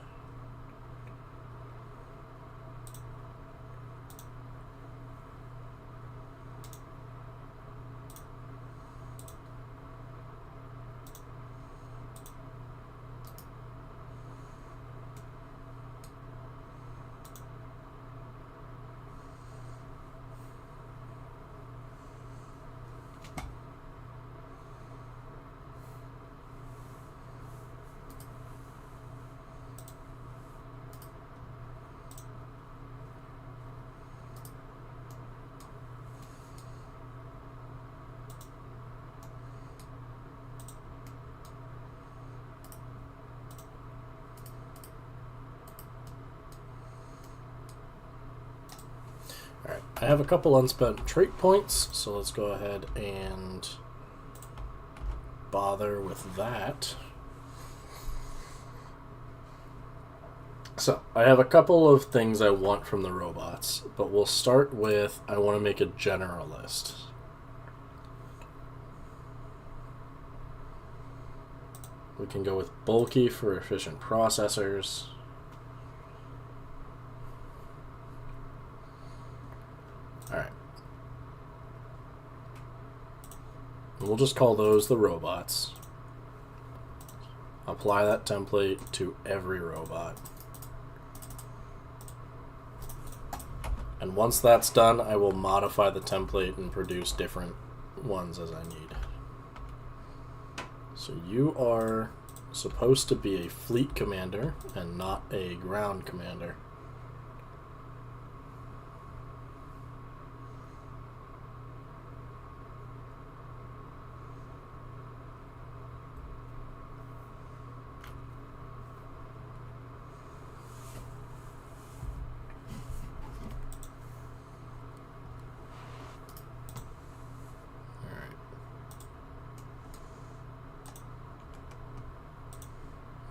I have a couple unspent trait points, so let's go ahead and bother with that. So, I have a couple of things I want from the robots, but we'll start with I want to make a generalist. We can go with bulky for efficient processors. Alright. We'll just call those the robots. Apply that template to every robot. And once that's done, I will modify the template and produce different ones as I need. So you are supposed to be a fleet commander and not a ground commander.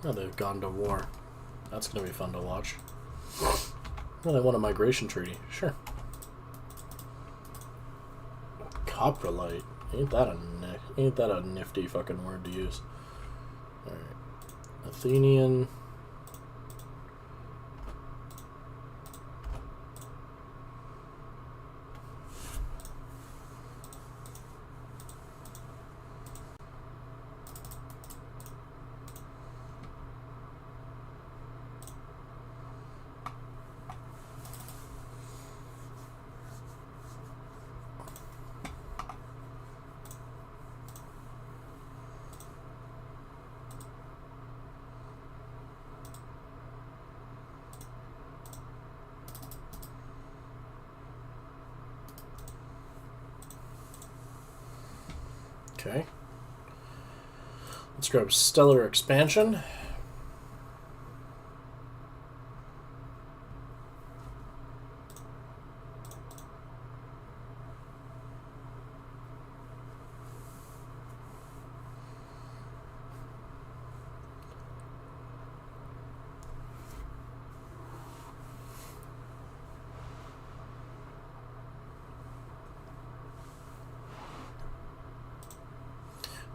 Oh, they've gone to war. That's going to be fun to watch. Well, they want a migration treaty. Sure. Coprolite. Ain't that a nifty fucking word to use. Alright. Athenian. Okay. Let's grab Stellar Expansion.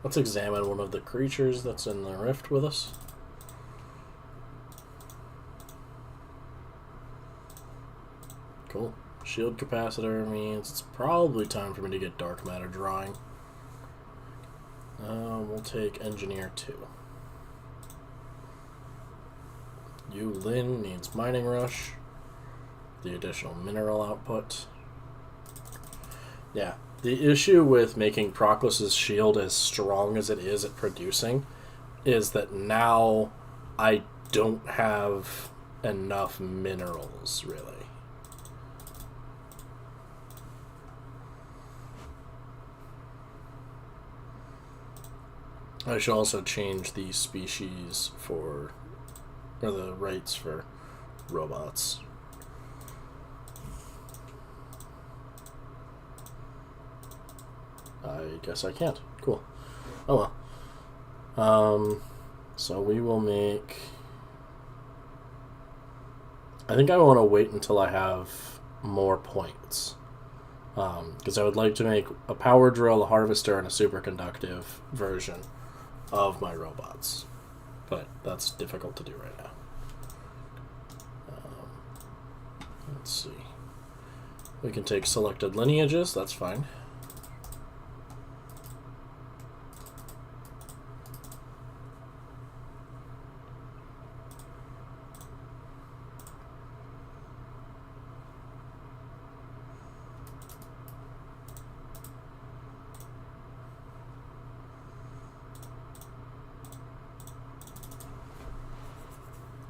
Let's examine one of the creatures that's in the rift with us. Cool. Shield capacitor means it's probably time for me to get dark matter drawing. We'll take Engineer 2. Yu Lin needs Mining Rush. The additional mineral output. Yeah. The issue with making Proclus's shield as strong as it is at producing is that now I don't have enough minerals, really. I should also change the species for, or the rates for robots. I guess I can't. Cool. Oh well. So we will make... I think I want to wait until I have more points. Because I would like to make a power drill, a harvester, and a superconductive version of my robots. But that's difficult to do right now. Let's see. We can take selected lineages, that's fine.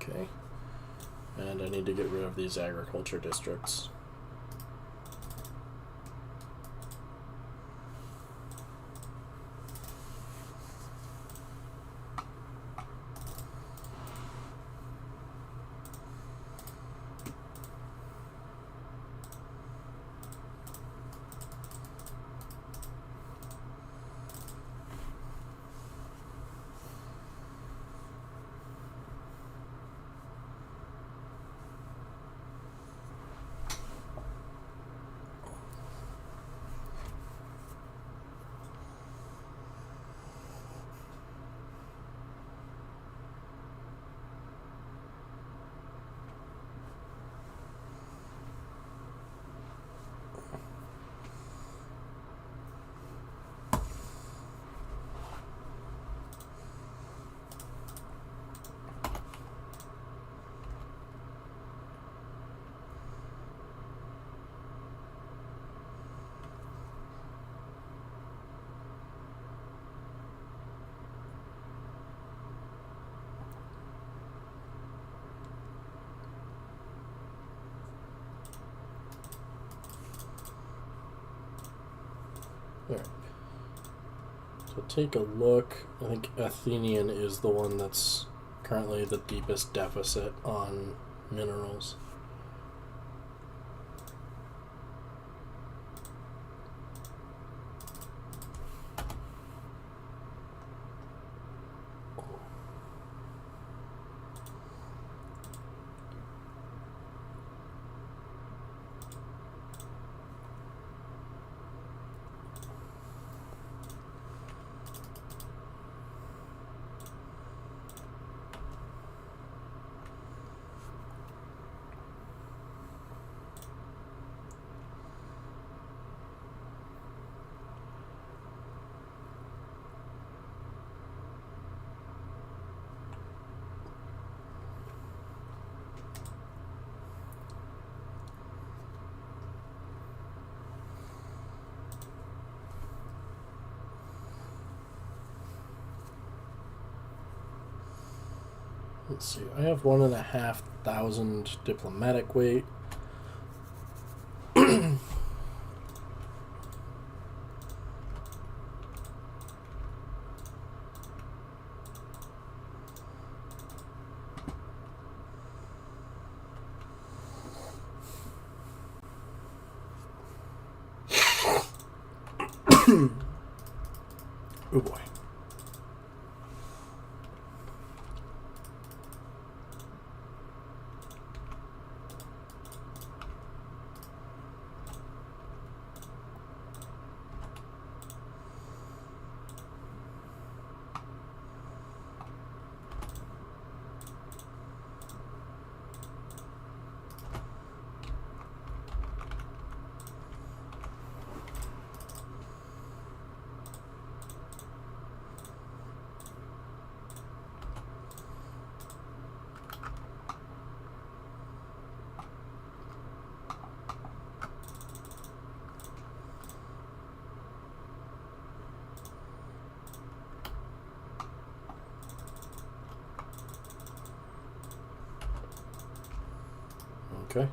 Okay, and I need to get rid of these agriculture districts. Alright. So take a look. I think Athenian is the one that's currently the deepest deficit on minerals. Let's see, I have 1,500 diplomatic weight. Oh boy. Okay.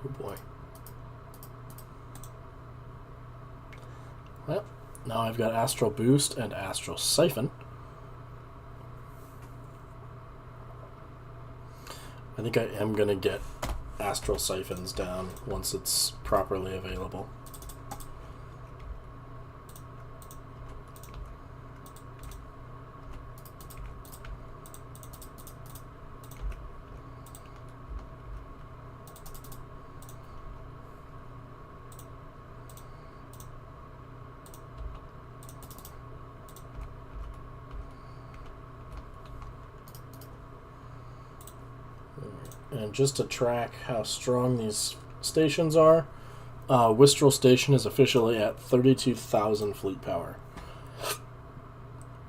Oh boy. Well, now I've got Astral Boost and Astral Siphon. I think I am going to get Astral Siphons down once it's properly available. And just to track how strong these stations are, Wistral Station is officially at 32,000 fleet power.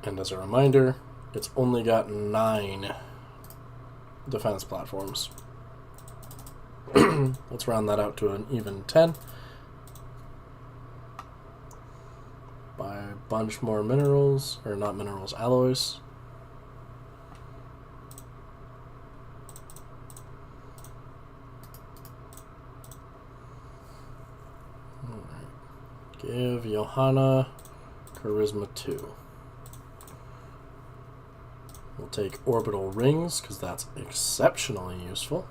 And as a reminder, it's only got 9 defense platforms. Let's round that out to an even 10. Buy a bunch more minerals, or not minerals, alloys. Give Johanna Charisma 2. We'll take orbital rings, because that's exceptionally useful.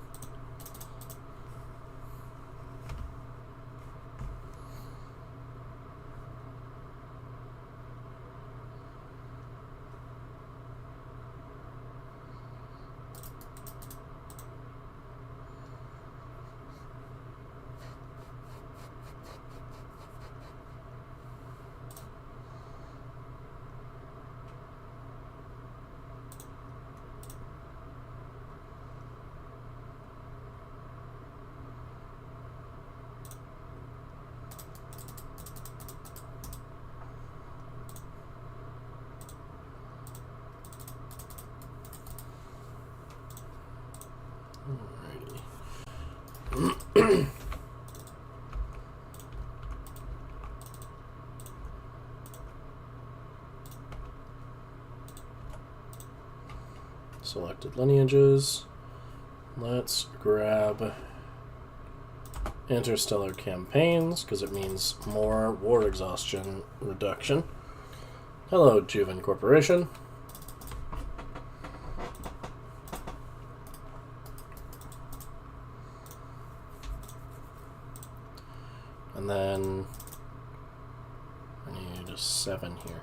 Selected lineages. Let's grab interstellar campaigns, because it means more war exhaustion reduction. Hello, Juven Corporation. And then I need a 7 here.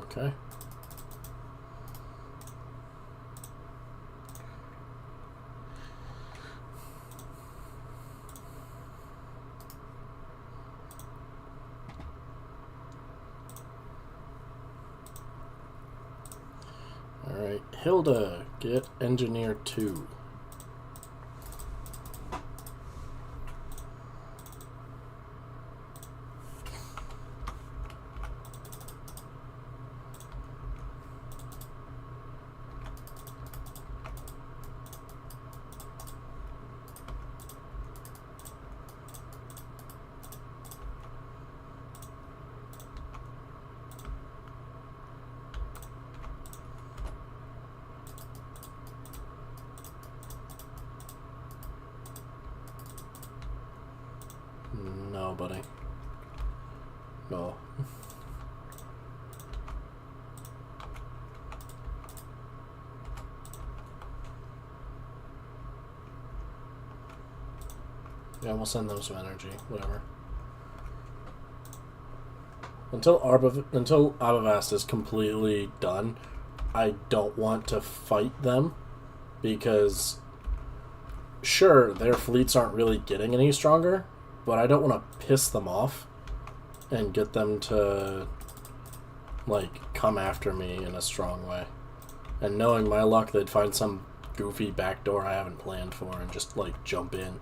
Okay. Alright, Hilda, get Engineer 2. No, buddy. No. Yeah, we'll send them some energy. Whatever. Until Abavast is completely done, I don't want to fight them, because sure, their fleets aren't really getting any stronger, but I don't want to piss them off and get them to, like, come after me in a strong way. And knowing my luck, they'd find some goofy backdoor I haven't planned for and just, like, jump in.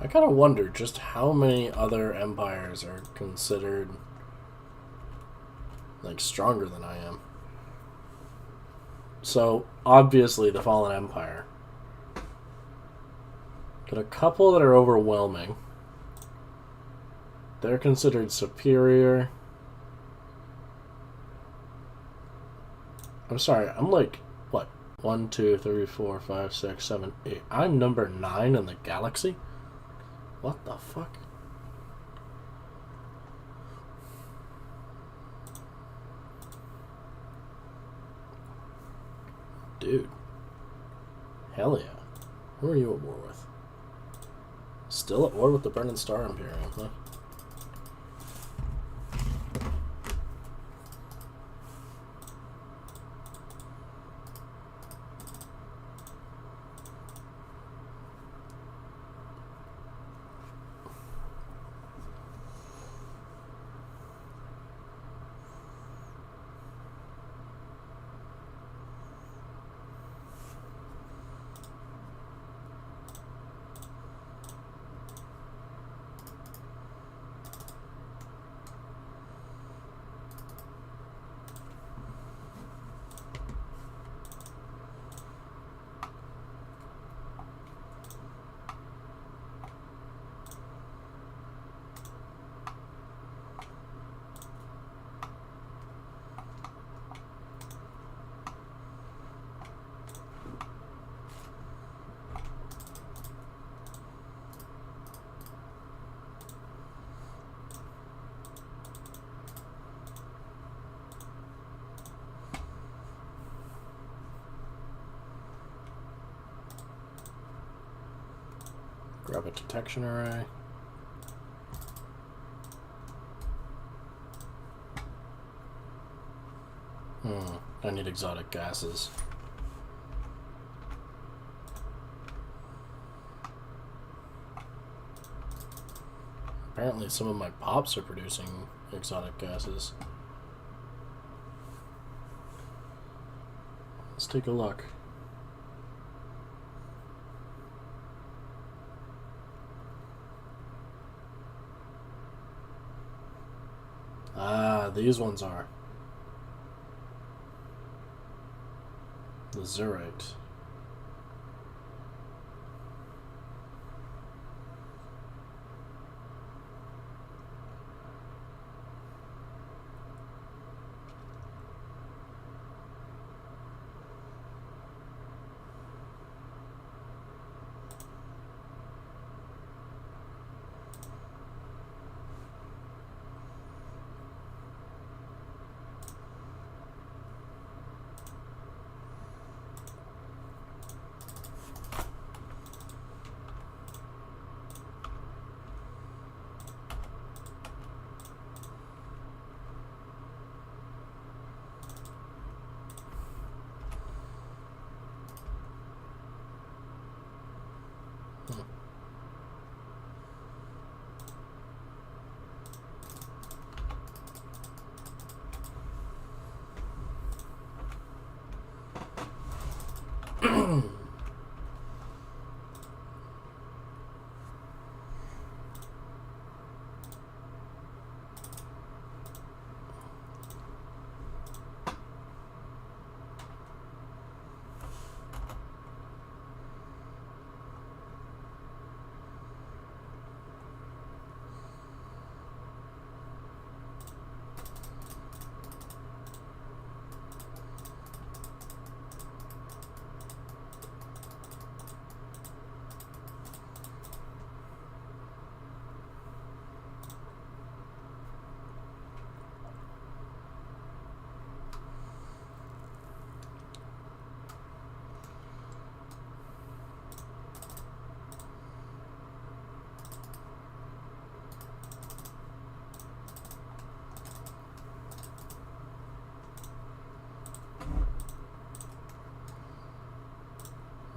I kind of wonder just how many other empires are considered, like, stronger than I am. So, obviously, the Fallen Empire. Got a couple that are overwhelming. They're considered superior. I'm sorry, I'm like, what? 1, 2, 3, 4, 5, 6, 7, 8. I'm number 9 in the galaxy? What the fuck? Dude. Hell yeah. Who are you at war with? Still at war with the Burning Star Imperium, huh? grab a detection array. I need exotic gases. Apparently some of my pops are producing exotic gases. Let's take a look. Ah, these ones are. The Zerite.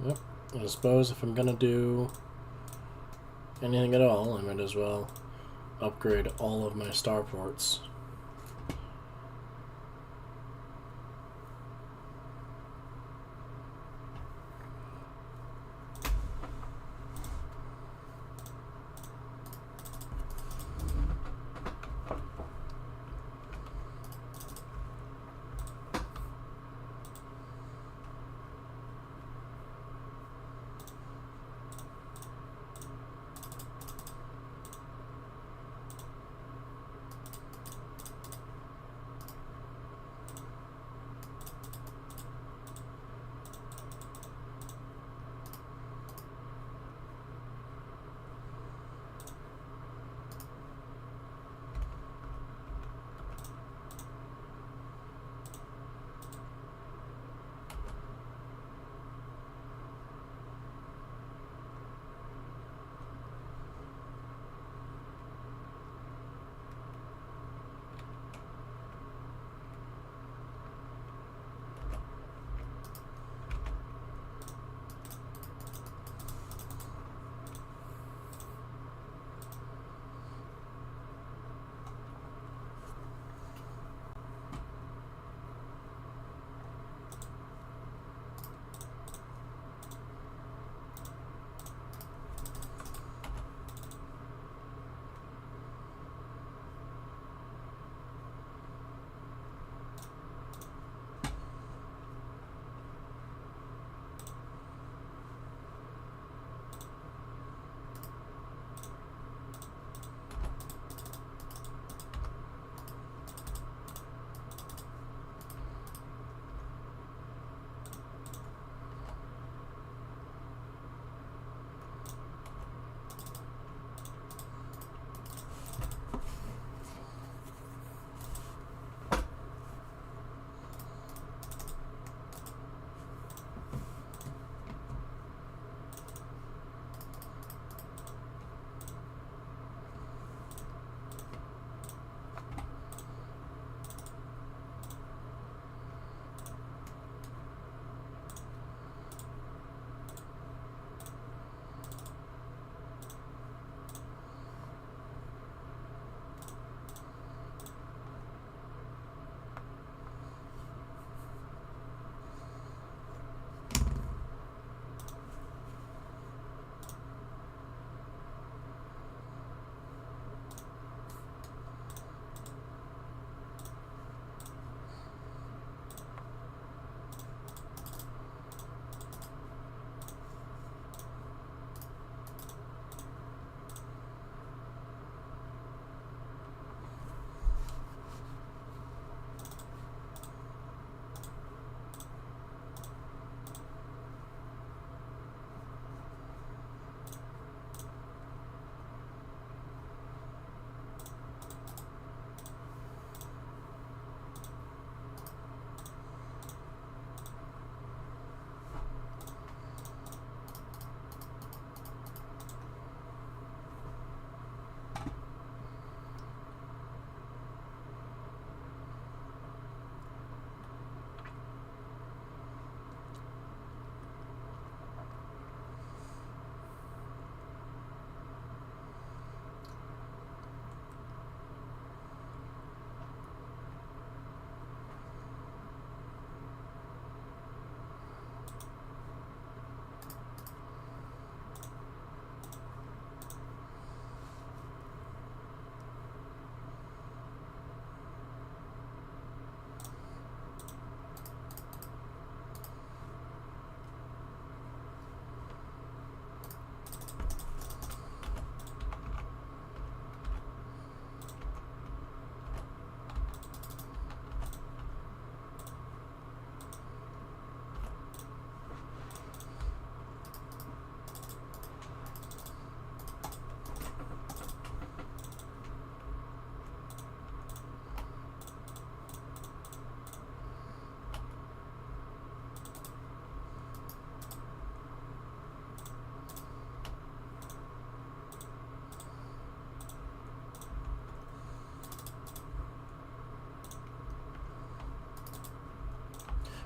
Yep. I suppose if I'm gonna do anything at all, I might as well upgrade all of my starports.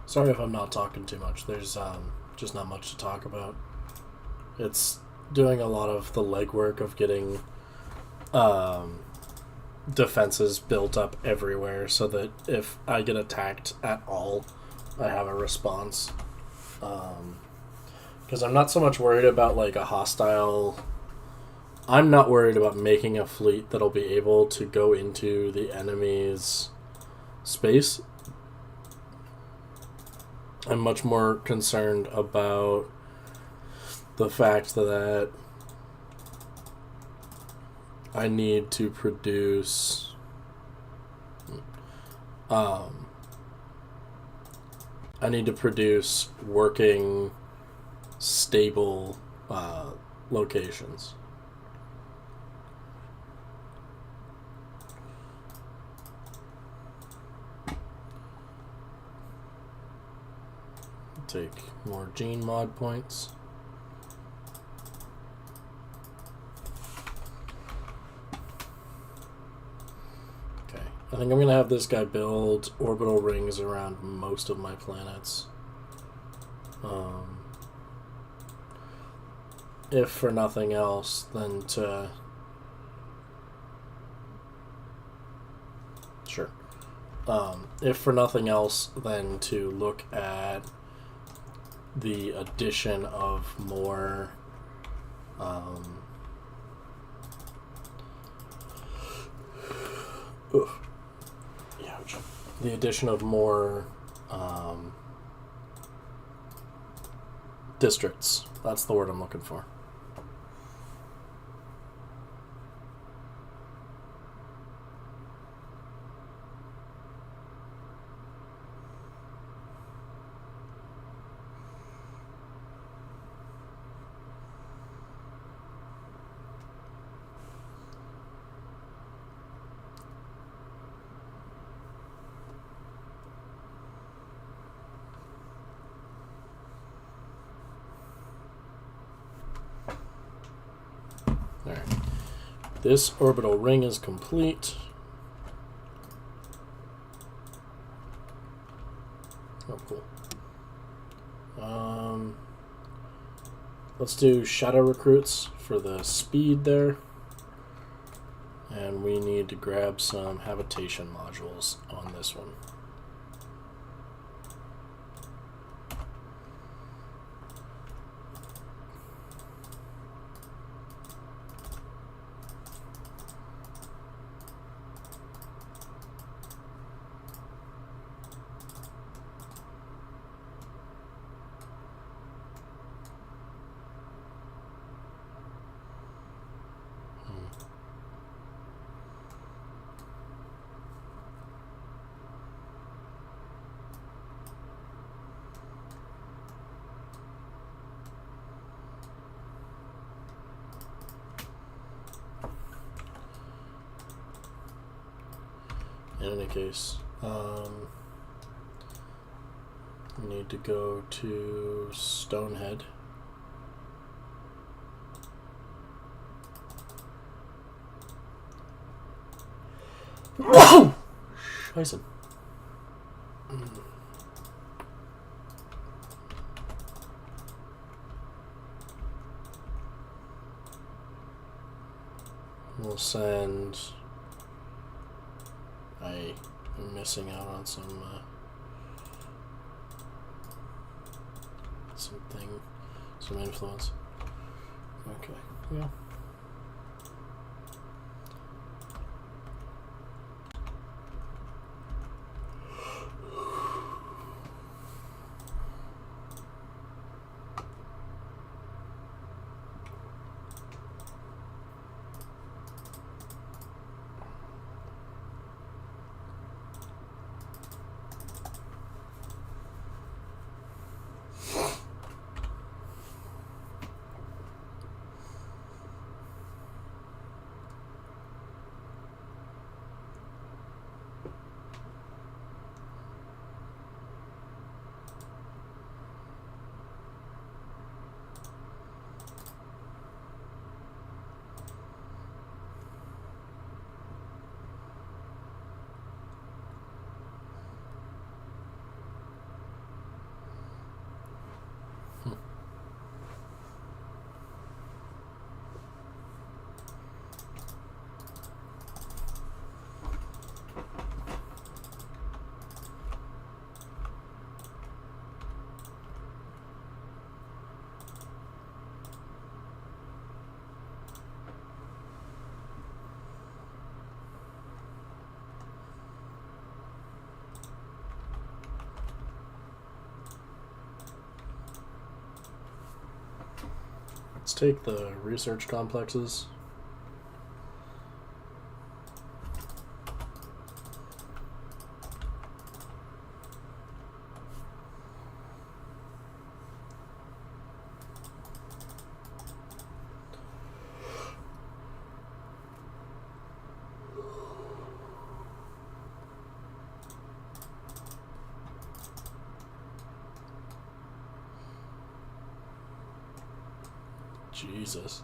Sorry if I'm not talking too much. There's just not much to talk about. It's doing a lot of the legwork of getting defenses built up everywhere so that if I get attacked at all, I have a response. Because I'm not so much worried about like a hostile... I'm not worried about making a fleet that'll be able to go into the enemy's space. I'm much more concerned about the fact that I need to produce working, stable locations. Take more gene mod points. Okay, I think I'm going to have this guy build orbital rings around most of my planets. If for nothing else, then to... Sure. If for nothing else, then to look at the addition of more the addition of more districts. That's the word I'm looking for. Alright. This orbital ring is complete. Oh, cool. Let's do shadow recruits for the speed there. And we need to grab some habitation modules on this one. In any case, we need to go to Stonehead. Whoa! Scheiße. We'll send... I'm missing out on some influence. Okay, yeah. take the research complexes. Jesus.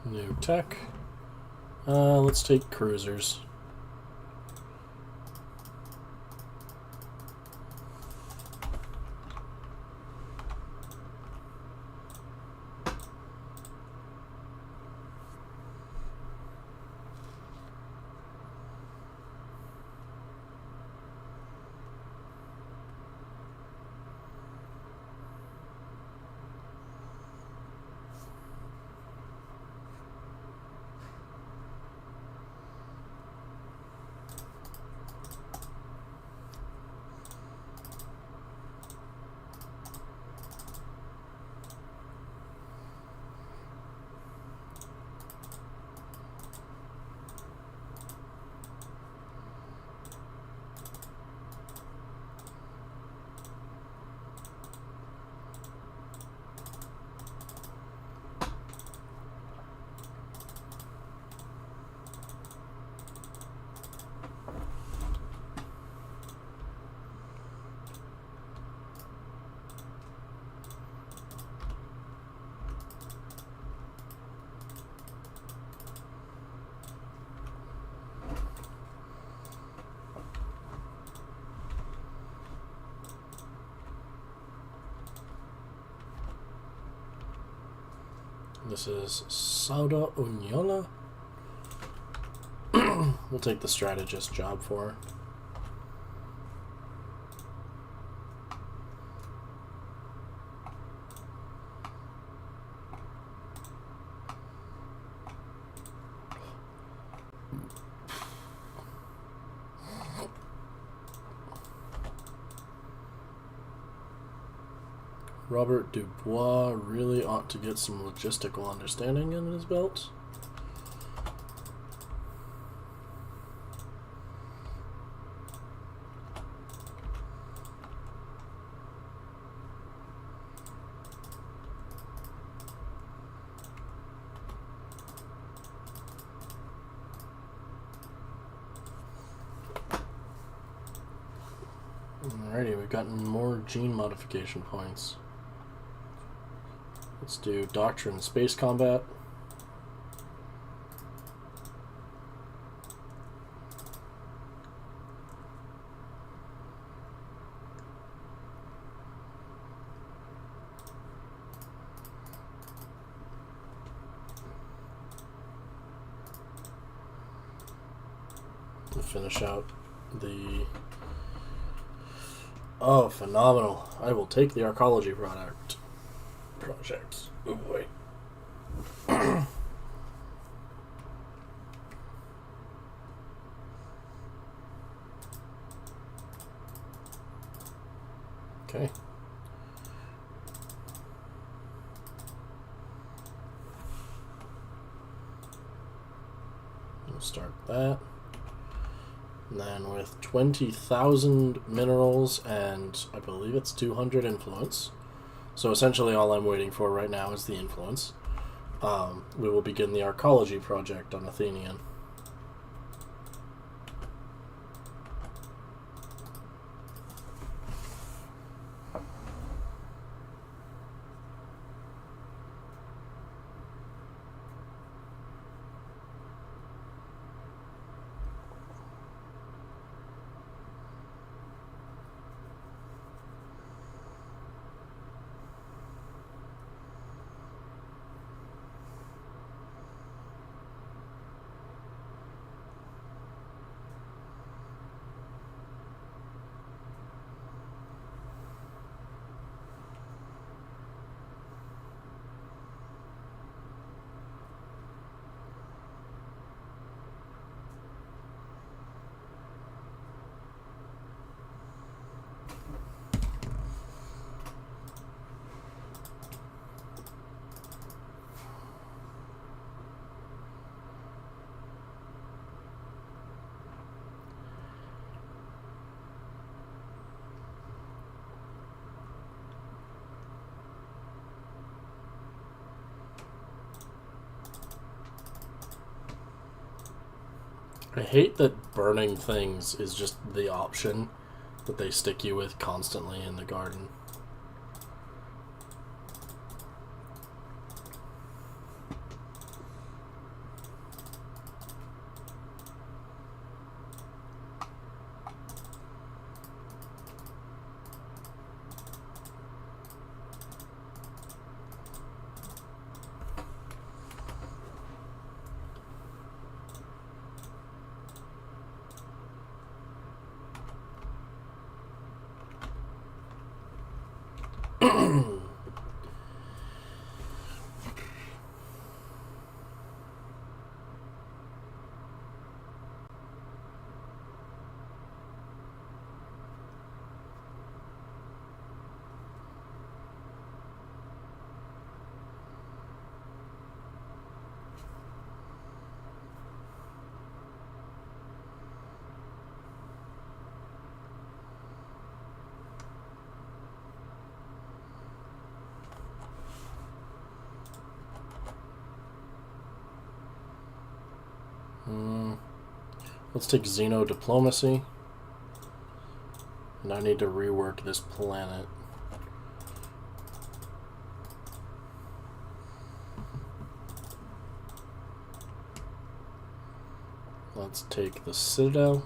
New tech. Let's take cruisers. This is Sauda Uniola. We'll take the strategist job for her. Robert Dubois really ought to get some logistical understanding in his belt. Alrighty, we've gotten more gene modification points. Let's do Doctrine Space Combat. Finish out the... Oh, phenomenal. I will take the Arcology project. Oh boy. Okay. We'll start that. And then with 20,000 minerals and I believe it's 200 influence. So essentially all I'm waiting for right now is the influence. We will begin the Arcology project on Athenian. I hate that burning things is just the option that they stick you with constantly in the garden. Let's take Xeno Diplomacy. And I need to rework this planet. Let's take the Citadel.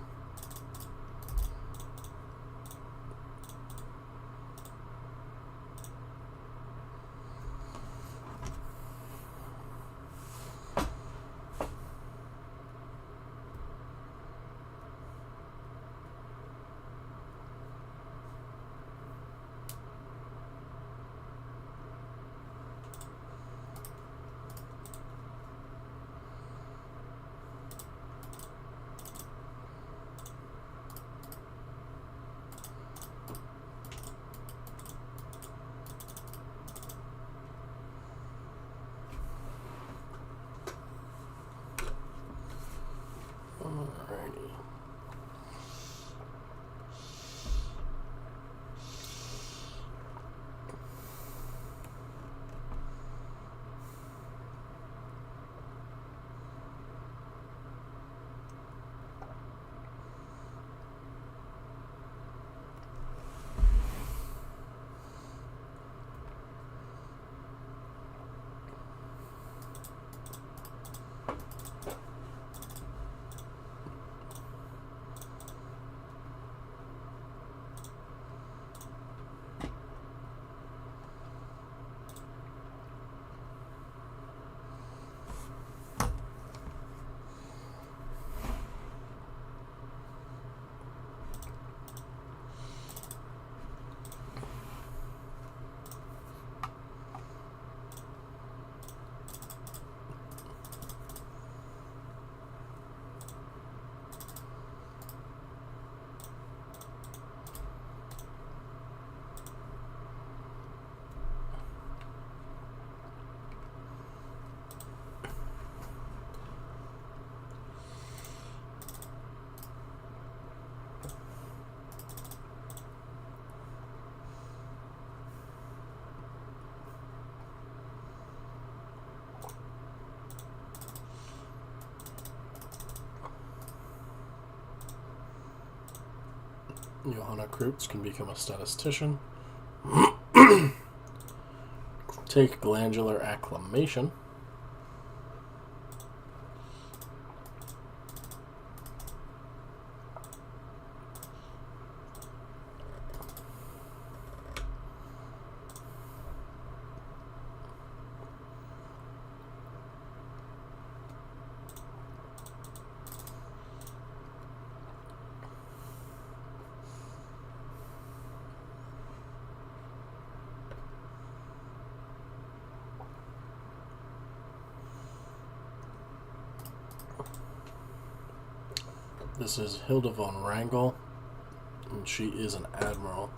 Alrighty. Johanna Kreutz can become a statistician. Take glandular acclimation. This is Hilda von Wrangel, and she is an admiral.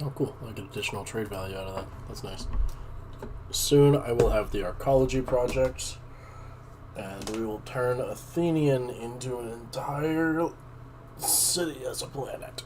Oh, cool. I get additional trade value out of that. That's nice. Soon I will have the Arcology project, and we will turn Athenian into an entire city as a planet.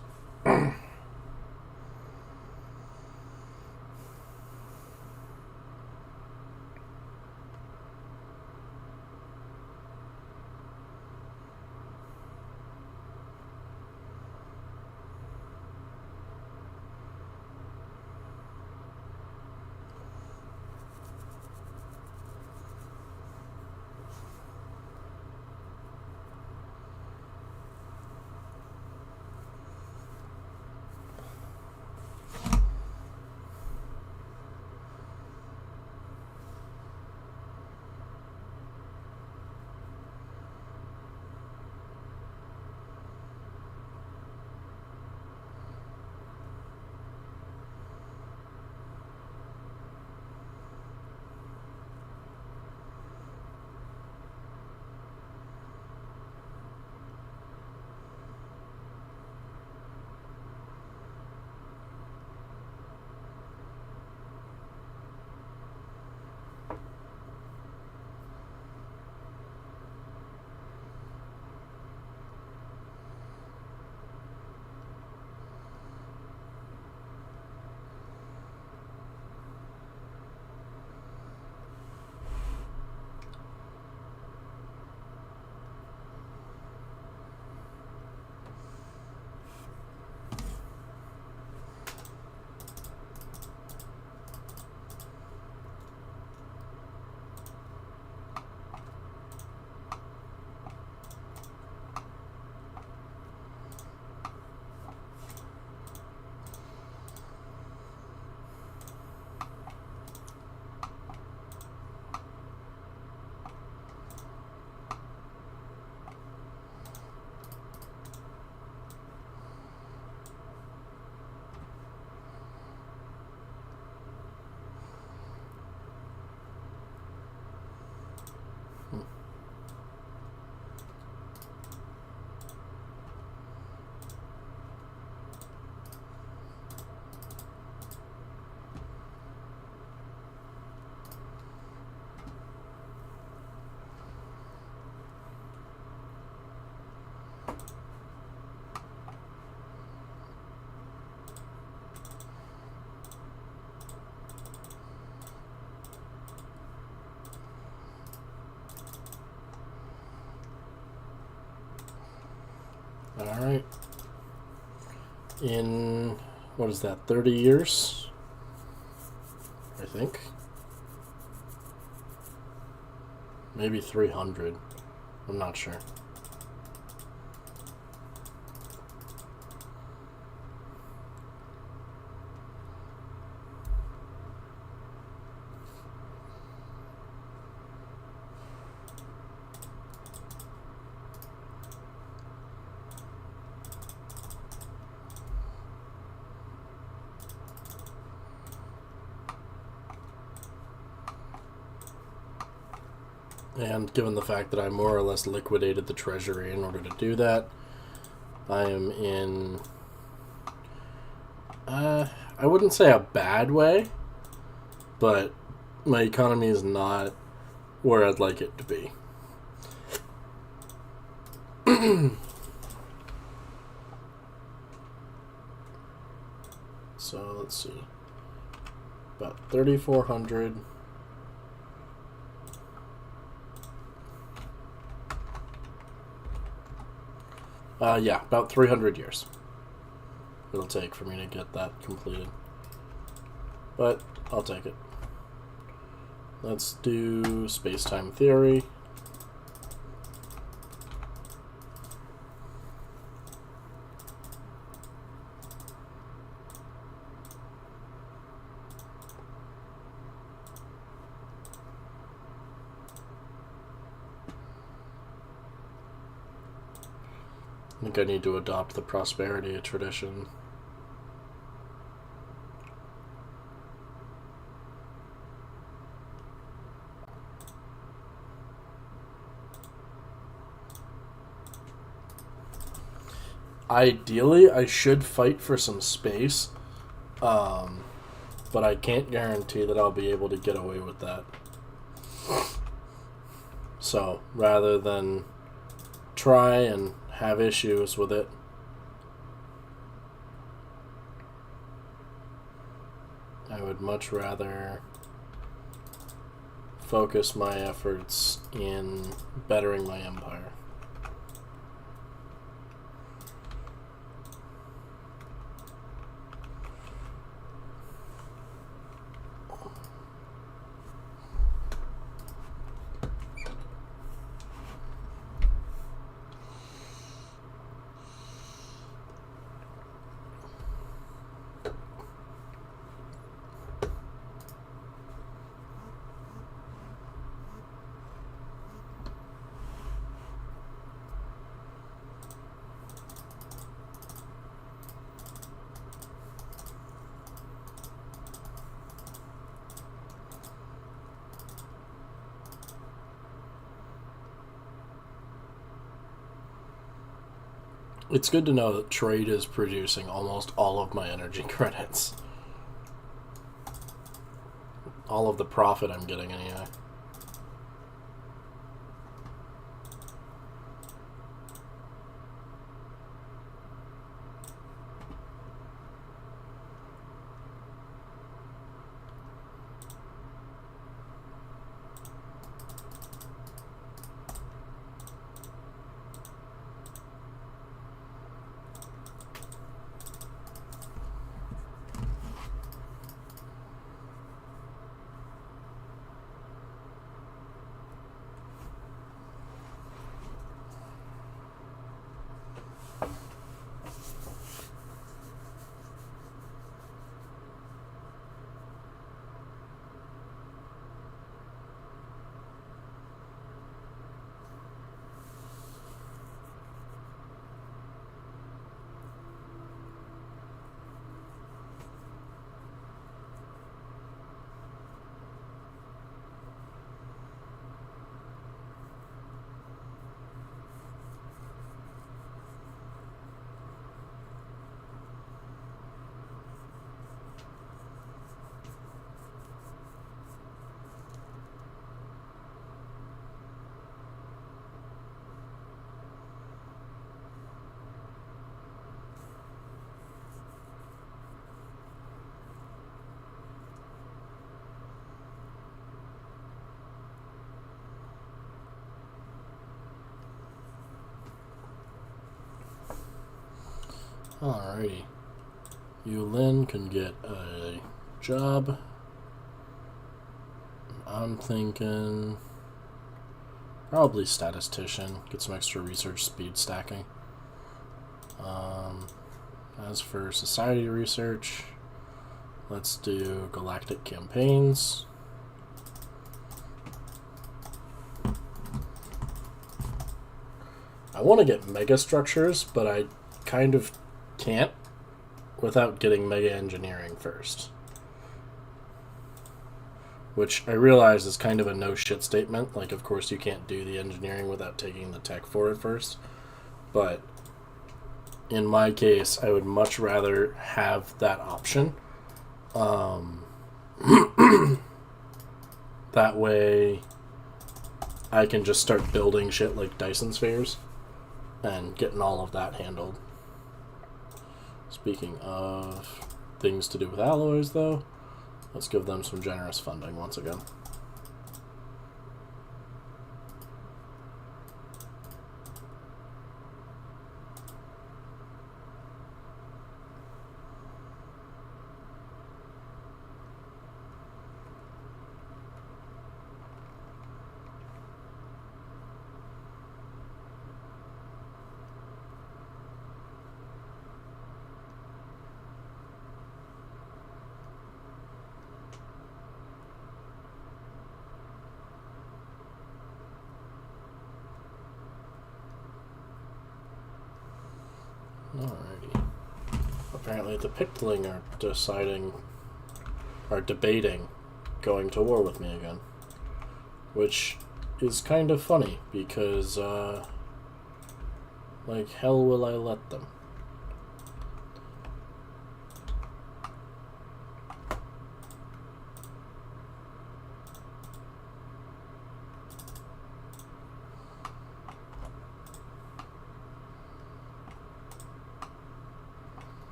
Alright. In, what is that, 30 years? I think. Maybe 300. I'm not sure. And given the fact that I more or less liquidated the treasury in order to do that, I am in, I wouldn't say a bad way, but my economy is not where I'd like it to be. So let's see, about 3,400. Yeah, about 300 years it'll take for me to get that completed. But I'll take it. Let's do space-time theory. I think I need to adopt the prosperity tradition. Ideally, I should fight for some space, but I can't guarantee that I'll be able to get away with that. So, rather than try and have issues with it, I would much rather focus my efforts in bettering my empire. It's good to know that trade is producing almost all of my energy credits. All of the profit I'm getting anyway. Alrighty. Yulin can get a job. I'm thinking probably statistician. Get some extra research speed stacking. As for society research, let's do galactic campaigns. I want to get mega structures, but I kind of can't without getting mega engineering first. which I realize is kind of a no shit statement. Like, of course, you can't do the engineering without taking the tech for it first. But in my case, I would much rather have that option. That way, I can just start building shit like Dyson spheres and getting all of that handled. Speaking of things to do with alloys, though, let's give them some generous funding once again. Alrighty. Apparently the Pictling are debating going to war with me again. Which is kind of funny, because, like, hell will I let them?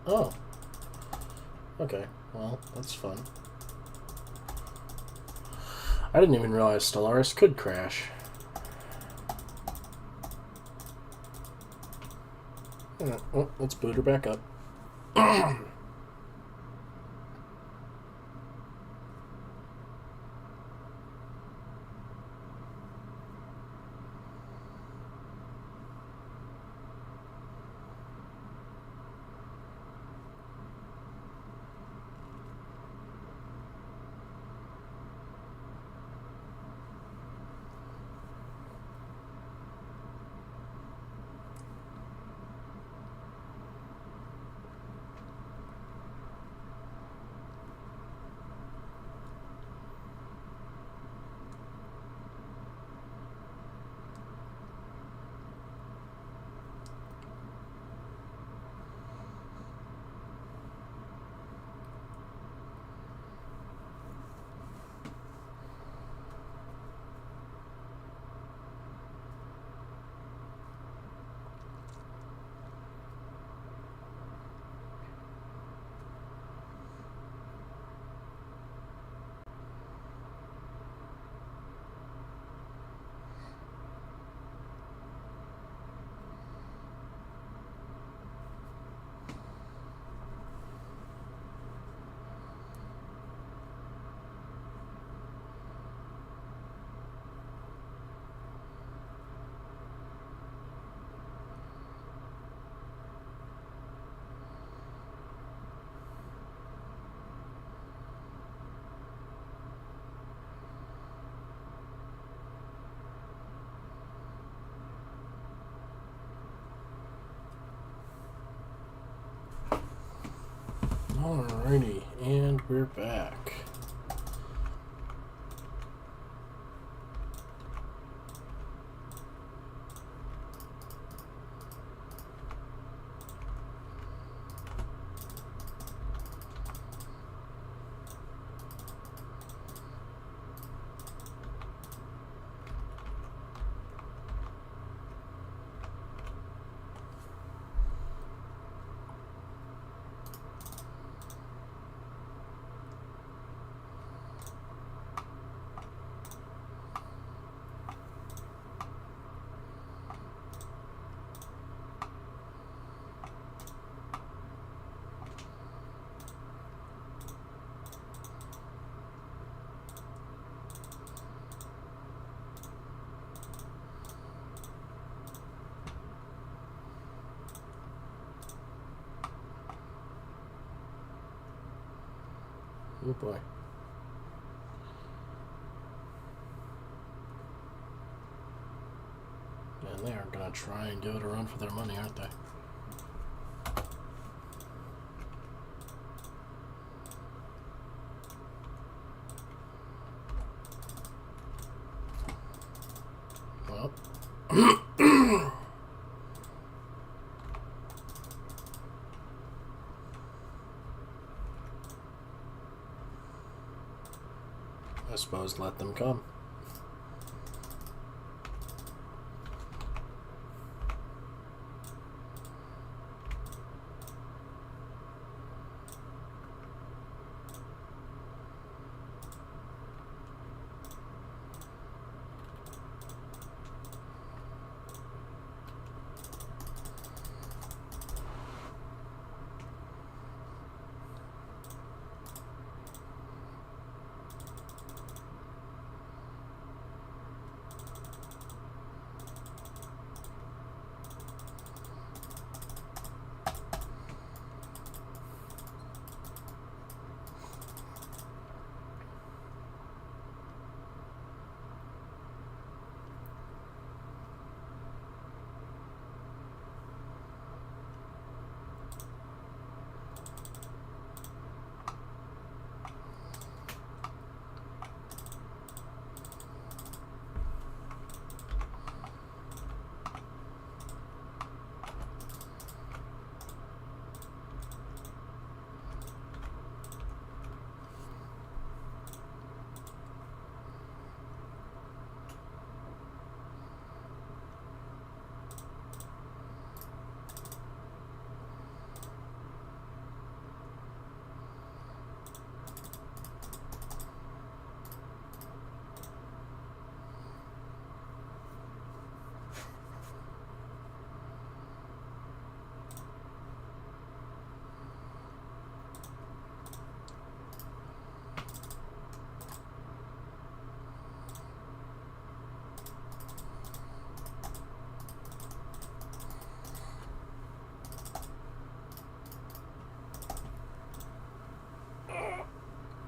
Oh. Okay, well, that's fun. I didn't even realize Stellaris could crash. Oh, let's boot her back up. Alrighty, and we're back. Oh boy. And they are going to try and give it a run for their money, aren't they? Well. I suppose let them come.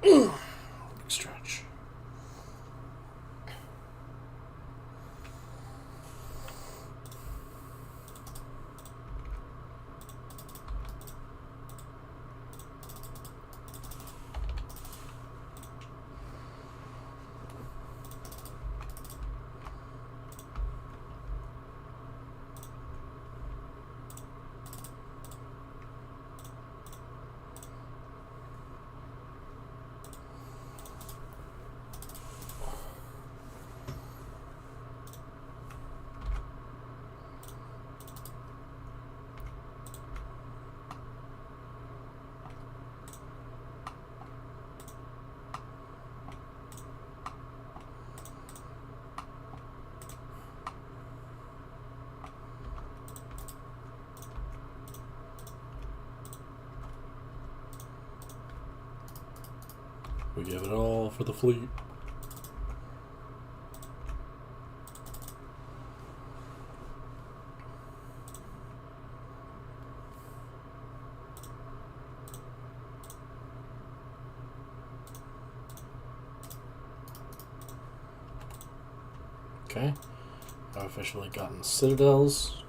Big stretch. We give it all for the fleet. Okay. I've officially gotten citadels.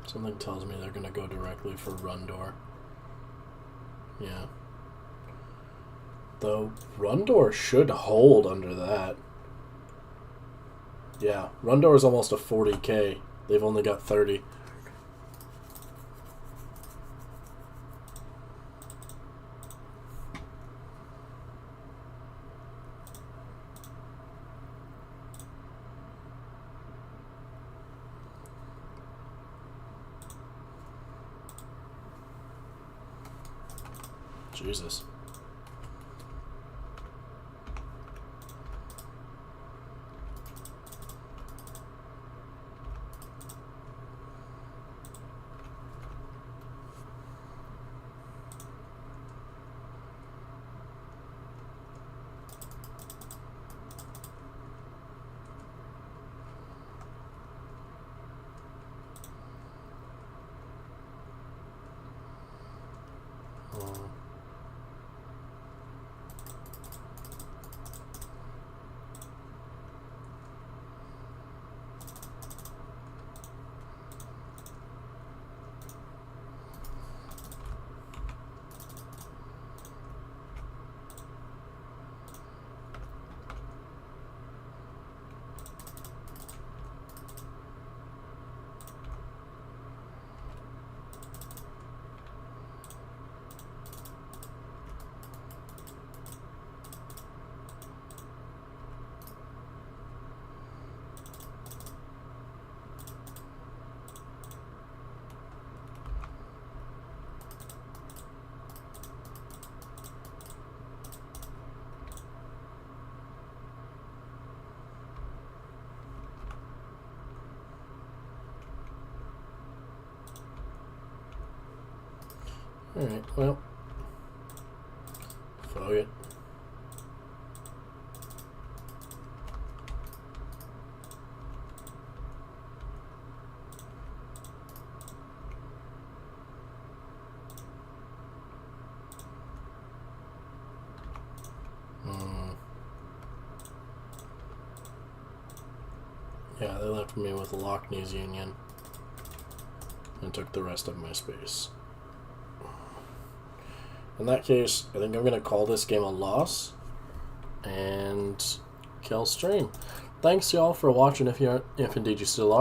Something tells me they're going to go directly for Rundor. Yeah. Though, Rundor should hold under that. Yeah, Rundor is almost a 40k. They've only got 30. Jesus. Alright, well. Fuck it. Yeah, they left me with the Lockneys Union and took the rest of my space. In that case, I think I'm going to call this game a loss and kill stream. Thanks y'all for watching if indeed you still are.